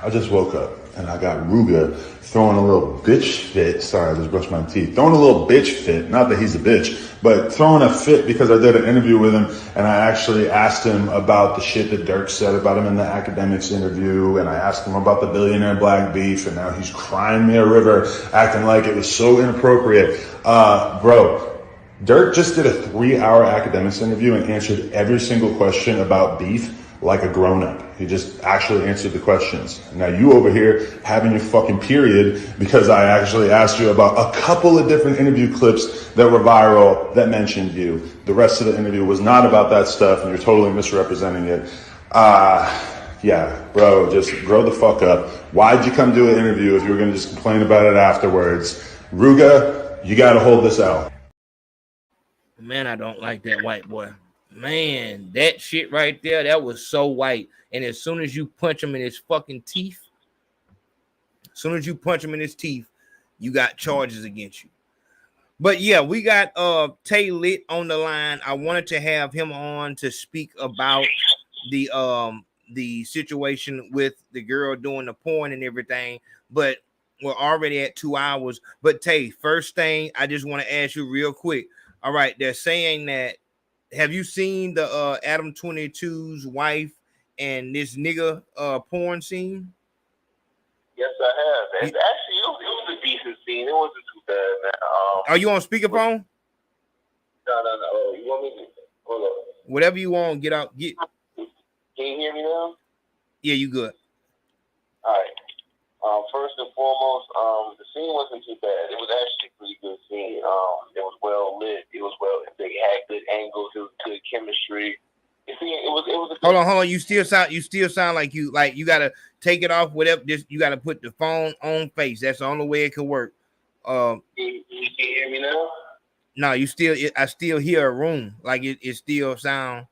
I just woke up and I got Ruga throwing a little bitch fit. Sorry, I just brushed my teeth. Throwing a little bitch fit. Not that he's a bitch, but throwing a fit because I did an interview with him and I actually asked him about the shit that Dirk said about him in the academics interview. And I asked him about the billionaire black beef. And now he's crying me a river, acting like it was so inappropriate. Bro, Dirk just did a 3-hour academics interview and answered every single question about beef like a grown-up. He just actually answered the questions. Now you over here having your fucking period because I actually asked you about a couple of different interview clips that were viral that mentioned you. The rest of the interview was not about that stuff and you're totally misrepresenting it. Yeah, bro, just grow the fuck up. Why'd you come do an interview if you were going to just complain about it afterwards? Ruga, you got to hold this out. Man, I don't like that white boy. Man, that shit right there, that was so white. And as soon as you punch him in his fucking teeth, you got charges against you. But yeah, we got Tay Lit on the line. I wanted to have him on to speak about the situation with the girl doing the porn and everything, but we're already at 2 hours. But Tay, first thing I just want to ask you real quick. All right, they're saying that, have you seen the Adam 22's wife and this nigga porn scene? Yes, I have. And actually, it was a decent scene. It wasn't too bad, man. Are you on speakerphone? No. You want me to hold up? Whatever you want, get out. Get. Can you hear me now? Yeah, you good. All right. First and foremost, the scene wasn't too bad. It was actually a pretty good scene. It was well lit. They had good angles. It was good chemistry. You see, it was a good. Hold on. You still sound like you gotta take it off. Whatever. You gotta put the phone on face. That's the only way it could work. Can you hear me now? No, I still hear a room. Like it still sound.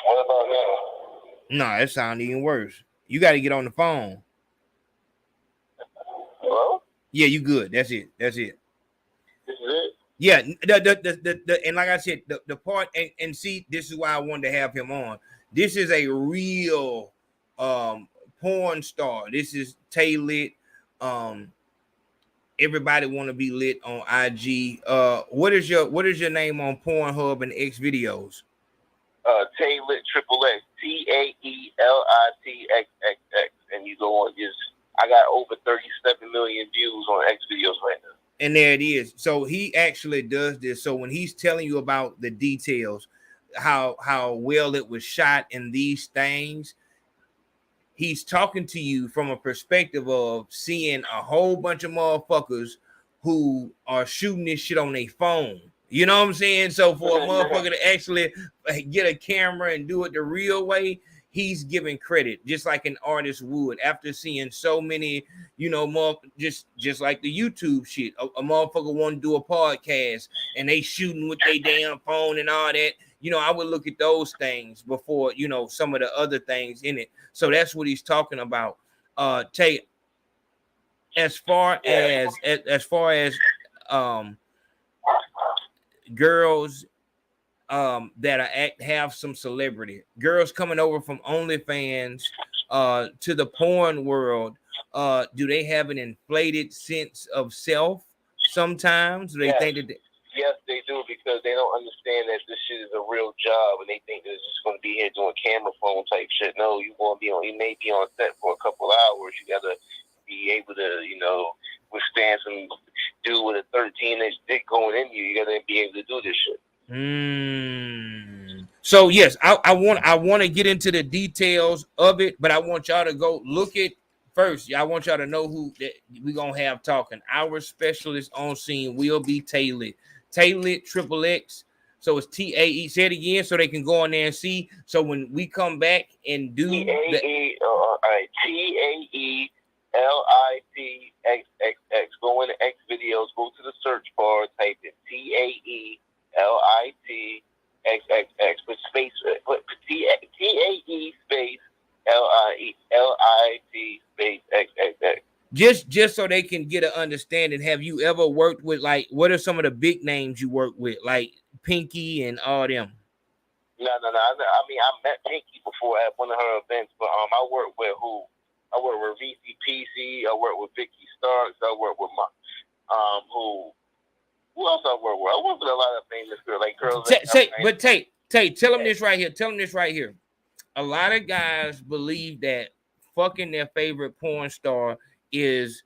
What about now? No, it sound even worse. You got to get on the phone. Hello? Yeah, you good. That's it. This is it? Yeah, the and like I said, the part and see, this is why I wanted to have him on. This is a real porn star. This is Tay Lit. Everybody want to be lit on IG. What is your name on Pornhub and X videos? Tay Lit XXX, TAELITXXX, and you go on. I got over 37 million views on X videos right now. And there it is. So he actually does this. So when he's telling you about the details, how well it was shot and these things, he's talking to you from a perspective of seeing a whole bunch of motherfuckers who are shooting this shit on their phone. You know what I'm saying? So for a motherfucker to actually get a camera and do it the real way, he's giving credit, just like an artist would after seeing so many, more just like the YouTube shit. A motherfucker want to do a podcast and they shooting with their damn phone and all that. I would look at those things before, some of the other things in it. So that's what he's talking about. Tay, as far as girls that have some celebrity, girls coming over from OnlyFans to the porn world, do they have an inflated sense of self sometimes? Do they think that Yes, Yes, they do, because they don't understand that this shit is a real job, and they think they're just going to be here doing camera phone type shit. No, you may be on set for a couple hours. You gotta be able to, withstand some dude with a 13-inch dick going in you. You gotta be able to do this shit. So yes, I want to get into the details of it, but I want y'all to go look at first. I want y'all to know who that we're gonna have talking. Our specialist on scene will be Tailit XXX. So it's TAE. Say it again so they can go on there and see. So when we come back and do TAELITXXX. Go into X videos, go to the search bar, type in TAELITXXX, put space, put TAE space LIT space XXX. Just so they can get an understanding. Have you ever worked with, like, what are some of the big names you work with, like Pinky and all them? No. I mean, I met Pinky before at one of her events, but I work with who? I work with VCPC. I work with Vicky Starks. I work with my who else I work with? I work with a lot of famous girls, like girls. Tate, tell them this right here. Tell them this right here. A lot of guys believe that fucking their favorite porn star is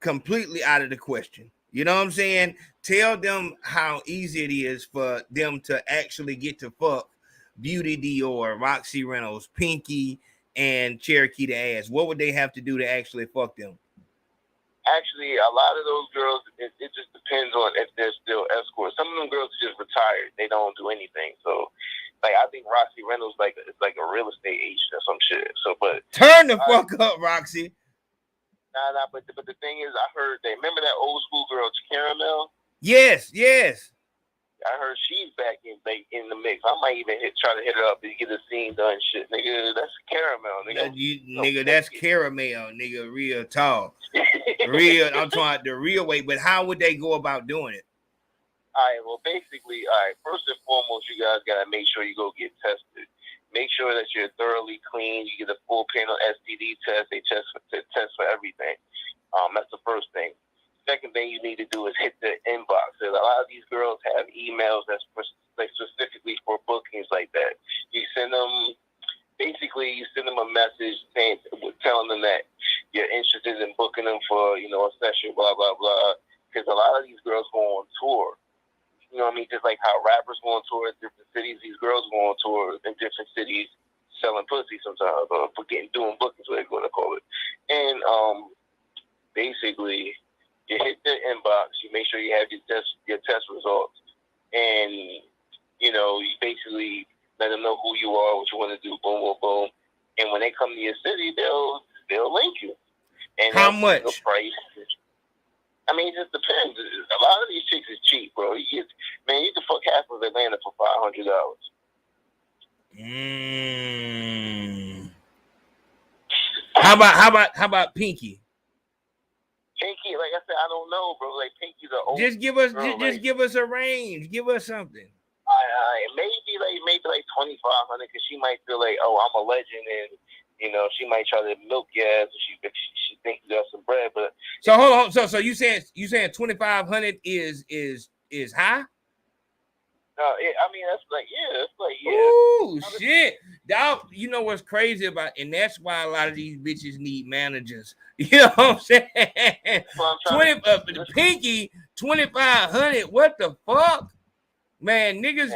completely out of the question. You know what I'm saying? Tell them how easy it is for them to actually get to fuck Beauty Dior, Roxy Reynolds, Pinky, and Cherokee the Ass. What would they have to do to actually fuck them? Actually, a lot of those girls, it just depends on if they're still escorts. Some of them girls are just retired. They don't do anything. So, like, I think Roxy Reynolds is like a real estate agent or some shit. So, but turn the fuck up, Roxy. Nah. But the thing is, I heard remember that old school girl, Caramel? Yes. I heard she's back in the mix. I might even try to hit her up to get a scene done. Shit, nigga, that's Caramel, nigga. Nigga, that's Caramel, nigga, real tall. Real, I'm talking about the real way. But how would they go about doing it? All right, well, basically, first and foremost, you guys got to make sure you go get tested. Make sure that you're thoroughly clean. You get a full panel STD test. They test for everything. That's the first thing. Second thing you need to do is hit the inbox. A lot of these girls have emails that's specifically for bookings like that. You send them a message telling them that you're interested in booking them for, a session, blah, blah, blah. Because a lot of these girls go on tour. You know what I mean? Just like how rappers go on tour in different cities, these girls go on tour in different cities selling pussy sometimes, or doing bookings, what they're going to call it. And basically, you hit the inbox, you make sure you have your test results, and, you basically let them know who you are, what you want to do, boom, boom, boom. And when they come to your city, they'll link you. And how much? The price. I mean, it just depends. A lot of these chicks is cheap, bro. You can fuck half of Atlanta for $500. How about Pinky? Pinky, like I said, I don't know, bro. Like Pinky's an old. Just give us a range. Give us something. Maybe like 2,500, because she might feel like, oh, I'm a legend, and she might try to milk your ass if she thinks you got some bread. But so hold on. So you saying 2,500 is high? No, that's like yeah. Ooh, shit. Dog, you know what's crazy about, and that's why a lot of these bitches need managers. You know what I'm saying? Pinky, 2,500. What the fuck? Man, niggas,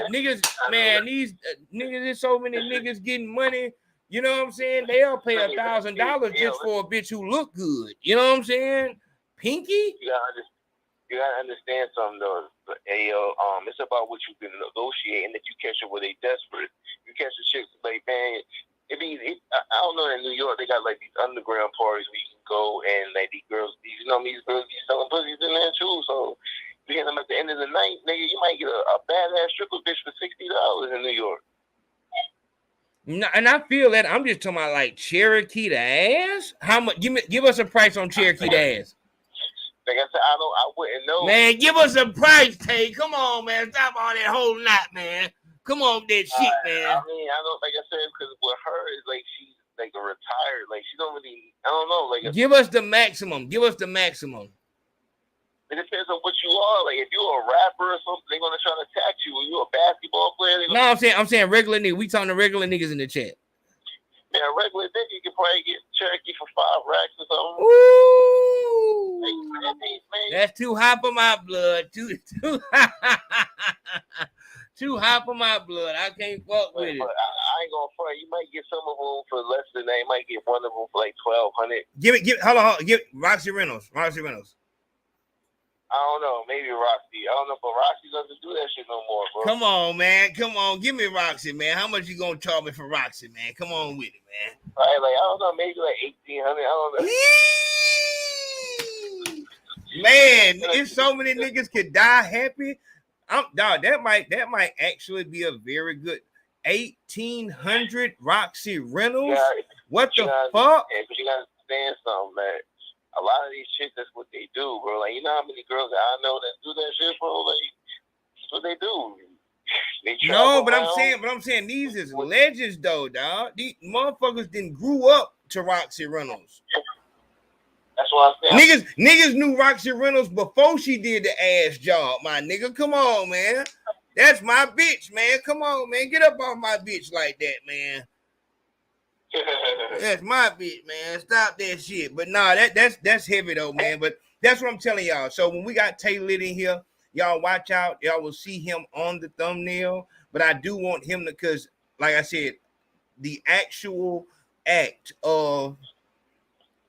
man, these niggas, there's so many niggas getting money. You know what I'm saying? They'll pay $1,000 just for a bitch who look good. You know what I'm saying? Pinky? You gotta understand something though. It's about what you can negotiate, and if you catch it where they desperate, you catch the chicks like, man. I don't know, in New York they got like these underground parties where you can go, and like these girls be selling pussies in there too. So you hit them at the end of the night, nigga. You might get a badass stripper bitch for $60 in New York. No, and I feel that. I'm just talking about like Cherokee the Ass. How much? Give us a price on Cherokee the Ass. Like I said, I wouldn't know. Man, give us a price, Tay. Come on, man. Stop all that whole lot, man. Come on, that shit, man. I mean, I don't, like I said, because with her, it's like she's like a retired. Like she don't really, I don't know. Like give us the maximum. Give us the maximum. It depends on what you are. Like if you're a rapper or something, they're gonna try to attack you. When you're a basketball player, No, I'm saying regular niggas. We talking to regular niggas in the chat. Man, a regular nigga, you can probably get Cherokee for 5 racks or something. Ooh, man. That's too hot for my blood. Too too hot for my blood. I can't fuck with it. I ain't gonna front. You might get some of them for less than that. You might get one of them for like 1,200. Give it. Hold on. Give Roxy Reynolds. I don't know. Maybe Roxy. I don't know, but Roxy doesn't do that shit no more, bro. Come on, man. Come on. Give me Roxy, man. How much you gonna charge me for Roxy, man? Come on with it, man. Right, like I don't know, maybe like 1,800. I don't know. Man, if so many niggas could die happy, dog, that might actually be a very good 1,800 Roxy Reynolds. What the fuck? Yeah, but you gotta understand something, man. A lot of these chicks, that's what they do, bro. Like, you know how many girls that I know that do that shit, bro? Like, that's what they do. No, but I'm saying these is legends though, dog. These motherfuckers didn't grew up to Roxy Reynolds. That's what I'm saying. Niggas knew Roxy Reynolds before she did the ass job, my nigga. Come on, man. That's my bitch, man. Come on, man. Get up on my bitch like that, man. That's my bitch, man. Stop that shit. But nah, that's heavy though, man. But that's what I'm telling y'all. So when we got Tay Lit in here, y'all watch out. Y'all will see him on the thumbnail. But I do want him to, because like I said, the actual act of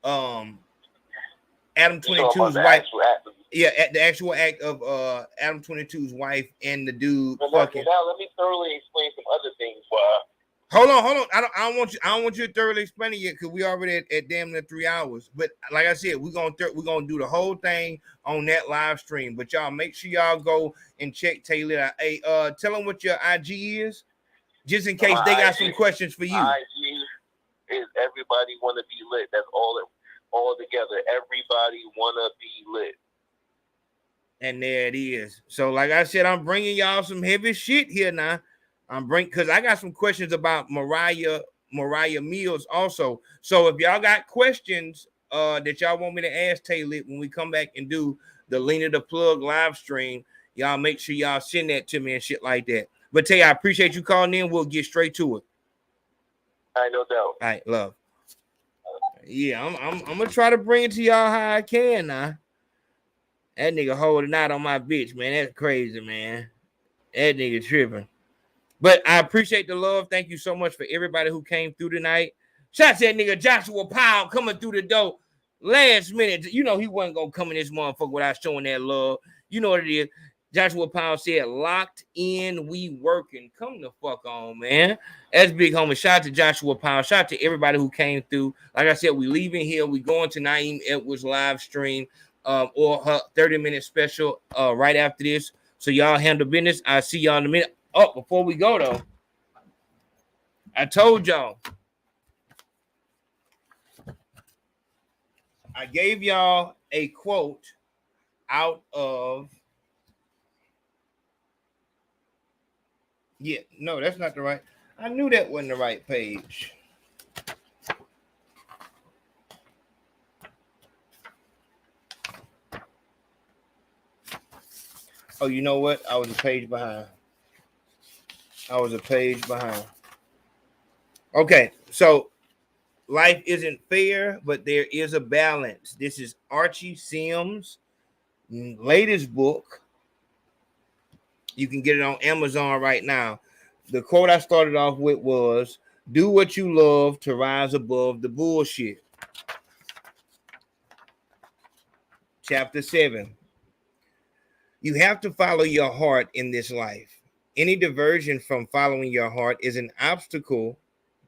Adam 22's wife. Yeah, the actual act of Adam 22's wife and the dude fucking. Now let me thoroughly explain some other things. Hold on. I don't want you to thoroughly explain it yet, because we already at damn near 3 hours. But like I said, we're gonna do the whole thing on that live stream. But y'all make sure y'all go and check Taylor out. Hey, tell them what your IG is, just in case they got some questions for you. IG is everybody wanna be lit. That's all together. Everybody wanna be lit. And there it is. So like I said, I'm bringing y'all some heavy shit here now. Because I got some questions about Mariah Mills also. So if y'all got questions that y'all want me to ask Taylor when we come back and do the Lena the Plug live stream, y'all make sure y'all send that to me and shit like that. But Tay, I appreciate you calling in. We'll get straight to it. I no doubt. All right, love. Yeah, I'm gonna try to bring it to y'all how I can now. That nigga holding out on my bitch, man. That's crazy, man. That nigga tripping. But I appreciate the love. Thank you so much for everybody who came through tonight. Shout out to that nigga Joshua Powell coming through the door last minute. You know he wasn't gonna come in this motherfucker without showing that love. You know what it is. Joshua Powell said, "Locked in, we working." Come the fuck on, man. That's big homie. Shout out to Joshua Powell. Shout out to everybody who came through. Like I said, we leaving here. We going to Naeem Edwards live stream or her 30-minute special right after this. So y'all handle business. I'll see y'all in a minute. Oh, before we go though, I told y'all I gave y'all a quote out of no, that's not the right. I knew that wasn't the right page. Oh, you know what? I was a page behind. Okay, so life isn't fair, but there is a balance. This is Archie Sims' latest book. You can get it on Amazon right now. The quote I started off with was, "Do what you love to rise above the bullshit." Chapter 7. You have to follow your heart in this life. Any diversion from following your heart is an obstacle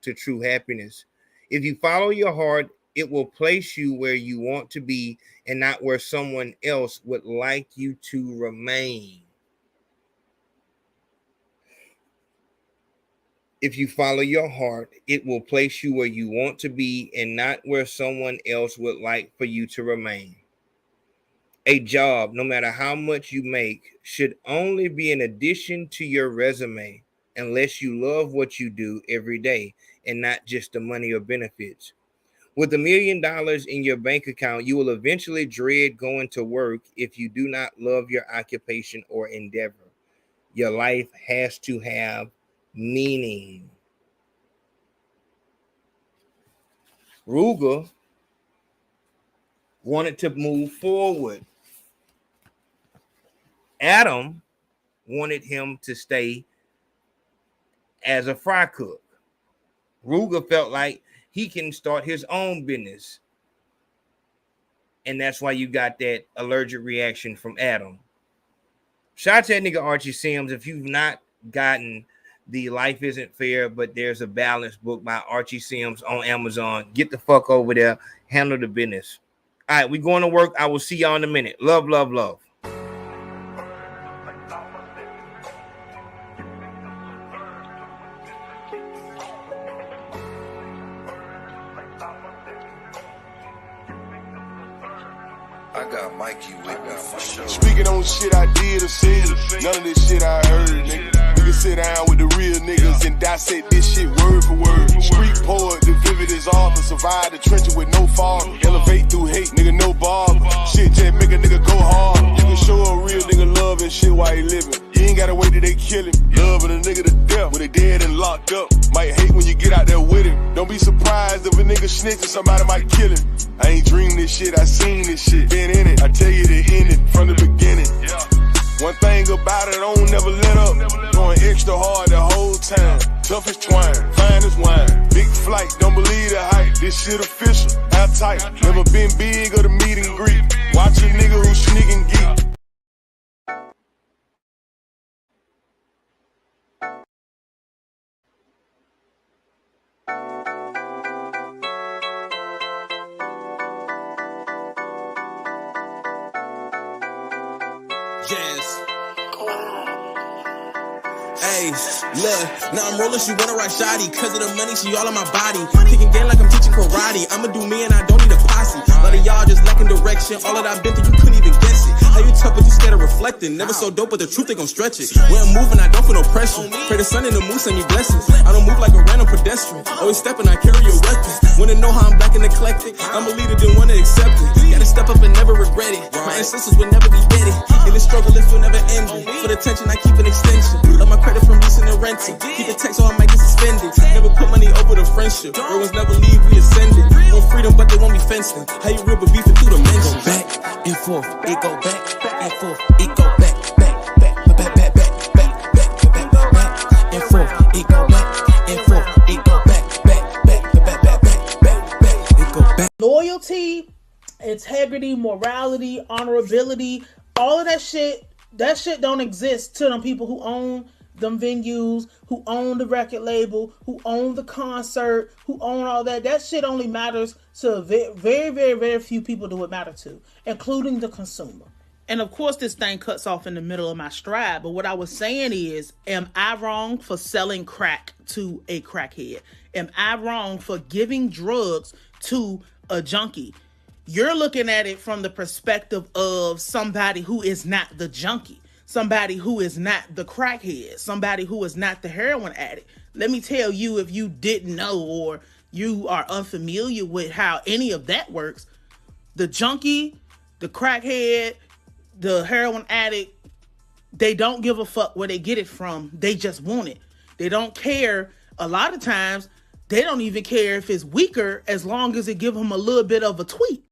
to true happiness. If you follow your heart, it will place you where you want to be and not where someone else would like you to remain. If you follow your heart, it will place you where you want to be and not where someone else would like for you to remain. A job, no matter how much you make, should only be an addition to your resume unless you love what you do every day and not just the money or benefits. With $1 million in your bank account, you will eventually dread going to work if you do not love your occupation or endeavor. Your life has to have meaning. Ruger wanted to move forward. Adam wanted him to stay as a fry cook. Ruger felt like he can start his own business. And that's why you got that allergic reaction from Adam. Shout out to that nigga Archie Sims. If you've not gotten the Life Isn't Fair, but There's a Balance book by Archie Sims on Amazon, get the fuck over there. Handle the business. All right, we going to work. I will see y'all in a minute. Love, love, love. I got Mikey with me for sure. Speaking on shit I did or said, none of this shit I heard, nigga. Nigga sit down with the real niggas and dissect this shit word for word. Street poet, the vivid is all to survive the trenches with no fog. Elevate through hate, nigga, no barb. Shit just make a nigga go hard. You can show a real nigga love and shit while he living. You ain't gotta wait till they kill him. Loving a nigga to death when they dead and locked up. Might hate when you get out there with him. Don't be surprised if a nigga snitch and somebody might kill him. I ain't dreamed this shit, I seen this shit. Been in it, I tell you the ending from the beginning. One thing about it, I don't never let up. Going extra hard the whole time. Tough as twine, fine as wine. Big flight, don't believe the hype. This shit official, how tight. Never been big or the meet and greet. Watch a nigga who sneak and geek. Hey, look, now I'm rolling, she wanna ride shoddy. Cause of the money, she all on my body. Kicking game like I'm teaching karate. I'ma do me and I don't need a posse. A lot of y'all just lacking direction. All that I've been through, you couldn't even guess it. How you tough, but you scared of reflecting. Never so dope, but the truth, they gon' stretch it. When I'm moving, I don't feel no pressure. Pray the sun and the moon send me blessings. I don't move like a random pedestrian. Always stepping, I carry a weapon. Wanna know how I'm black and eclectic? I'm a leader, didn't wanna accept it. Gotta step up and never regret it. My ancestors would never be dead. In the struggle, this will never end. For the tension, I keep an extension. Love my credit from leasing and renting. Keep the text or I might get suspended. Never put money over the friendship. Ruins never leave, we ascended. Want freedom, but they won't be fencing. How you real, but beefing through the mentions. Back and forth, it go back and forth, it go back, back, back, back, back, back, back, back, back, back and forth, it go back and forth, it go back, back, back, back, back, back, back, back, it go back. Loyalty, integrity, morality, honorability, all of that shit don't exist to them people who own them venues, who own the record label, who own the concert, who own all that. That shit only matters to very, very, very few people do it matter to, including the consumer. And of course, this thing cuts off in the middle of my stride. But what I was saying is, am I wrong for selling crack to a crackhead? Am I wrong for giving drugs to a junkie? You're looking at it from the perspective of somebody who is not the junkie, somebody who is not the crackhead, somebody who is not the heroin addict. Let me tell you, if you didn't know or you are unfamiliar with how any of that works, the junkie, the crackhead, the heroin addict, they don't give a fuck where they get it from. They just want it. They don't care. A lot of times, they don't even care if it's weaker as long as it give them a little bit of a tweak.